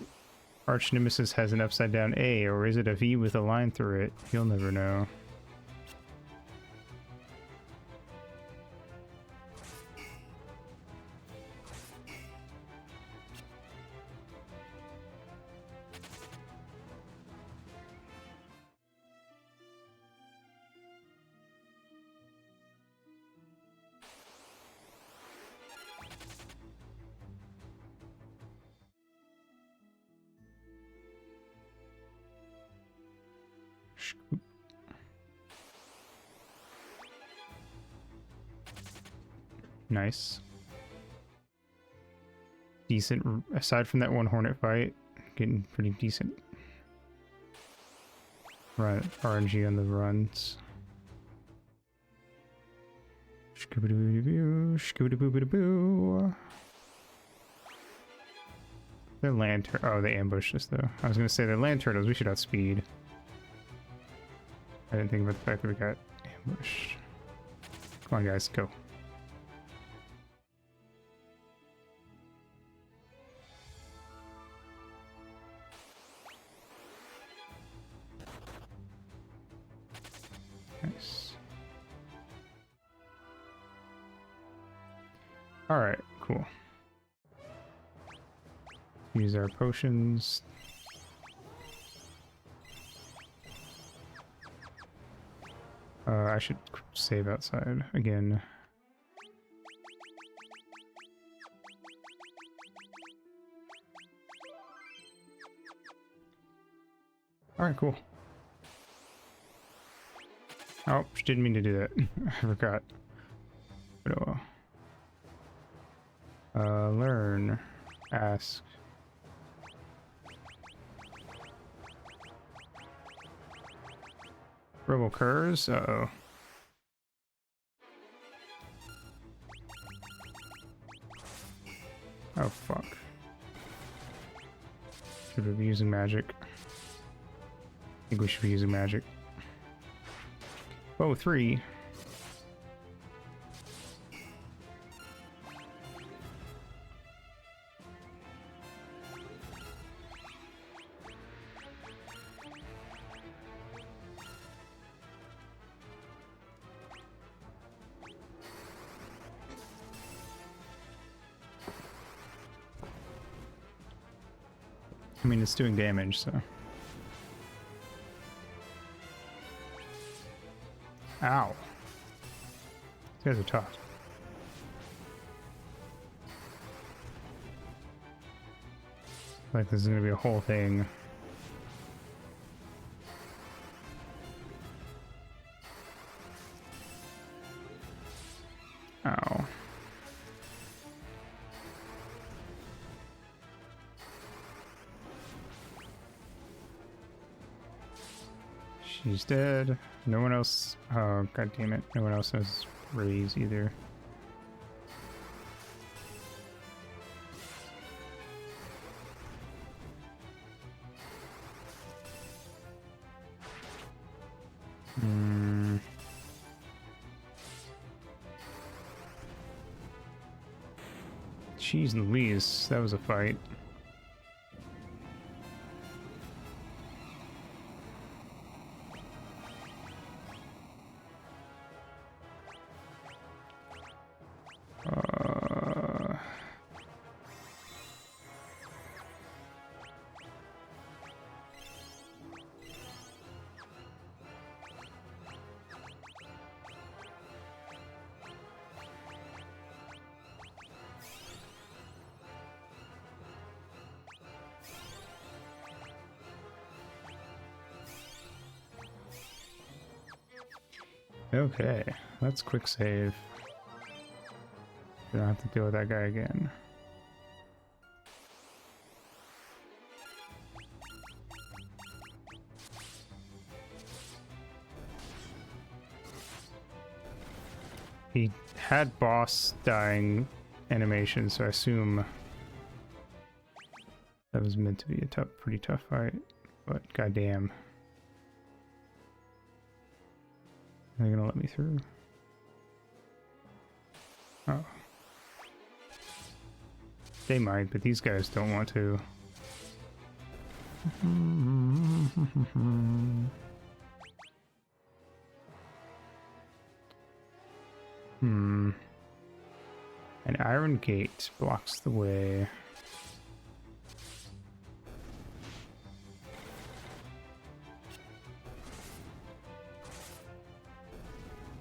arch nemesis has an upside down A, or is it a V with a line through it? You'll never know. Nice. Decent, aside from that one Hornet fight, getting pretty decent RNG on the runs. Shkooba-doo-doo-boo, shkooba-doo-boo-doo-boo. They're land turtles. Oh, they ambushed us though. I was gonna say they're land turtles. We should outspeed. I didn't think about the fact that we got ambushed. Come on, guys, go. Nice. Alright, cool. Use our potions. I should save outside again. Alright, cool. Oh, didn't mean to do that. I forgot. But oh well. Learn. Ask. Rebel curs? Uh-oh. Oh, fuck. Should we be using magic? I think we should be using magic. Oh, 3. I mean, it's doing damage, so. Ow. These guys are tough. Like this is gonna be a whole thing. Ow. He's dead. No one else. Oh, god damn it. No one else has raise either. Jeez Louise, that was a fight. Okay, let's quick save. We don't have to deal with that guy again. He had boss dying animation, so I assume that was meant to be a pretty tough fight, but goddamn. Are they gonna let me through? Oh. They might, but these guys don't want to. An iron gate blocks the way.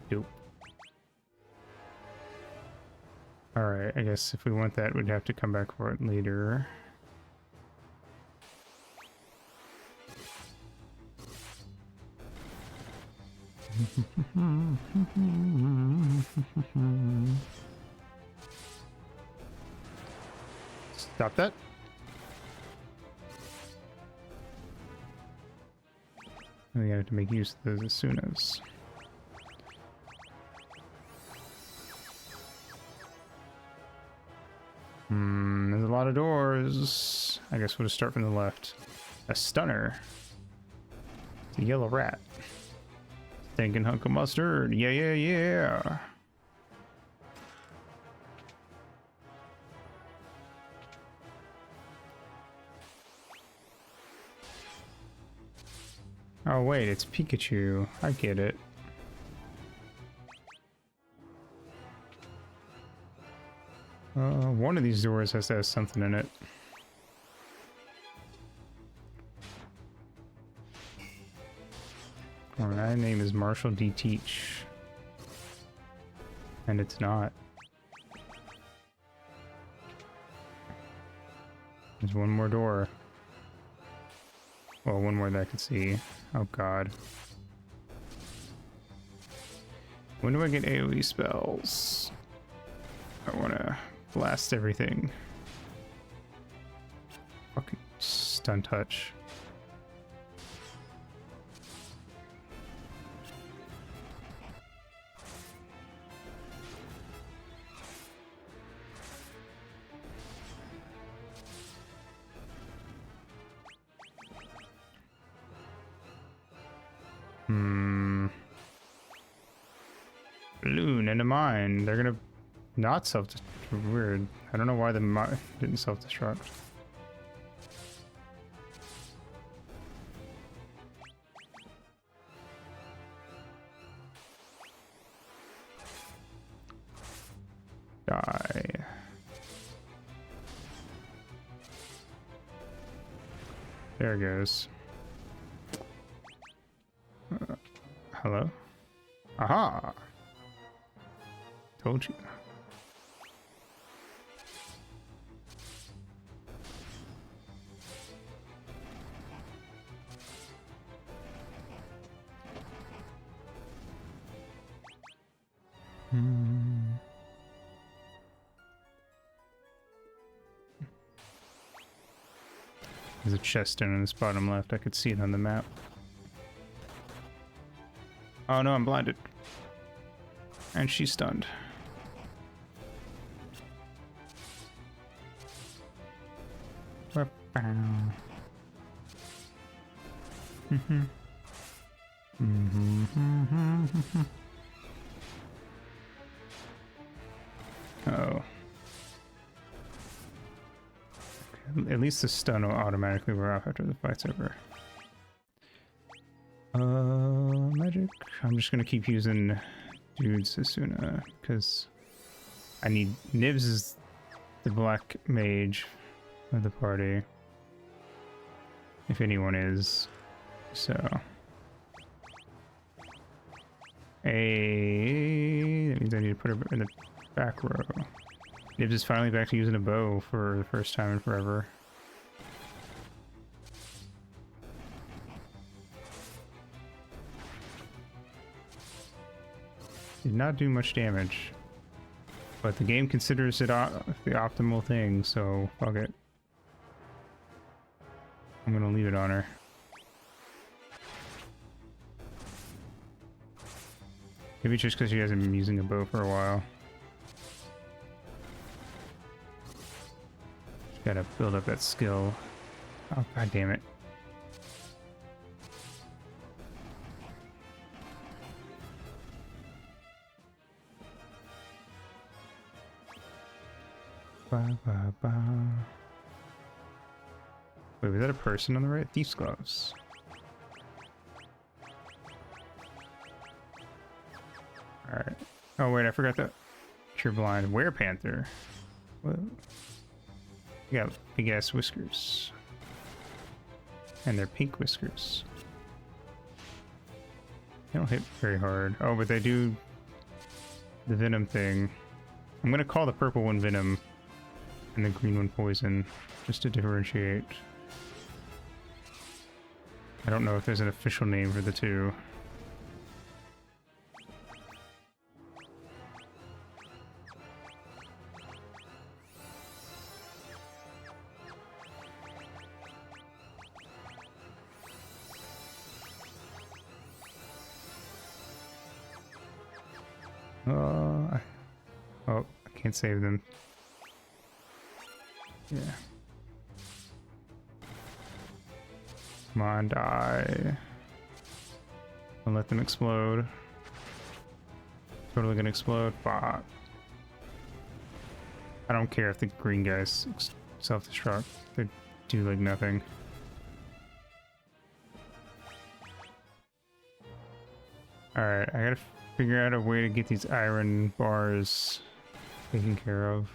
Dope. Alright, I guess if we want that, we'd have to come back for it later. Stop that. We have to make use of those as soon as. There's a lot of doors. I guess we'll just start from the left. A stunner. It's a yellow rat. Stinking hunk of mustard. Yeah, yeah, yeah. Oh wait, it's Pikachu. I get it. One of these doors has to have something in it. My name is Marshall D. Teach. And it's not. There's one more door. Well, one more that I can see. Oh god. When do I get AoE spells? I wanna blast everything. Fucking stun touch. Balloon in a mine. They're gonna not self-destruct. Weird. I don't know why the mine didn't self-destruct. Die. There it goes. Hello? Aha! Told you. There's a chest in this bottom left. I could see it on the map. Oh no, I'm blinded. And she's stunned. Oh. Okay, at least the stun will automatically wear off after the fight's over. Magic. I'm just gonna keep using Dude Sasuna because I need Nibs is the black mage of the party. If anyone is. So that means I need to put her in the back row. Nibs is finally back to using a bow for the first time in forever. Did not do much damage, but the game considers it the optimal thing, so fuck it. I'm gonna leave it on her. Maybe just because she hasn't been using a bow for a while. Just gotta build up that skill. Oh, god damn it. Ba, ba, ba. Wait, was that a person on the right? Thief's gloves. Alright. Oh wait, I forgot that. You're blind. Werepanther. Whoa. You got big ass whiskers. And they're pink whiskers. They don't hit very hard. Oh, but they do the venom thing. I'm gonna call the purple one venom and the green one poison, just to differentiate. I don't know if there's an official name for the two. Oh, I can't save them. Yeah. Come on, die. Don't let them explode. Totally gonna explode. Fuck. I don't care if the green guys self-destruct. They do like nothing. Alright, I gotta figure out a way to get these iron bars taken care of.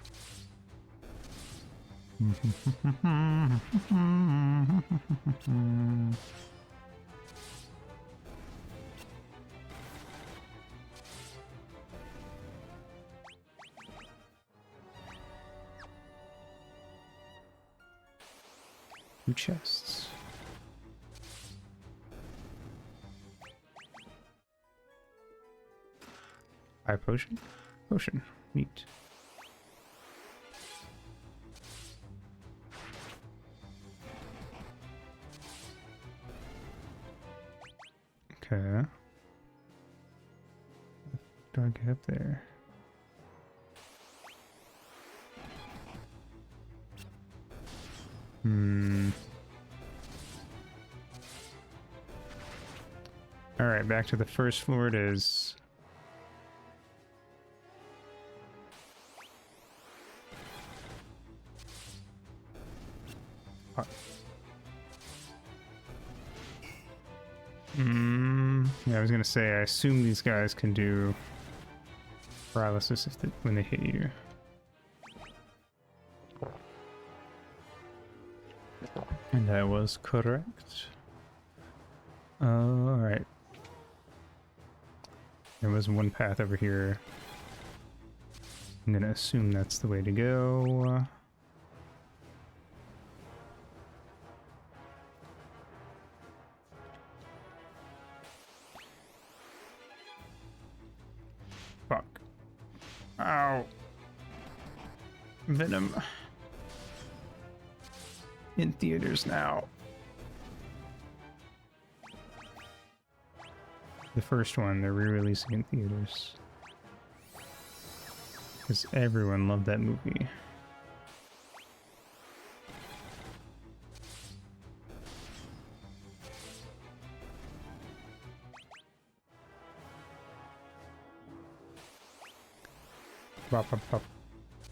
Two chests. Fire potion? Potion. Neat. Okay. Do I get up there? Alright, back to the first floor it is. Yeah, I was gonna say, I assume these guys can do paralysis if when they hit you. And that was correct. Alright. There was one path over here. I'm gonna assume that's the way to go. Fuck. Ow. Venom. In theaters now. The first one, they're re-releasing in theaters. Because everyone loved that movie. Pop, pop, pop,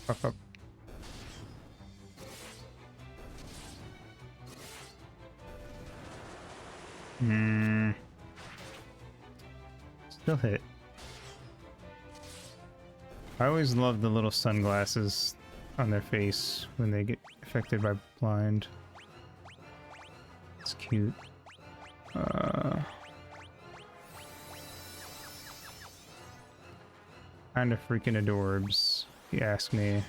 pop, pop. Still hit. I always love the little sunglasses on their face when they get affected by blind. It's cute. Kinda freaking adorbs, if you ask me.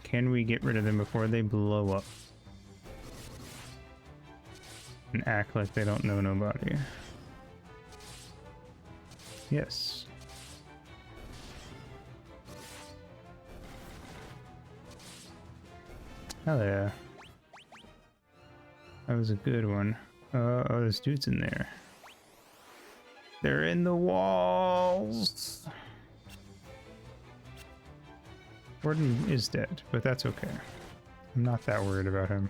Can we get rid of them before they blow up? And act like they don't know nobody. Yes. Hell yeah. That was a good one. Oh, this dude's in there. They're in the walls! Gordon is dead, but that's okay. I'm not that worried about him.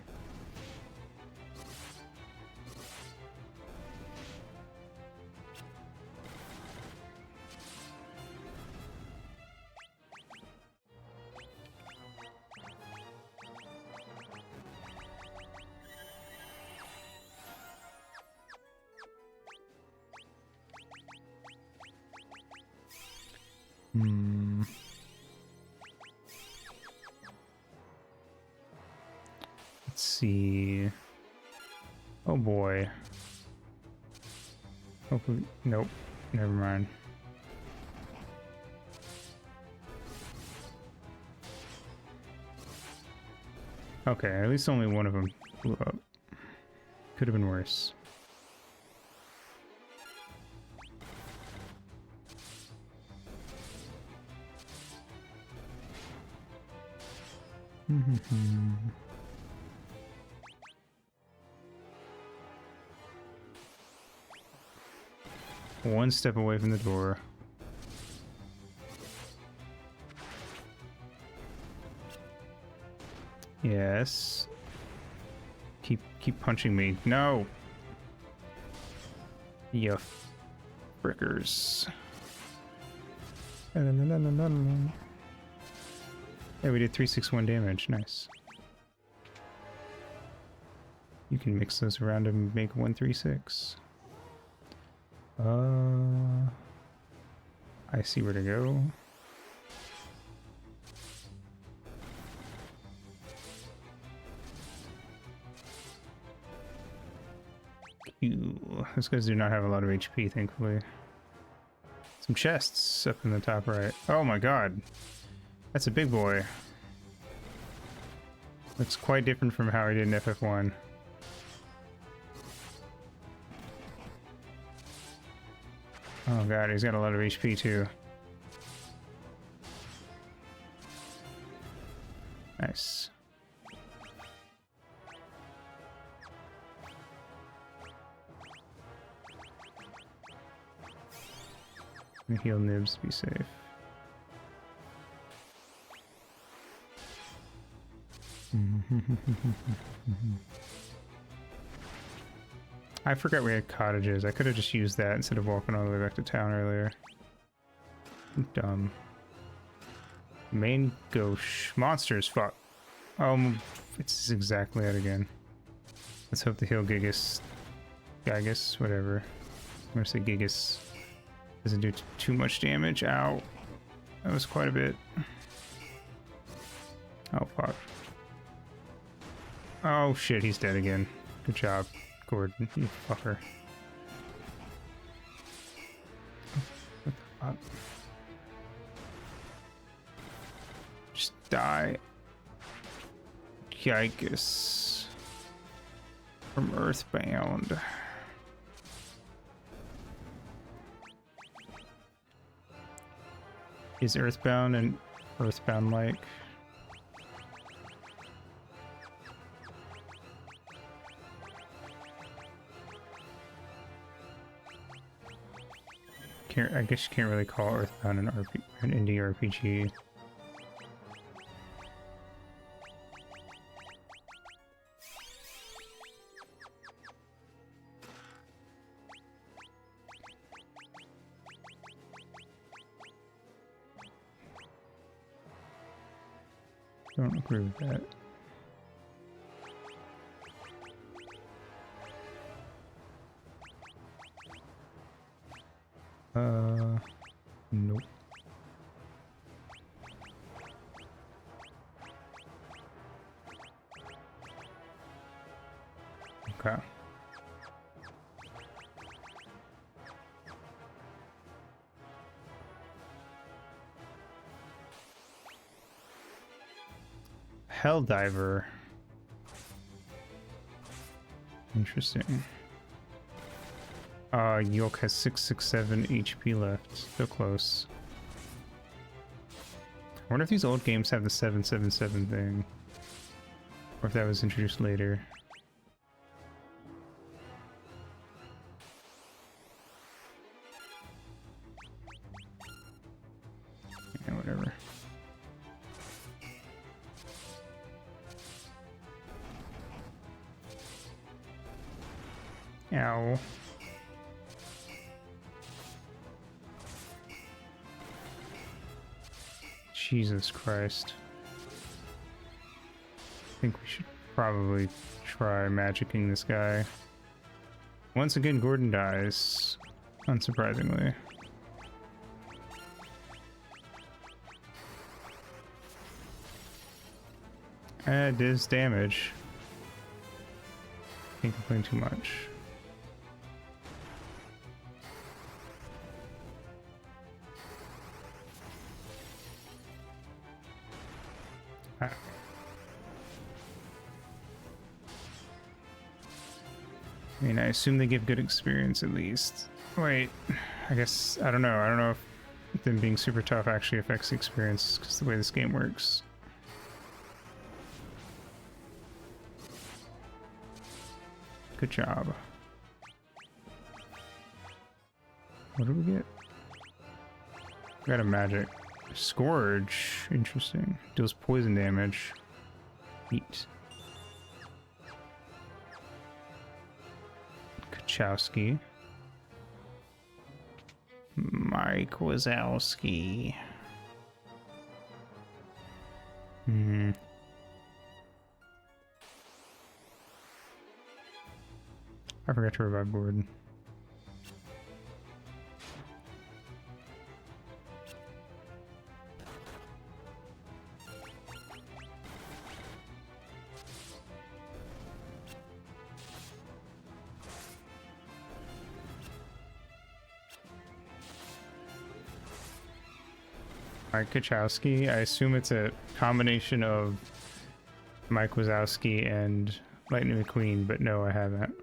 Let's see. Oh boy. Hopefully, nope. Never mind. Okay, at least only one of them blew up. Could have been worse. One step away from the door. Yes. Keep punching me. No. You frickers. Yeah, we did 361 damage. Nice. You can mix those around and make 136. I see where to go. Ew. Those guys do not have a lot of HP, thankfully. Some chests up in the top right. Oh my god. That's a big boy. Looks quite different from how he did in FF1. Oh god, he's got a lot of HP too. Nice. And heal nibs to be safe. I forgot we had cottages. I could have just used that instead of walking all the way back to town earlier. I'm dumb. Main gauche. Monsters, fuck. It's exactly that again. Let's hope the heal Gigas. Gigas, whatever. I'm gonna say Gigas. Doesn't do too much damage. Ow. That was quite a bit. Oh, fuck. Oh, shit, he's dead again. Good job, Gordon, you fucker. What the fuck? Just die. Yikes. From Earthbound. Is Earthbound and Earthbound like? I guess you can't really call Earthbound an indie RPG. Don't agree with that. Nope. Okay. Helldiver. Interesting. York has 667 HP left. So close. I wonder if these old games have the 777 thing. Or if that was introduced later. Yeah, whatever. Ow. Jesus Christ. I think we should probably try magicking this guy. Once again, Gordon dies, unsurprisingly. It is damage. Can't complain too much. I mean, I assume they give good experience at least. Wait, I guess, I don't know. I don't know if them being super tough actually affects the experience, because the way this game works. Good job. What do we get? We got a magic. Scourge. Interesting. Deals poison damage. Neat. Kachowski. Mike Wazowski. I forgot to revive Gordon. Mike Kachowski. I assume it's a combination of Mike Wazowski and Lightning McQueen, but no, I haven't.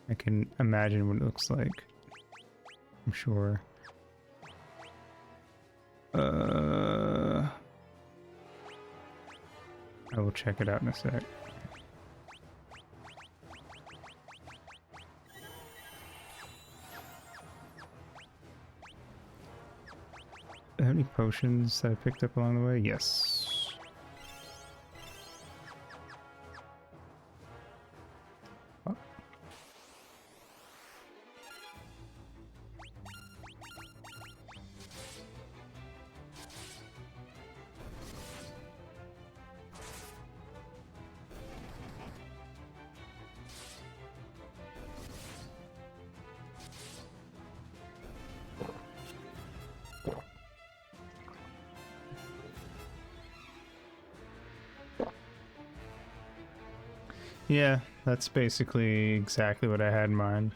I can imagine what it looks like. I'm sure. I will check it out in a sec. How many potions that I picked up along the way? Yes. Yeah, that's basically exactly what I had in mind.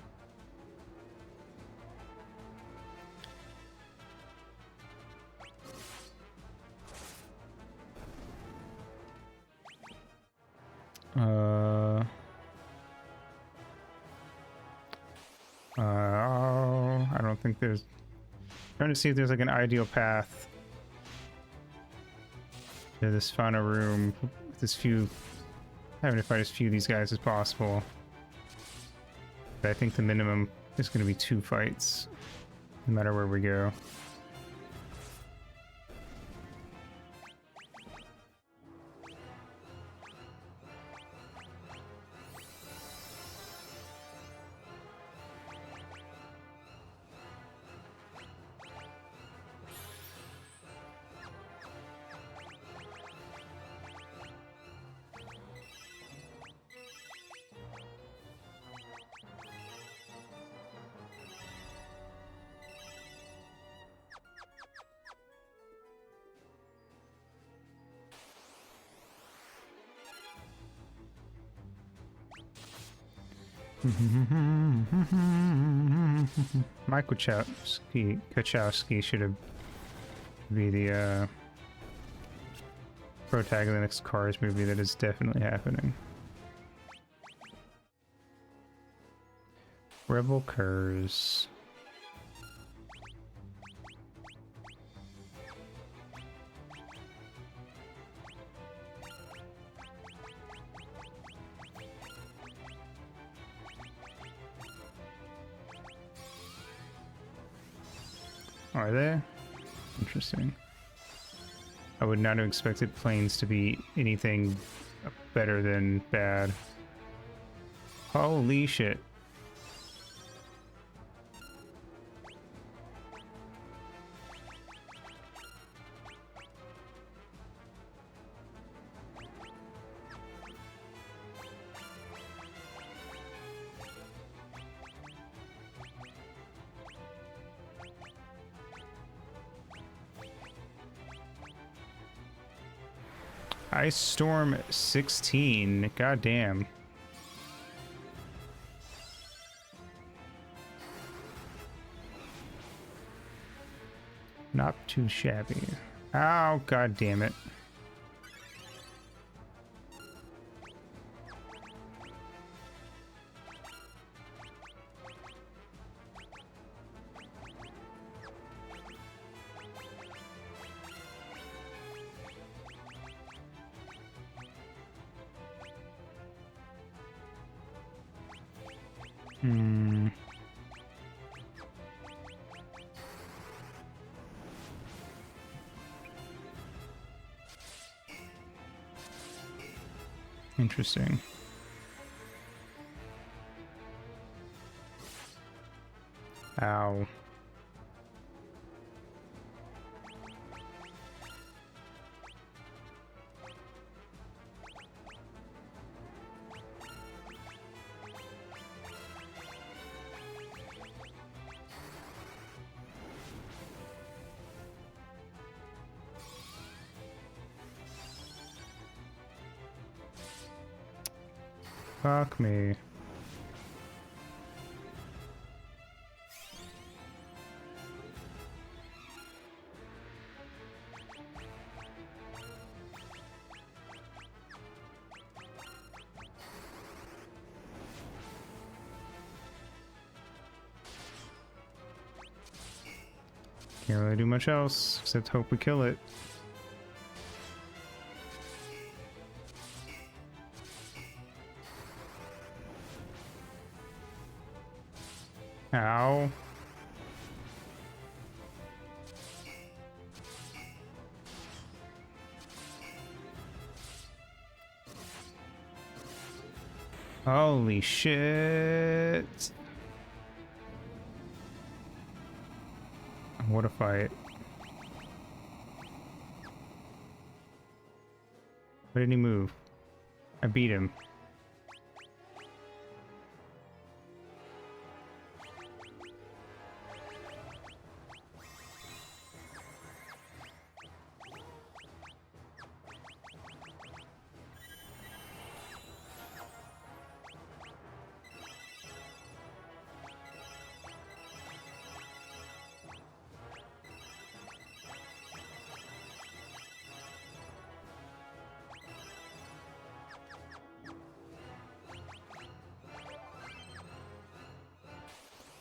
don't think there's... Trying to see if there's like an ideal path to this final room with as few... Having to fight as few of these guys as possible. But I think the minimum is going to be 2 fights, no matter where we go. Mike Wachowski should have be the protagonist of the next Cars movie. That is definitely happening. Rebel Cars. Are they? Interesting. I would not have expected planes to be anything better than bad. Holy shit. Ice Storm 16. Goddamn. Not too shabby. Ow, god damn it. Interesting. Ow. Fuck me. Can't really do much else except hope we kill it. Ow. Holy shit. What a fight. Why didn't he move? I beat him.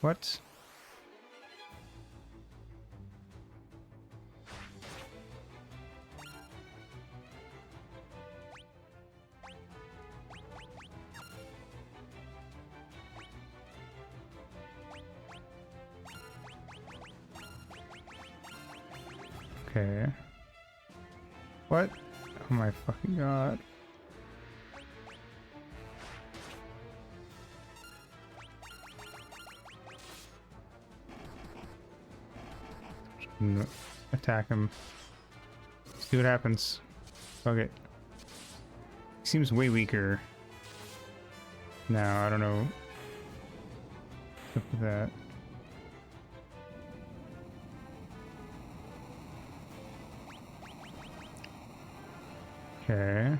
What? Okay. What? Oh my fucking god. Attack him. See what happens. Fuck it. He seems way weaker. Now, I don't know. Look at that. Okay.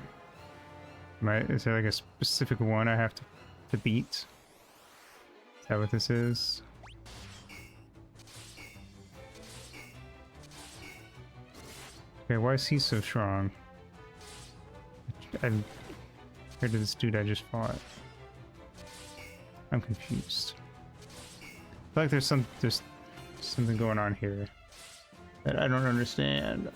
Is there like a specific one I have to beat? Is that what this is? Okay, why is he so strong? Compared to this dude I just fought. I'm confused. I feel like there's something going on here that I don't understand.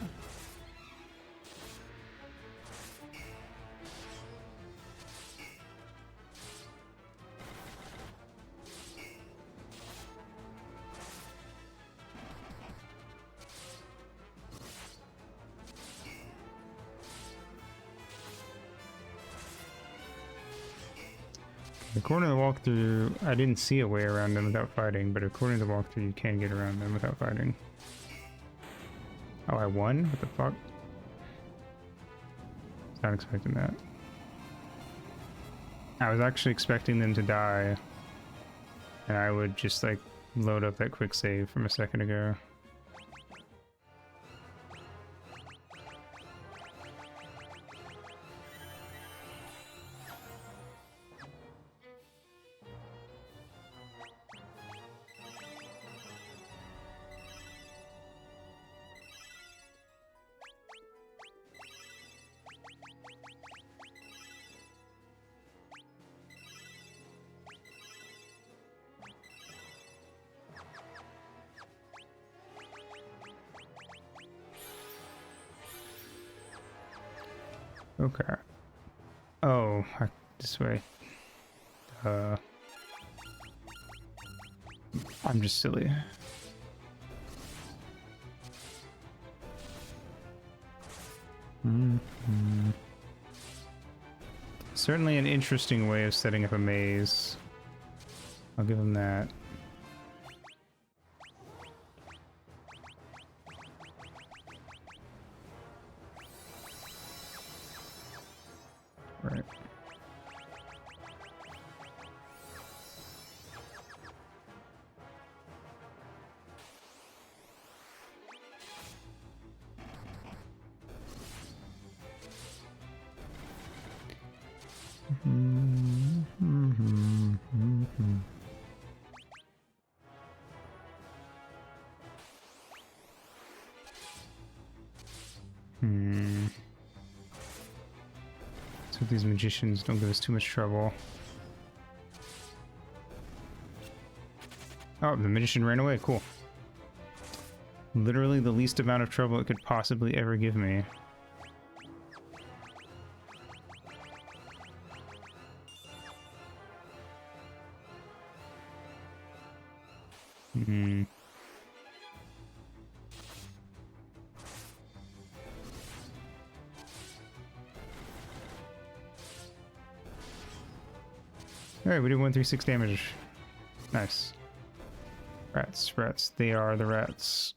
According to the walkthrough, I didn't see a way around them without fighting, but according to the walkthrough, you can get around them without fighting. Oh, I won? What the fuck? Not expecting that. I was actually expecting them to die, and I would just like load up that quick save from a second ago. Okay. Oh, this way. I'm just silly. Certainly an interesting way of setting up a maze. I'll give him that. Right. So these magicians don't give us too much trouble. Oh, the magician ran away. Cool. Literally the least amount of trouble it could possibly ever give me. Alright, we did 136 damage. Nice. Rats, rats. They are the rats.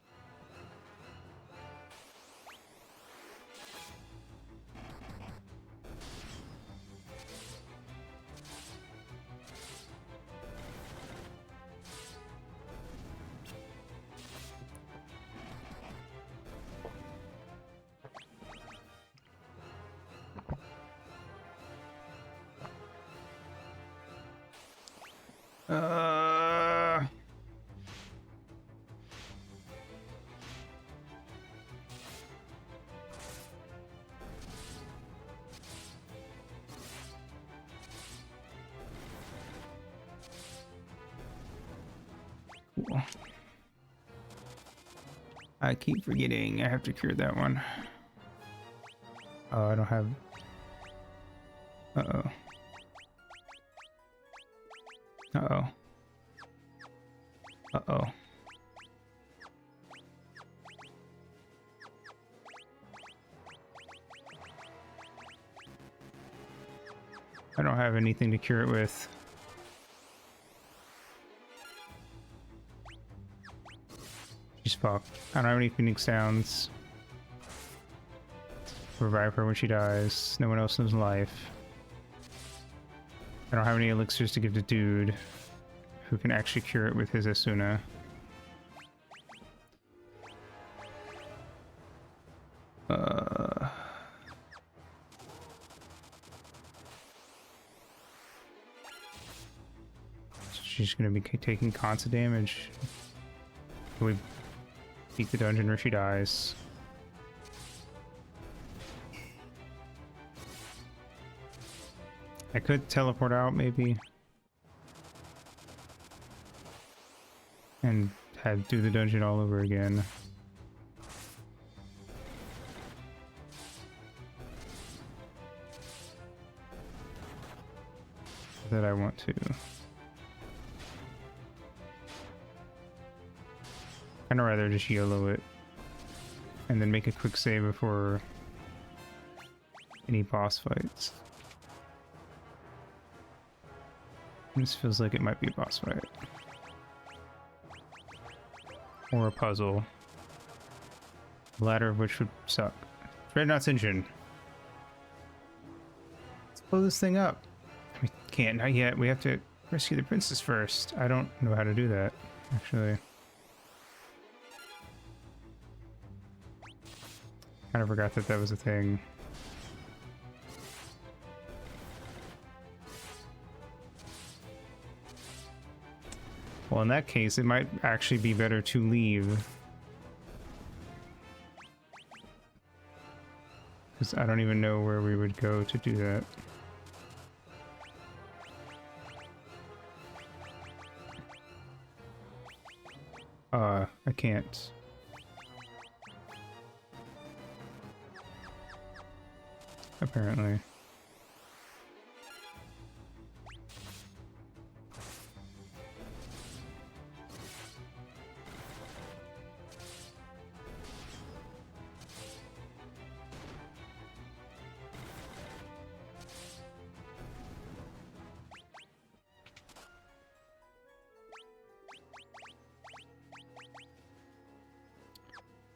Cool. I keep forgetting I have to cure that one. Oh, I don't have... Uh-oh. Uh-oh. Uh-oh. I don't have anything to cure it with. She's fucked. I don't have any Phoenix Sounds. Revive her when she dies. No one else knows life. I don't have any elixirs to give to dude who can actually cure it with his Asuna. She's gonna be taking constant damage. We beat the dungeon where she dies. I could teleport out maybe and do the dungeon all over again. That I want to. I'd rather just YOLO it and then make a quick save before any boss fights. This feels like it might be a boss fight. Or a puzzle. The latter of which would suck. Dreadnought's engine. Let's blow this thing up. We can't, not yet. We have to rescue the princess first. I don't know how to do that, actually. Kind of forgot that that was a thing. Well, in that case, it might actually be better to leave. Because I don't even know where we would go to do that. I can't. Apparently.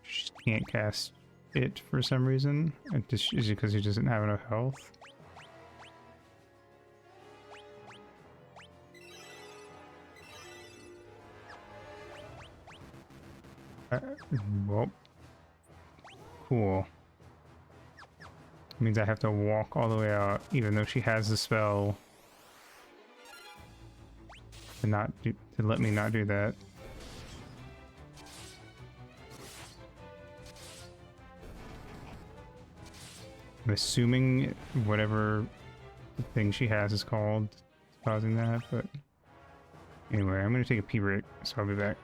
Just can't cast it for some reason. Is it because he doesn't have enough health? Well, cool. Means I have to walk all the way out, even though she has the spell to let me not do that. I'm assuming whatever the thing she has is called causing that, but anyway, I'm gonna take a pee break, so I'll be back.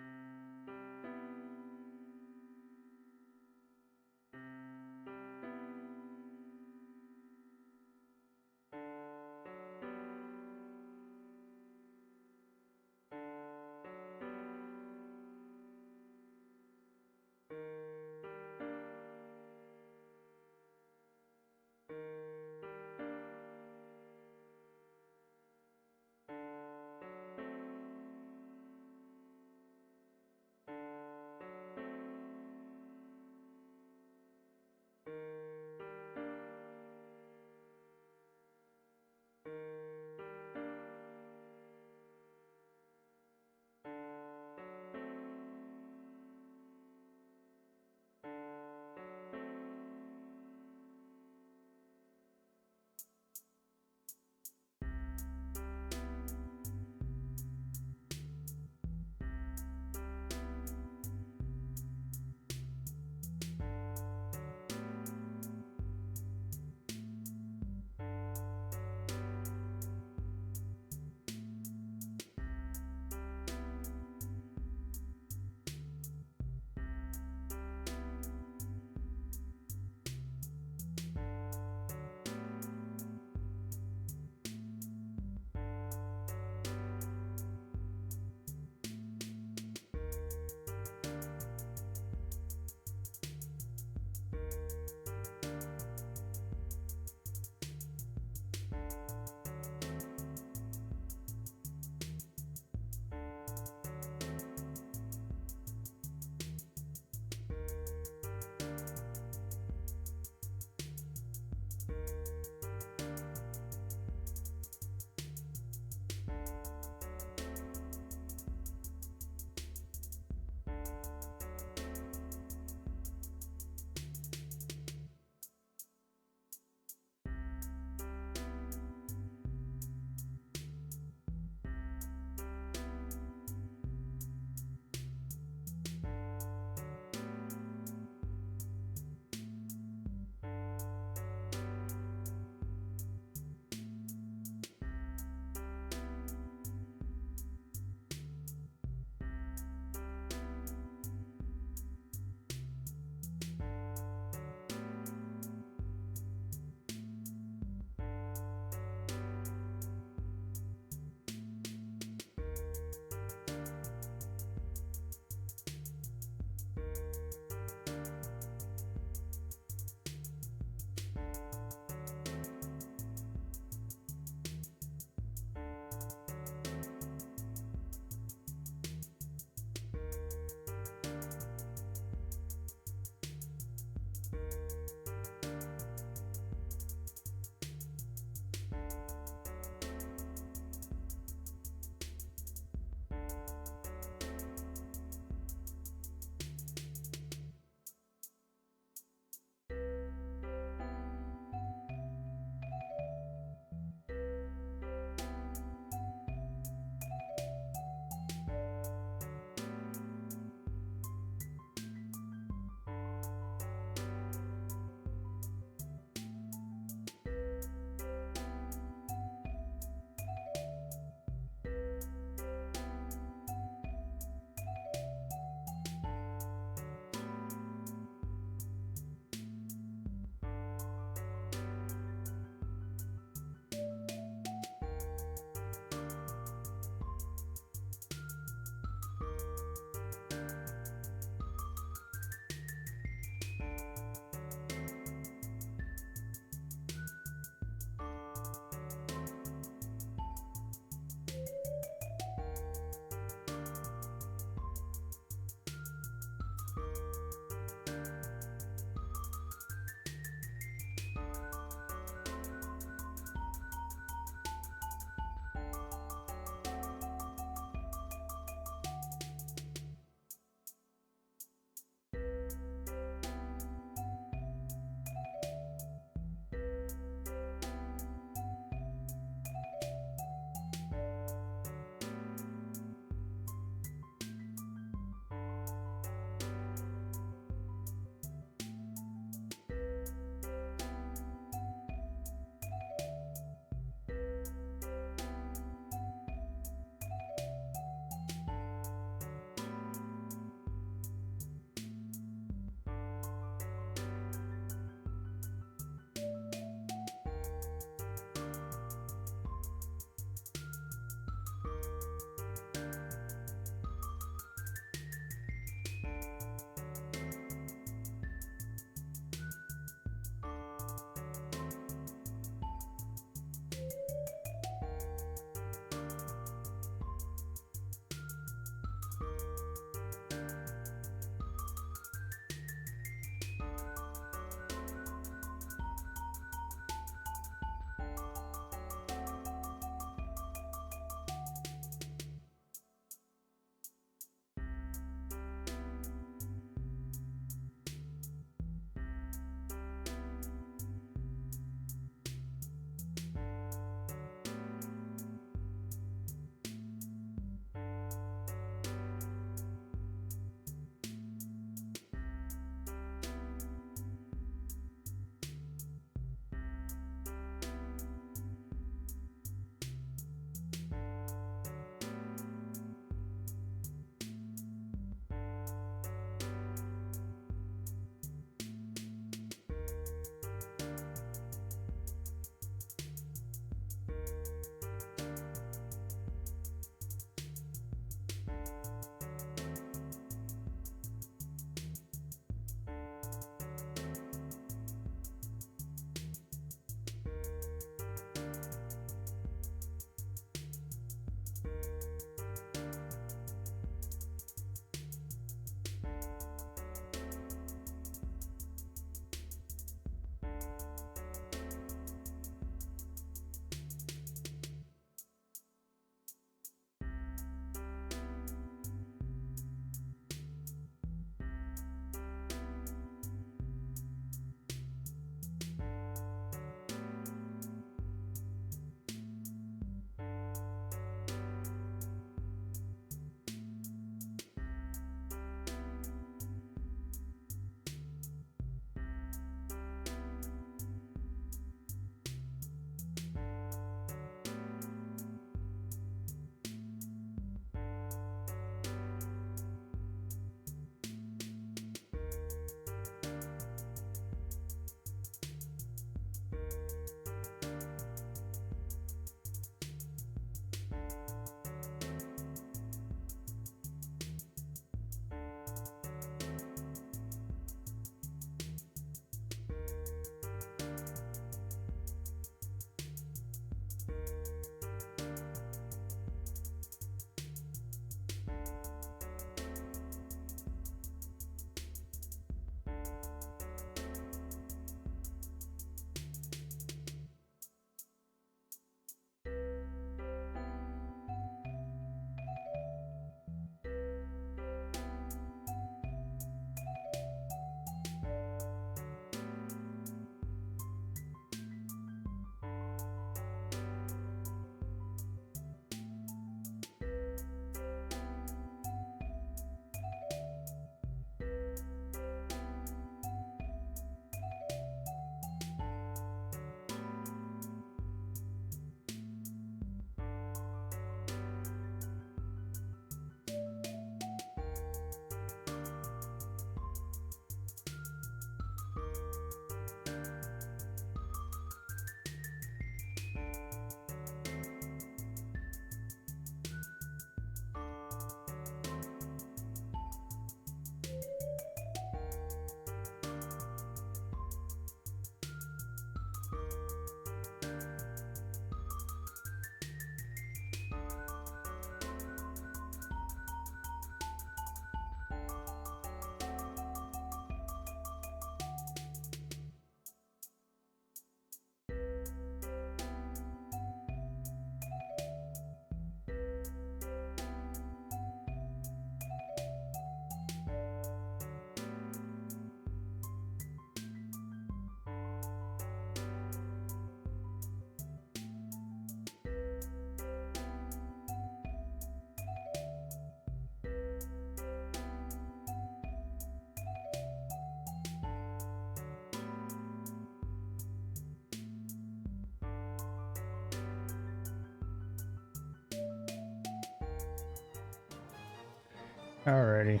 Alrighty.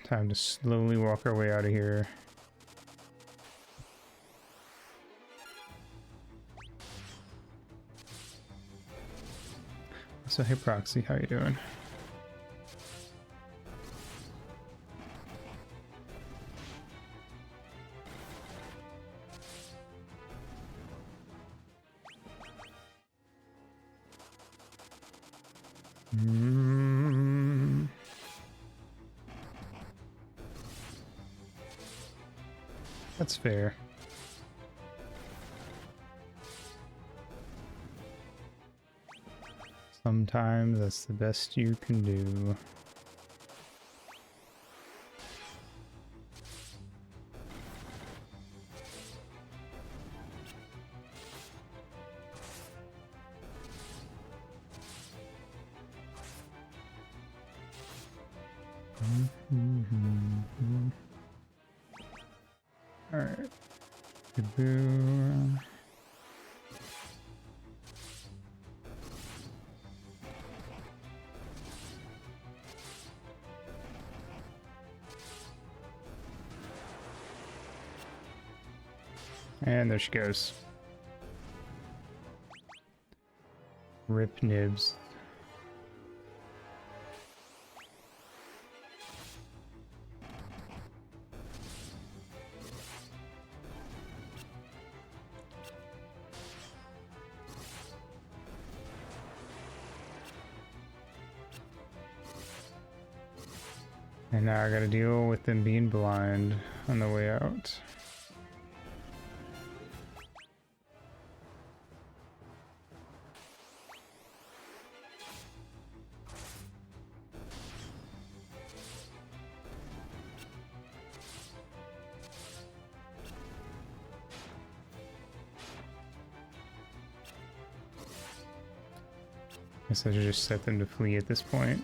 Time to slowly walk our way out of here. So hey Proxy, how you doing? That's fair. Sometimes that's the best you can do. Alright. Boo. And there she goes. Rip nibs. And now I gotta deal with them being blind on the way out. Guess I should just set them to flee at this point.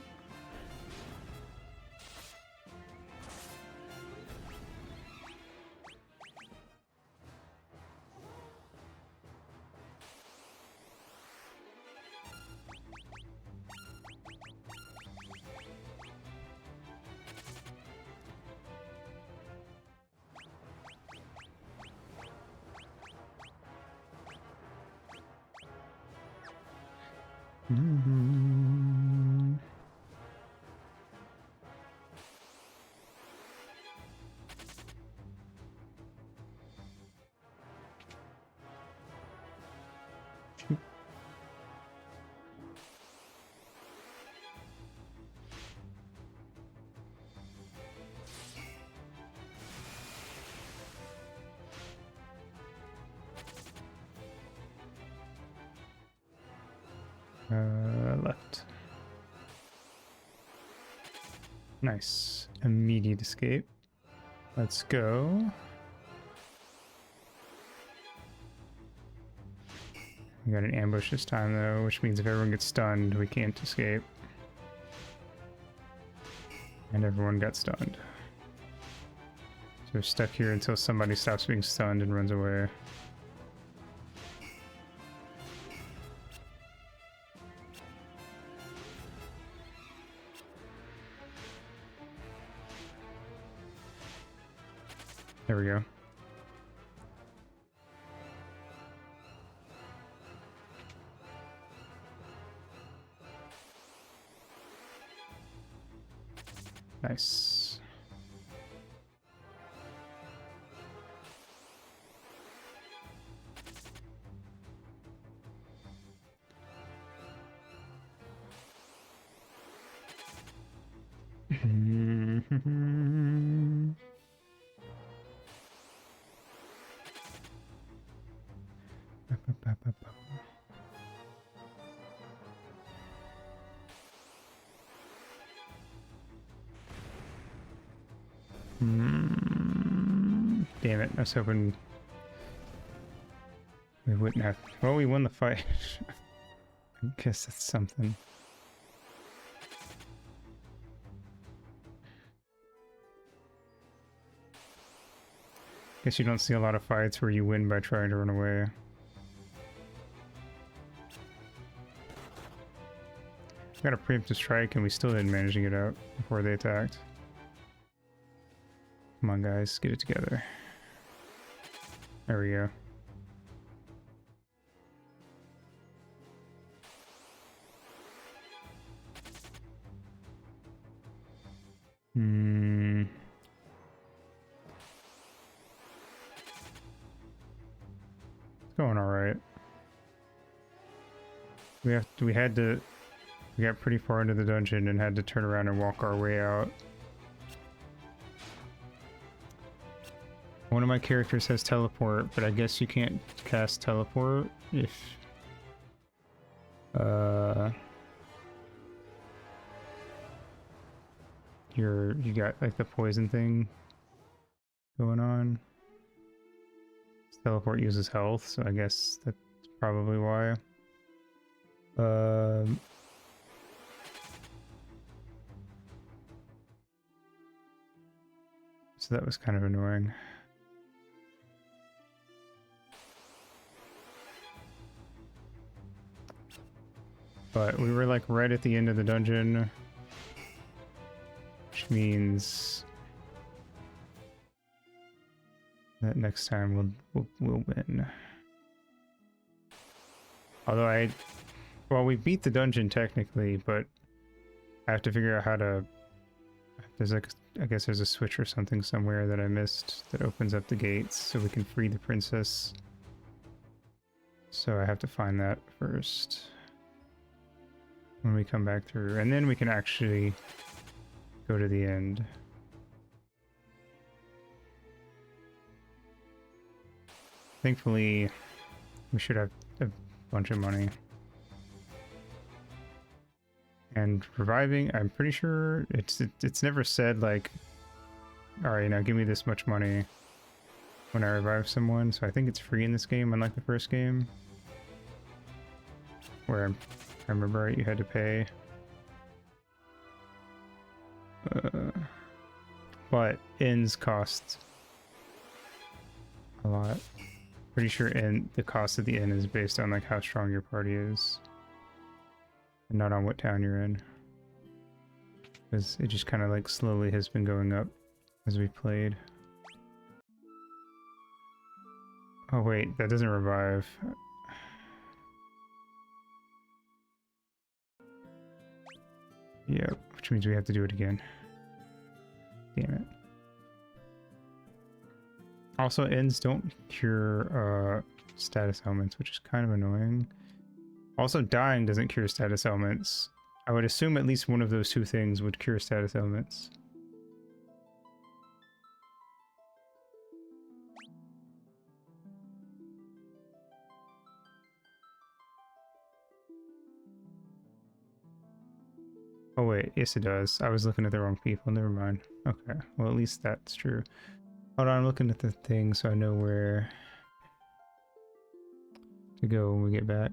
Left. Nice. Immediate escape. Let's go. We got an ambush this time though, which means if everyone gets stunned, we can't escape. And everyone got stunned. So we're stuck here until somebody stops being stunned and runs away. There we go. Nice. Damn it, I was hoping we wouldn't have. Well, we won the fight. I guess that's something. Guess you don't see a lot of fights where you win by trying to run away. Got a preemptive strike and we still didn't manage to get out before they attacked. Come on guys, get it together. There we go. It's going alright. We got pretty far into the dungeon and had to turn around and walk our way out. One of my characters has teleport, but I guess you can't cast teleport if you got like the poison thing going on. Teleport uses health, so I guess that's probably why. So that was kind of annoying. But we were like right at the end of the dungeon, which means that next time we'll win. Although well, we beat the dungeon technically, but I have to figure out how to. There's like, I guess there's a switch or something somewhere that I missed that opens up the gates so we can free the princess. So I have to find that first when we come back through, and then we can actually go to the end. Thankfully, we should have a bunch of money. And reviving, I'm pretty sure it's never said like, alright, now give me this much money when I revive someone, so I think it's free in this game, unlike the first game. Where, if I remember right, you had to pay. But ends cost a lot. Pretty sure the cost of the inn is based on like how strong your party is. And not on what town you're in. Because it just kind of like slowly has been going up as we played. Oh wait, that doesn't revive. Yeah, which means we have to do it again. Damn it. Also, ends don't cure status ailments, which is kind of annoying. Also, dying doesn't cure status ailments. I would assume at least one of those two things would cure status ailments. Oh wait, yes it does. I was looking at the wrong people, never mind. Okay, well at least that's true. Hold on, I'm looking at the thing so I know where to go when we get back.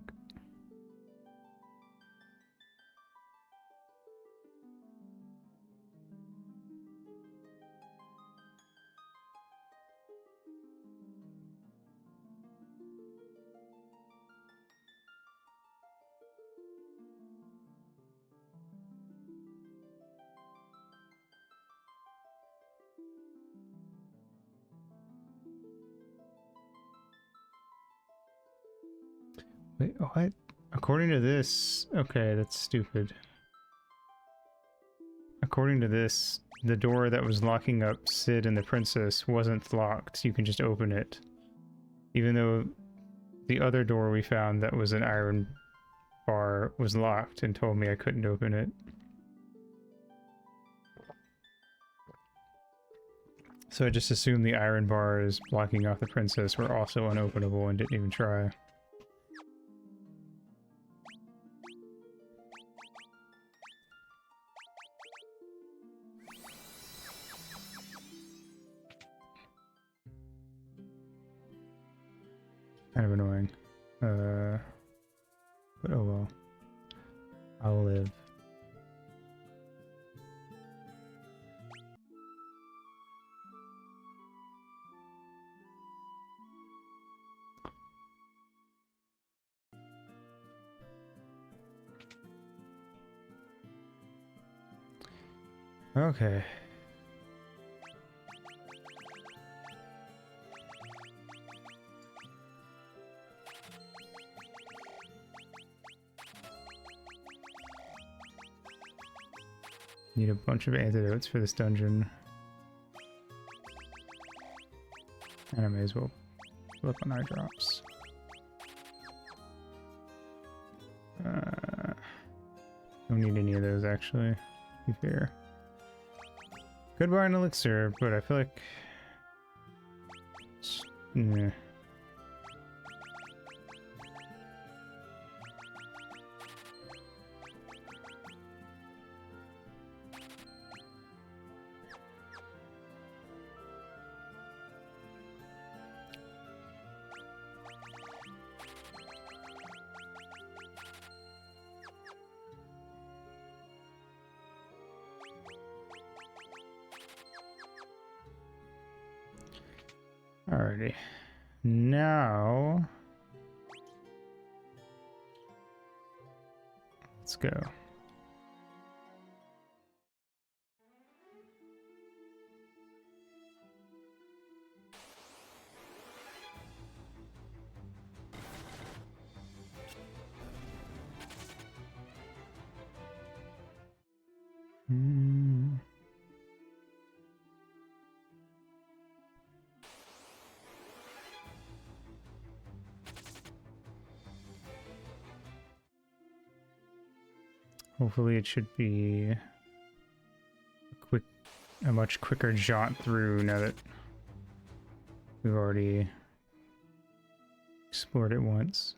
Wait, what? According to this... Okay, that's stupid. According to this, the door that was locking up Sid and the princess wasn't locked. You can just open it. Even though the other door we found that was an iron bar was locked and told me I couldn't open it. So I just assumed the iron bars blocking off the princess were also unopenable and didn't even try. Kind of annoying. But oh well. I'll live. Okay. Need a bunch of antidotes for this dungeon. And I may as well look on eye drops. Don't need any of those, actually, to be fair. Could buy an elixir, but I feel like... Yeah. Alrighty. Now... let's go. Hopefully it should be a much quicker jaunt through now that we've already explored it once.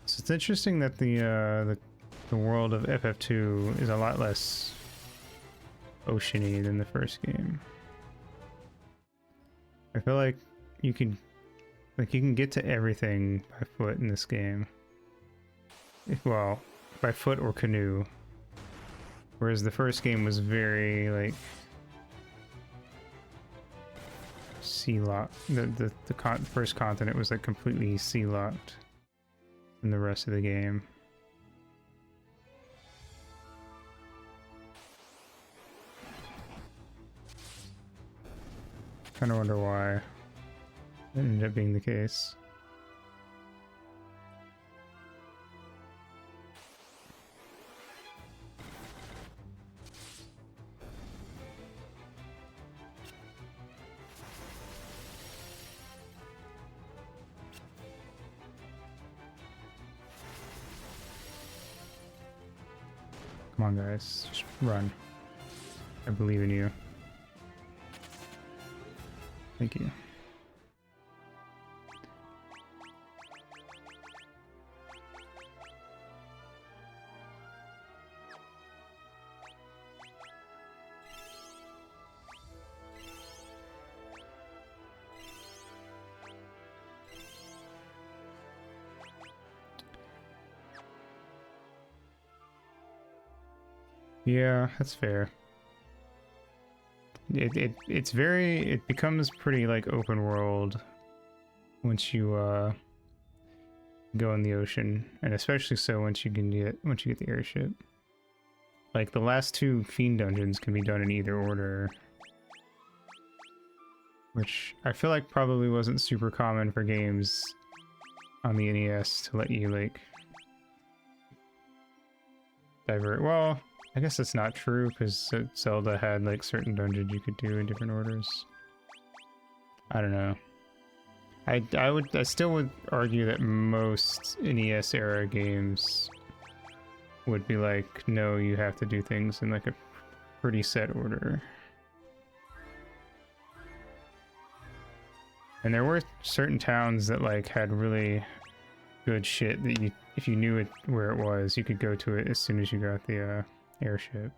So it's interesting that the world of FF2 is a lot less oceany than the first game. I feel like you can get to everything by foot in this game. Well, by foot or canoe. Whereas the first game was very like sea locked. The first continent was like completely sea locked from the rest of the game. Kind of wonder why that ended up being the case. Come on, guys, just run. I believe in you. Thank you. Yeah, that's fair. It becomes pretty like open world once you go in the ocean, and especially so once you get the airship. Like the last two fiend dungeons can be done in either order, which I feel like probably wasn't super common for games on the NES to let you like divert. Well, I guess that's not true, because Zelda had like certain dungeons you could do in different orders. I don't know. I still would argue that most NES era games would be like, no, you have to do things in like a pretty set order. And there were certain towns that like had really good shit that you, if you knew where it was, you could go to it as soon as you got the airship,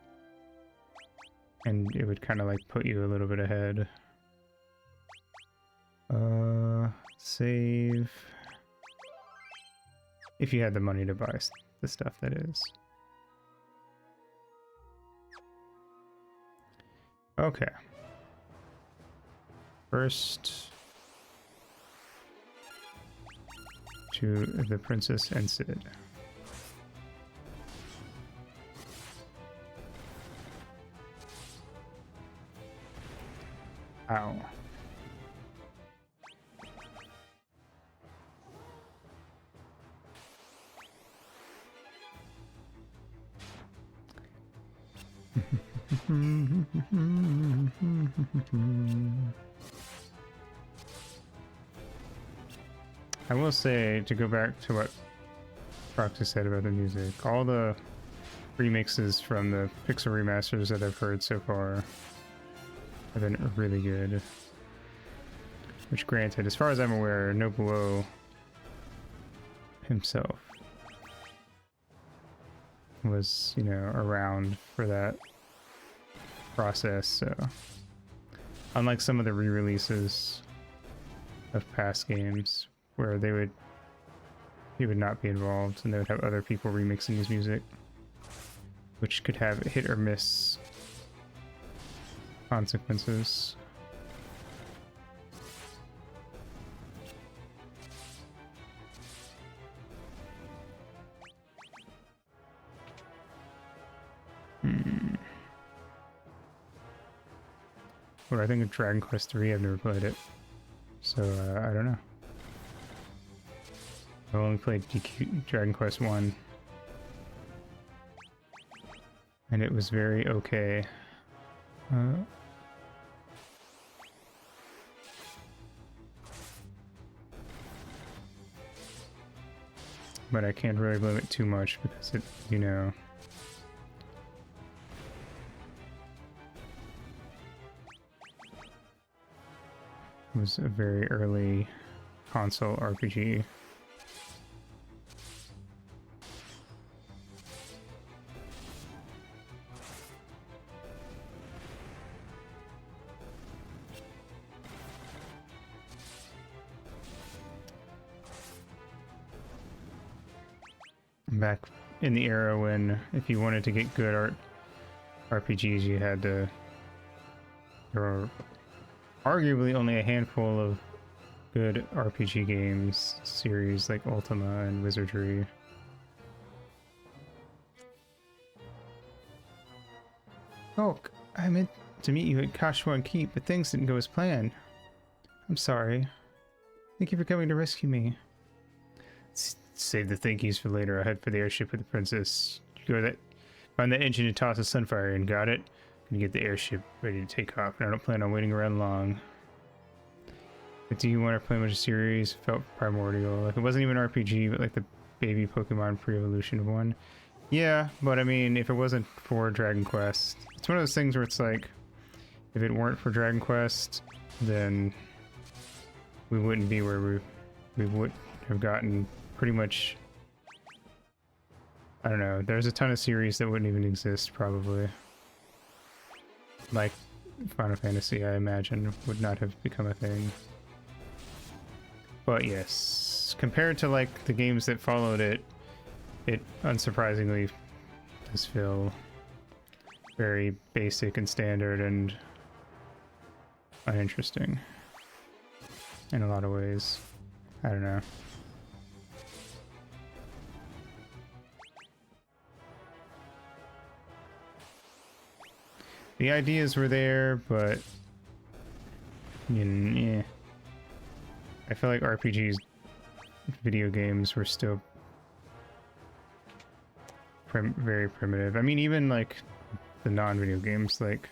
and it would kind of like put you a little bit ahead. Save if you had the money to buy the stuff, that is. Okay. First to the Princess and Sid. Ow. I will say, to go back to what Proxy said about the music, all the remixes from the Pixel remasters that I've heard so far have been really good. Which, granted, as far as I'm aware, Nobuo himself was, you know, around for that process, so unlike some of the re-releases of past games where he would not be involved and they would have other people remixing his music, which could have hit or miss consequences. What do I think of Dragon Quest 3? I've never played it, so I don't know. I've only played Dragon Quest 1, and it was very okay. But I can't really blame it too much because it, you know, was a very early console RPG. Back in the era when if you wanted to get good RPGs, you had to... There were arguably only a handful of good RPG games series like Ultima and Wizardry. Oh, I meant to meet you at Kashwan Keep, but things didn't go as planned. I'm sorry. Thank you for coming to rescue me. Save the thank yous for later. I'll head for the airship with the princess. Go that, find the engine and toss a sunfire in. Got it? Gonna get the airship ready to take off, and I don't plan on waiting around long. But do you want to play much series? Felt primordial. Like it wasn't even an RPG, but like the baby Pokemon pre-evolution one. Yeah, but I mean, if it wasn't for Dragon Quest, it's one of those things where it's like, if it weren't for Dragon Quest, then we wouldn't be where we would have gotten. Pretty much, I don't know, there's a ton of series that wouldn't even exist probably. Like Final Fantasy, I imagine, would not have become a thing. But yes, compared to like the games that followed it, it unsurprisingly does feel very basic and standard and uninteresting in a lot of ways. I don't know. The ideas were there, but yeah. I feel like RPGs, video games, were still very primitive. I mean, even like the non-video games, like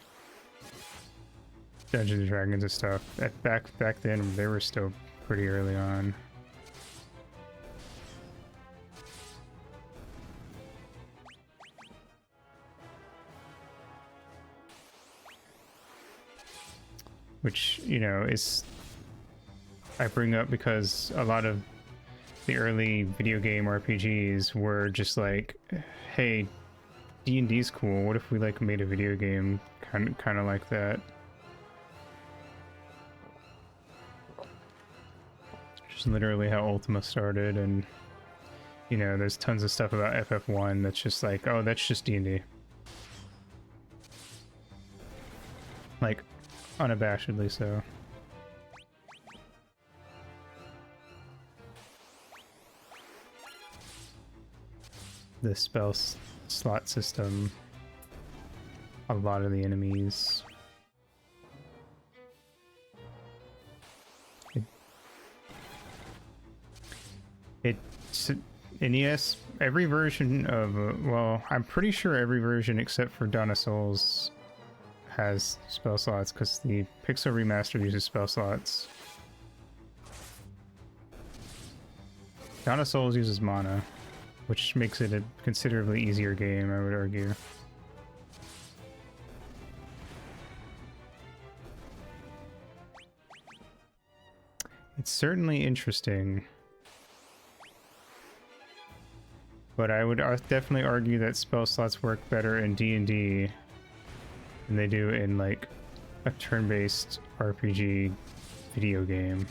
Dungeons and Dragons and stuff. Back then, they were still pretty early on. Which, you know, is... I bring up because a lot of the early video game RPGs were just like, hey, D&D's cool, what if we like made a video game kind of like that? Just literally how Ultima started, and you know, there's tons of stuff about FF1 that's just like, oh, that's just D&D. Like, unabashedly so. The spell slot system, a lot of the enemies. It's NES, every version of, well, I'm pretty sure every version except for Dawn of Souls has spell slots, because the Pixel Remaster uses spell slots. Dawn of Souls uses mana, which makes it a considerably easier game, I would argue. It's certainly interesting. But I would definitely argue that spell slots work better in D&D than they do in, like, a turn-based RPG video game.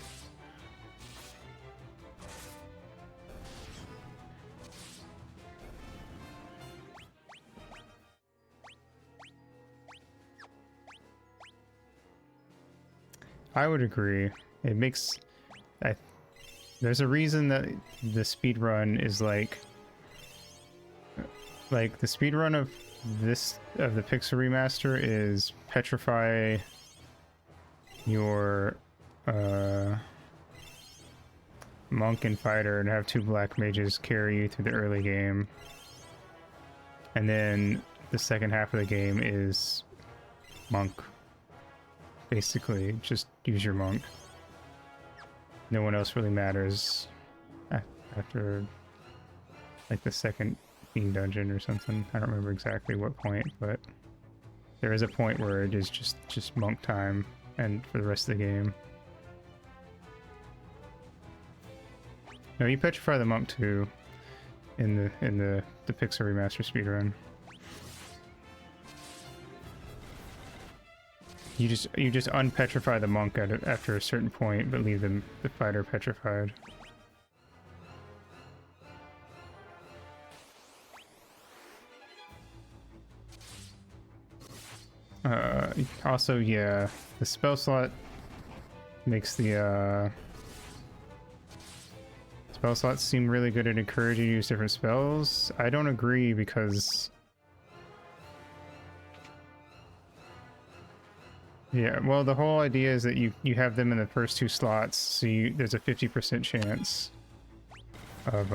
I would agree. It makes... there's a reason that the speedrun is like the speedrun of the Pixel Remaster is petrify your monk and fighter and have two black mages carry you through the early game, and then the second half of the game is monk. Basically, just use your monk. No one else really matters after, like, the second Fiend dungeon or something. I don't remember exactly what point, but there is a point where it is just monk time, and for the rest of the game. No, you petrify the monk too in the Pixel Remaster speedrun. You just unpetrify the monk after a certain point, but leave the fighter petrified. Also, yeah, the spell slot makes the spell slots seem really good at encouraging you to use different spells. I don't agree, because yeah, well, the whole idea is that you have them in the first two slots, so there's a 50% chance of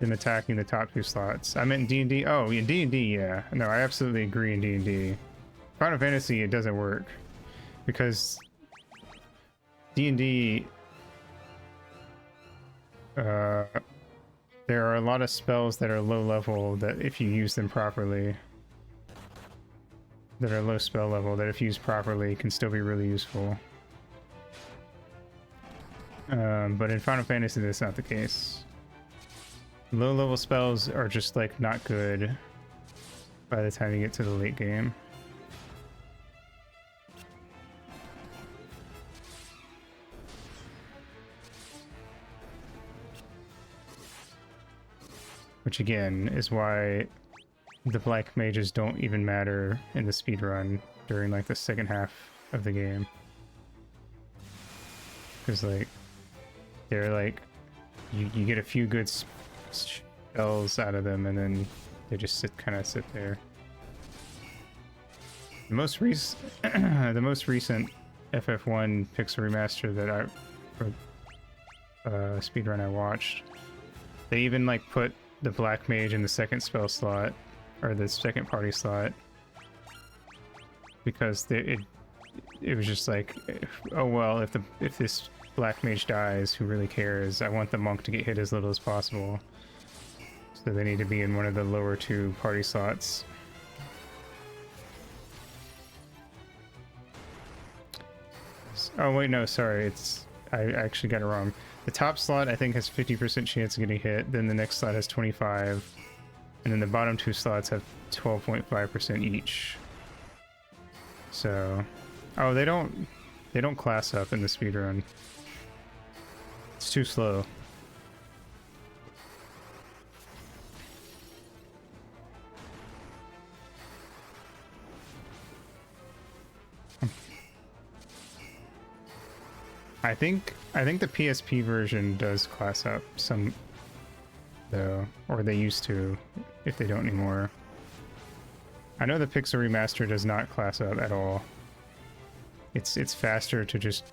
them attacking the top two slots. I meant in D&D. Oh, in D&D, yeah. No, I absolutely agree in D&D. Final Fantasy, it doesn't work, because D&D, there are a lot of spells that are low level that if you use them properly, that are low spell level, that if used properly can still be really useful. But in Final Fantasy, that's not the case. Low level spells are just, like, not good by the time you get to the late game. Which again is why the black mages don't even matter in the speedrun during, like, the second half of the game. Because, like, they're like, you get a few good spells out of them, and then they just kind of sit there. The most recent FF1 Pixel Remaster that speedrun I watched, they even, like, put the black mage in the second spell slot, or the second party slot, because it was just like, oh well, if this black mage dies, who really cares? I want the monk to get hit as little as possible, so they need to be in one of the lower two party slots. Oh wait, no, sorry, I actually got it wrong. The top slot, I think, has 50% chance of getting hit, then the next slot has 25, and then the bottom two slots have 12.5% each. So, oh, they don't class up in the speedrun. It's too slow. I think the PSP version does class up some though, or they used to, if they don't anymore. I know the Pixel Remaster does not class up at all. It's faster to just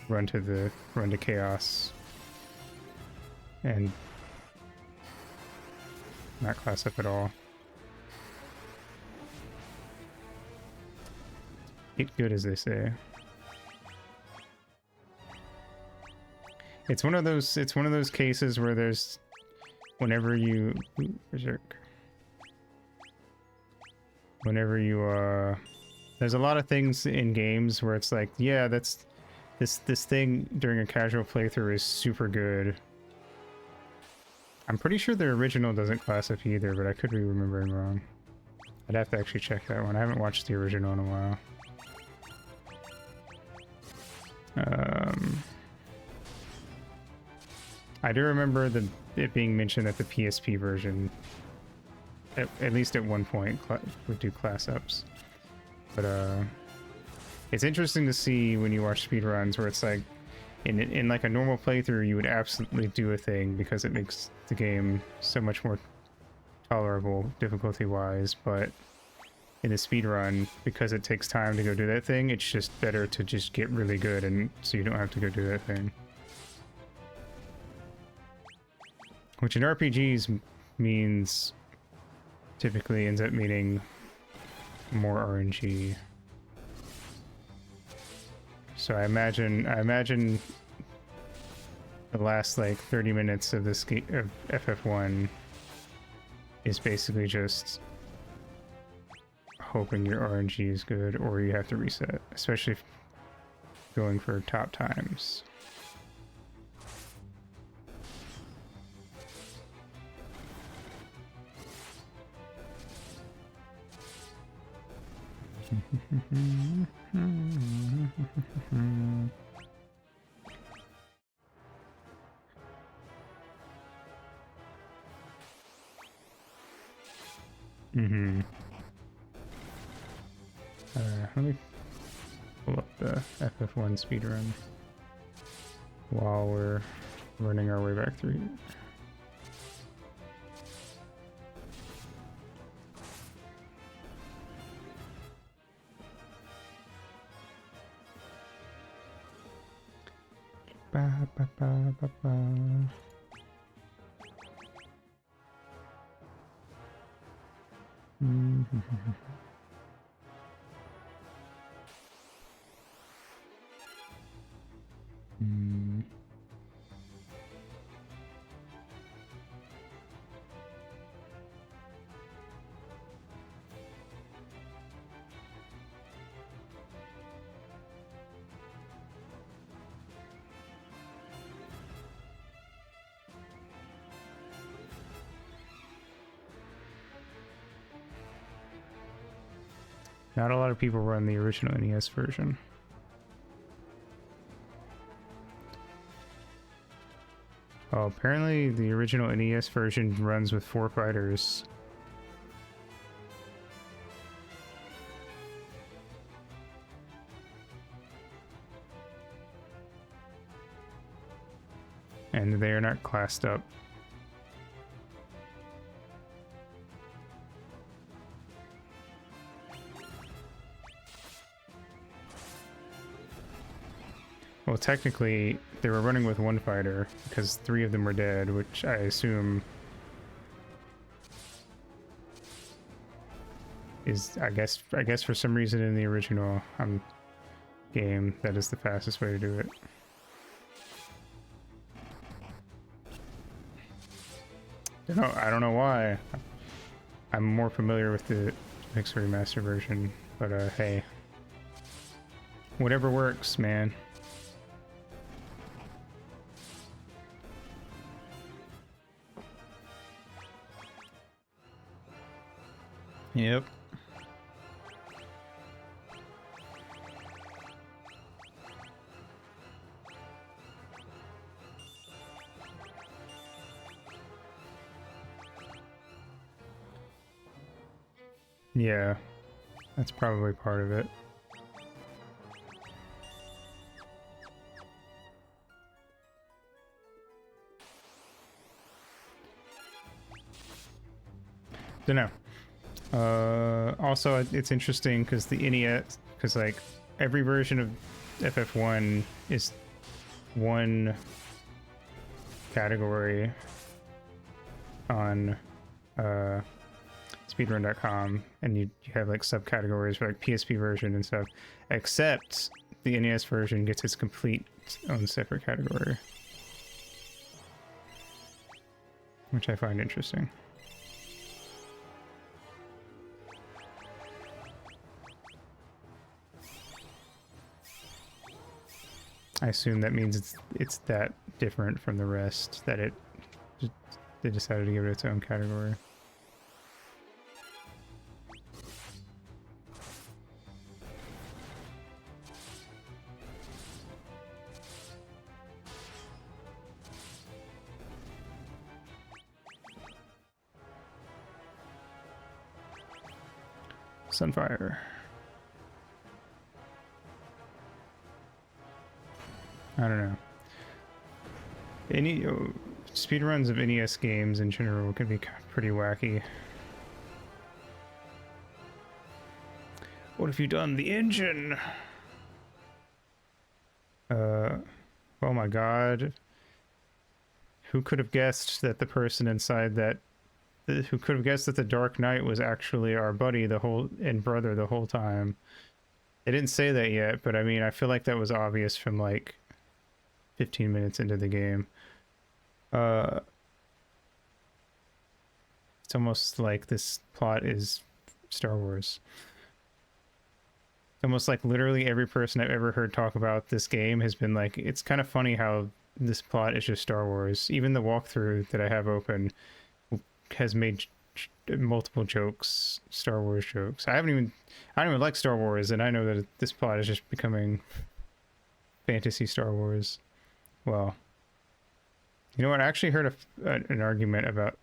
run to chaos and not class up at all. Get good, as they say. It's one of those cases where there's whenever you there's a lot of things in games where it's like, yeah, that's this thing during a casual playthrough is super good. I'm pretty sure the original doesn't class up either, but I could be remembering wrong. I'd have to actually check that one. I haven't watched the original in a while. I do remember it being mentioned that the PSP version, at least at one point, would do class ups. But it's interesting to see when you watch speedruns where it's like, in like a normal playthrough, you would absolutely do a thing because it makes the game so much more tolerable difficulty-wise, but in a speedrun, because it takes time to go do that thing, it's just better to just get really good, and so you don't have to go do that thing. Which in RPGs means, typically ends up meaning more RNG. So I imagine the last like 30 minutes of this game of FF1 is basically just hoping your RNG is good, or you have to reset, especially if going for top times. Let me pull up the FF1 speedrun while we're running our way back through here. Ba, ba, ba, ba, ba. Not a lot of people run the original NES version. Oh, apparently the original NES version runs with 4 fighters. And they are not classed up. Well, technically, they were running with 1 fighter because 3 of them were dead, which I assume is, I guess for some reason in the original game, that is the fastest way to do it. I don't know why. I'm more familiar with the Pixel Remaster version, but hey, whatever works, man. Yep. Yeah, that's probably part of it. Don't know. Also, it's interesting because the NES, because like every version of FF1 is one category on speedrun.com, and you have like subcategories for like PSP version and stuff, except the NES version gets its complete own separate category, which I find interesting. I assume that means it's that different from the rest that they decided to give it its own category. Sunfire. I don't know. Any speedruns of NES games in general can be pretty wacky. What have you done? The engine! Oh my god. Who could have guessed that the person inside that... Who could have guessed that the Dark Knight was actually our buddy and brother the whole time? They didn't say that yet, but I mean, I feel like that was obvious from like 15 minutes into the game. It's almost like this plot is Star Wars. It's almost like literally every person I've ever heard talk about this game has been like, it's kind of funny how this plot is just Star Wars. Even the walkthrough that I have open has made multiple jokes, Star Wars jokes. I don't even like Star Wars, and I know that this plot is just becoming fantasy Star Wars. Well, you know what? I actually heard an argument about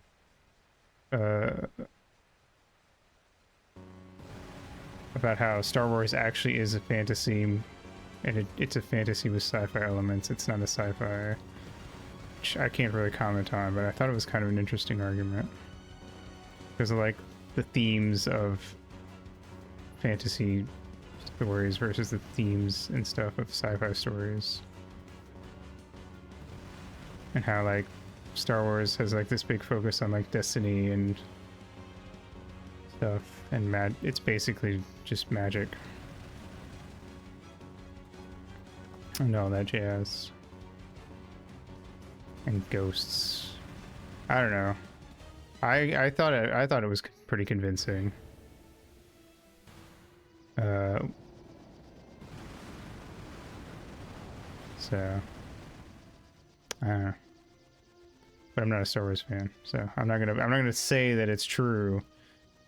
how Star Wars actually is a fantasy, and it's a fantasy with sci-fi elements. It's not a sci-fi, which I can't really comment on, but I thought it was kind of an interesting argument because of like the themes of fantasy stories versus the themes and stuff of sci-fi stories, and how like Star Wars has like this big focus on like destiny and stuff, and it's basically just magic and all that jazz and ghosts. I don't know. I thought it was pretty convincing. So I don't know. But I'm not a Star Wars fan, so I'm not gonna say that it's true,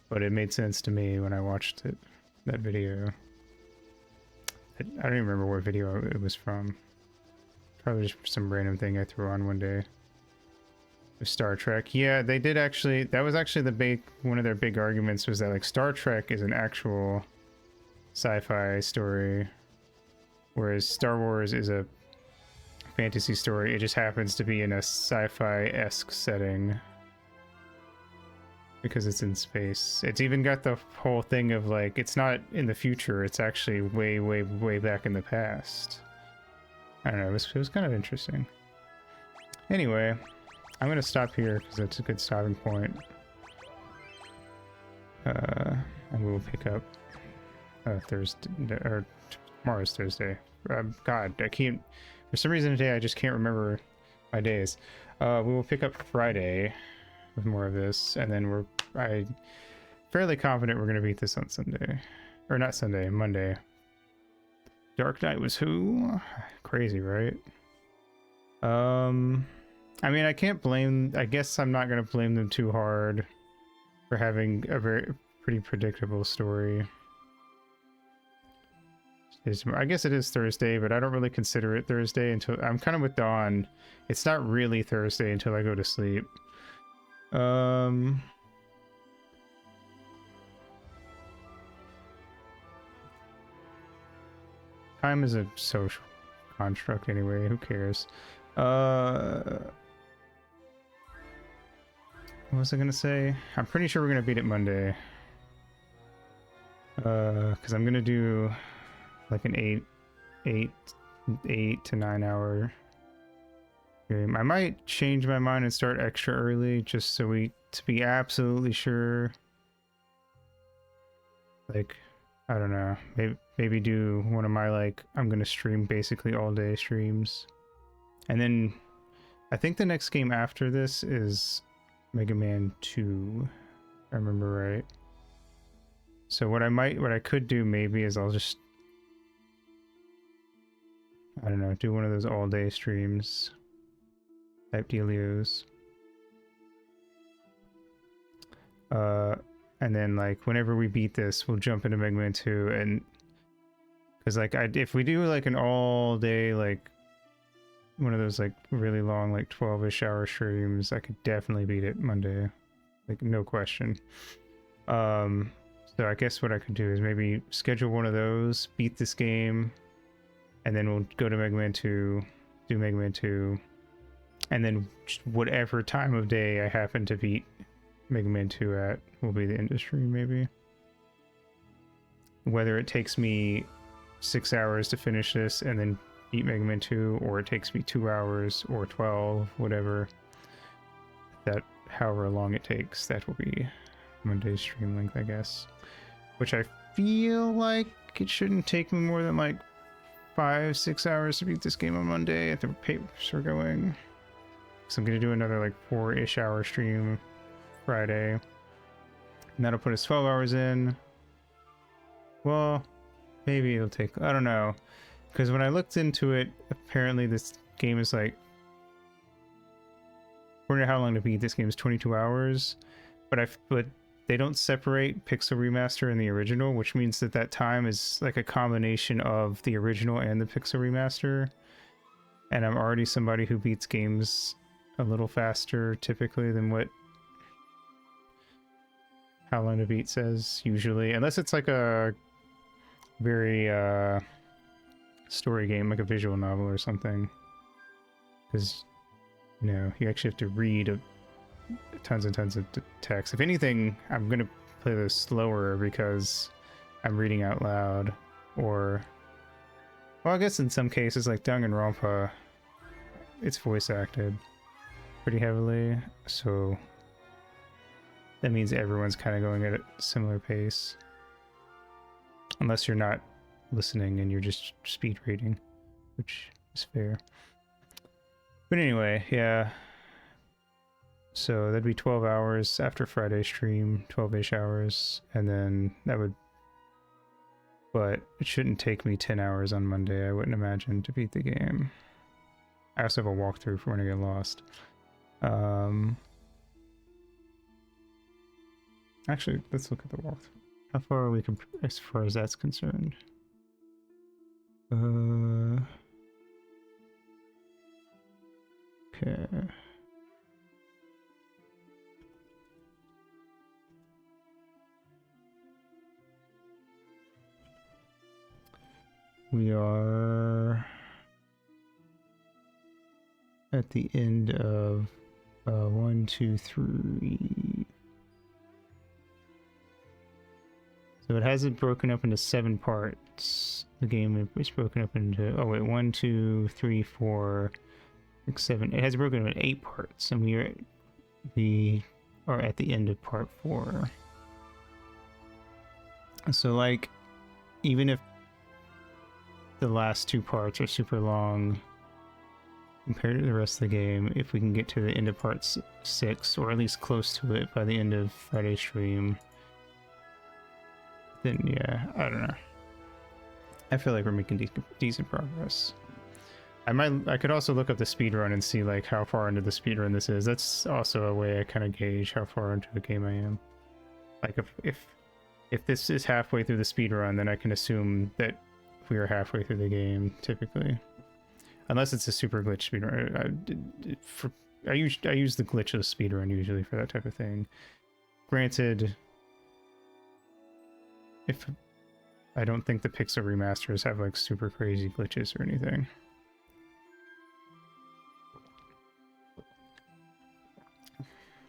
but it made sense to me when I watched that video. I don't even remember what video it was from. Probably just some random thing I threw on one day. Star Trek. Yeah, they did actually. That was actually one of their big arguments, was that like Star Trek is an actual sci-fi story, whereas Star Wars is a fantasy story. It just happens to be in a sci-fi-esque setting because it's in space. It's even got the whole thing of like, it's not in the future, it's actually way, way, way back in the past. I don't know, it was kind of interesting. Anyway, I'm gonna stop here because it's a good stopping point. And we will pick up Thursday, or tomorrow's Thursday. God, I can't, for some reason today I just can't remember my days. We will pick up Friday with more of this, and then I'm fairly confident we're gonna beat this on Sunday. Or not Sunday, Monday. Dark Knight was who? Crazy, right? I mean, I guess I'm not gonna blame them too hard for having a pretty predictable story. I guess it is Thursday, but I don't really consider it Thursday until I'm kind of with Dawn. It's not really Thursday until I go to sleep. Time is a social construct anyway, who cares? What was I gonna say? I'm pretty sure we're gonna beat it Monday. Because I'm gonna do like an 8 to 9 hour game. I might change my mind and start extra early just so to be absolutely sure. Like, I don't know, maybe do one of my like I'm gonna stream basically all day streams, and then I think the next game after this is Mega Man 2, if I remember right. So what I could do maybe is I'll just, I don't know, do one of those all day streams type dealios. And then like whenever we beat this, we'll jump into Mega Man 2, and because like if we do like an all day, like one of those like really long like 12-ish hour streams, I could definitely beat it Monday, like no question. So I guess what I could do is maybe schedule one of those, beat this game, and then we'll go to Mega Man 2, do Mega Man 2, and then just whatever time of day I happen to beat Mega Man 2 at will be the end of stream, maybe. Whether it takes me 6 hours to finish this and then beat Mega Man 2, or it takes me 2 hours or 12, whatever, that however long it takes, that will be Monday's stream length, I guess. Which I feel like it shouldn't take me more than like 5-6 hours to beat this game on Monday at the pace we're going. So I'm gonna do another like 4-ish hour stream Friday, and that'll put us 12 hours in. Well, maybe it'll take, I don't know, because when I looked into it, apparently this game is like, according to how long to beat, this game is 22 hours, but they don't separate Pixel Remaster and the original, which means that time is like a combination of the original and the Pixel Remaster. And I'm already somebody who beats games a little faster typically than what how long to beat says usually, unless it's like a very story game, like a visual novel or something, because you know you actually have to read tons and tons of text. If anything, I'm gonna play this slower because I'm reading out loud, or well, I guess in some cases like Danganronpa, it's voice acted pretty heavily, so that means everyone's kind of going at a similar pace, unless you're not listening and you're just speed reading, which is fair. But anyway, yeah, so that'd be 12 hours after Friday's stream, 12-ish hours, and then that would, but it shouldn't take me 10 hours on Monday, I wouldn't imagine, to beat the game. I also have a walkthrough for when I get lost. Actually, let's look at the walkthrough. How far are we as far as that's concerned? Okay. We are at the end of 1, 2, 3. So it has it broken up into 7 parts. The game is broken up into, oh wait, 1, 2, 3, 4, 6, 7. It has it broken up into 8 parts, and we are at the end of part 4. So like, even if the last 2 parts are super long compared to the rest of the game, if we can get to the end of part 6, or at least close to it by the end of Friday's stream, then yeah, I don't know. I feel like we're making decent progress. I could also look up the speedrun and see like how far into the speedrun this is. That's also a way I kind of gauge how far into the game I am. Like if this is halfway through the speedrun, then I can assume that we are halfway through the game typically, unless it's a super glitch speedrun. I use the glitchless speedrun usually for that type of thing. Granted, if I don't think the Pixel remasters have like super crazy glitches or anything.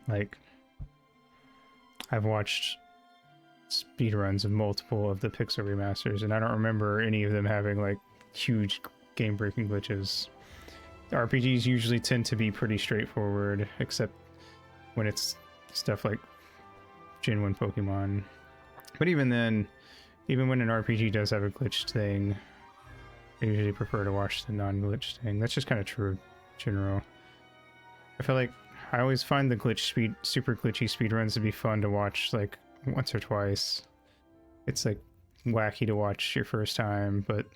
Like, I've watched speedruns of multiple of the Pixel remasters, and I don't remember any of them having like huge game-breaking glitches. The RPGs usually tend to be pretty straightforward, except when it's stuff like Gen 1 Pokemon. But even then, even when an RPG does have a glitched thing, I usually prefer to watch the non-glitched thing. That's just kind of true in general. I feel like I always find the super glitchy speedruns to be fun to watch like once or twice. It's like wacky to watch your first time, but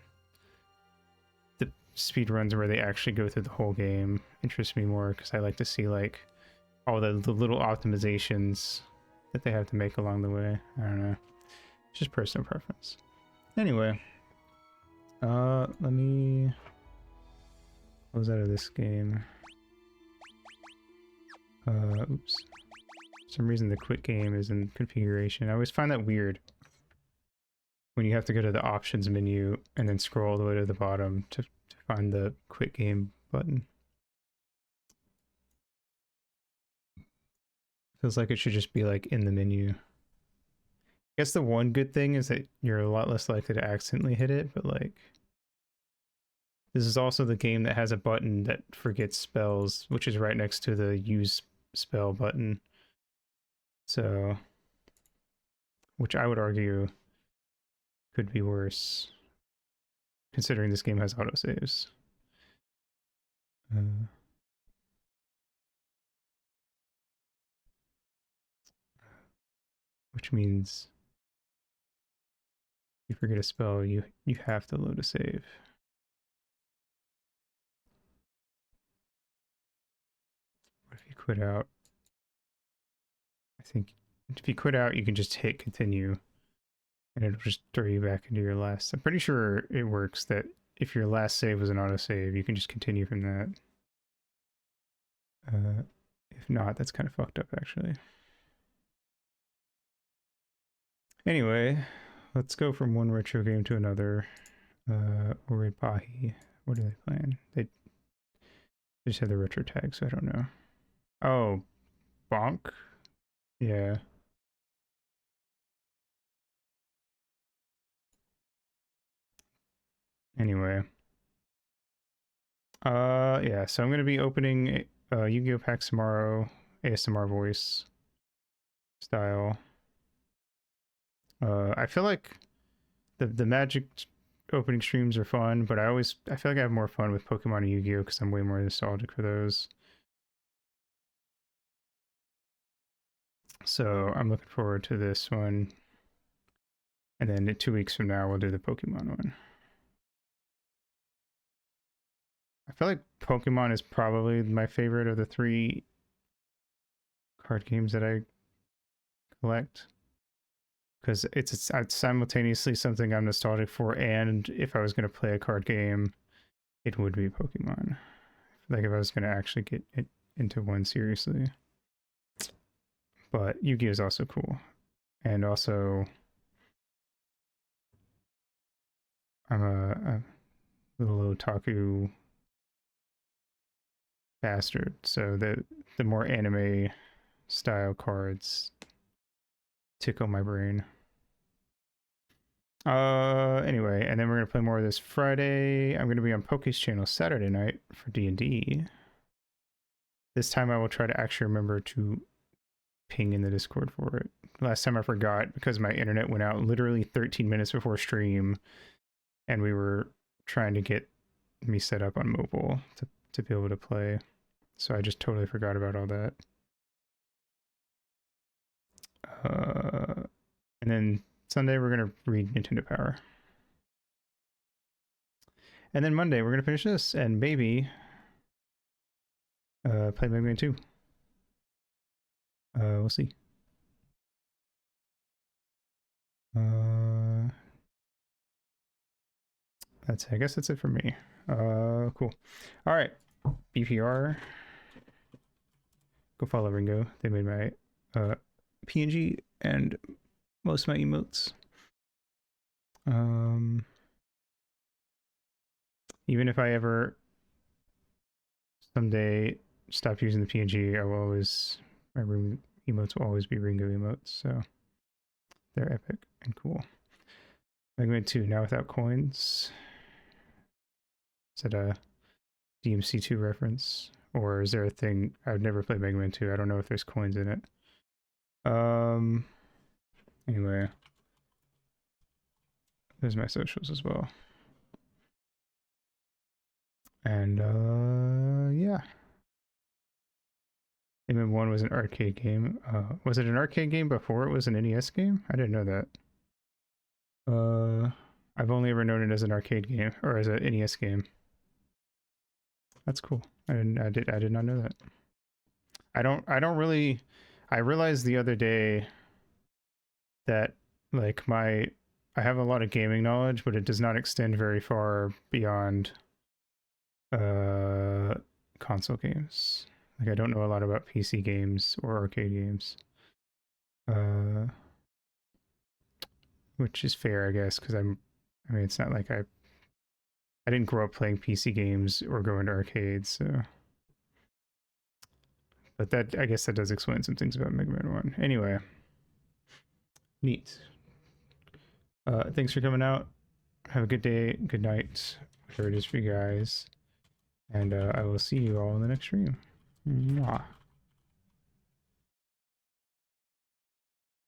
the speedruns where they actually go through the whole game interest me more because I like to see like all the little optimizations that they have to make along the way. I don't know. It's just personal preference. Anyway, let me close out of this game. Oops. For some reason the quit game is in configuration. I always find that weird when you have to go to the options menu and then scroll all the way to the bottom to find the quit game button. Feels like it should just be like in the menu. I guess the one good thing is that you're a lot less likely to accidentally hit it, but like this is also the game that has a button that forgets spells, which is right next to the use spell button. So, which I would argue could be worse, considering this game has autosaves. Which means if you forget a spell, you have to load a save. What if you quit out? I think if you quit out, you can just hit continue and it'll just throw you back into your last. I'm pretty sure it works that if your last save was an autosave, you can just continue from that. If not, that's kind of fucked up actually. Anyway, let's go from one retro game to another. Orid Bahi. What are they playing? They just have the retro tag, so I don't know. Oh, Bonk? Yeah. Anyway. Yeah, so I'm gonna be opening Yu-Gi-Oh! Packs tomorrow, ASMR voice style. I feel like the Magic opening streams are fun, but I feel like I have more fun with Pokemon and Yu-Gi-Oh! Because I'm way more nostalgic for those. So I'm looking forward to this one. And then 2 weeks from now, we'll do the Pokemon one. I feel like Pokemon is probably my favorite of the 3 card games that I collect. Because it's simultaneously something I'm nostalgic for, and if I was going to play a card game, it would be Pokemon. Like if I was going to actually get it into one seriously. But Yu-Gi-Oh! Is also cool. And also, I'm a little otaku bastard, so the more anime style cards tickle my brain. Anyway, and then we're gonna play more of this Friday. I'm gonna be on Poke's channel Saturday night for D&D. This time I will try to actually remember to ping in the Discord for it. Last time I forgot because my internet went out literally 13 minutes before stream, and we were trying to get me set up on mobile to be able to play. So I just totally forgot about all that. And then Sunday we're gonna read Nintendo Power. And then Monday we're gonna finish this and maybe play Mega Man 2. We'll see. I guess that's it for me. Cool. All right, BPR. Go follow Ringo. They made my PNG and most of my emotes. Even if I ever someday stop using the PNG, I will always remember emotes will always be Ringo emotes, so they're epic and cool. Mega Man 2 now without coins. Is that a DMC2 reference? Or is there a thing? I've never played Mega Man 2. I don't know if there's coins in it. Anyway. There's my socials as well. And yeah. Mega Man 1 was an arcade game. Was it an arcade game before it was an NES game? I didn't know that. I've only ever known it as an arcade game or as an NES game. That's cool. I did not know that. I realized the other day that like I have a lot of gaming knowledge, but it does not extend very far beyond console games. Like I don't know a lot about PC games or arcade games. Which is fair, I guess, because I mean, it's not like I didn't grow up playing PC games or going to arcades, so. But that, I guess that does explain some things about Mega Man 1. Anyway. Neat. Thanks for coming out. Have a good day, good night, whatever it is for you guys. And I will see you all in the next stream. Mwah.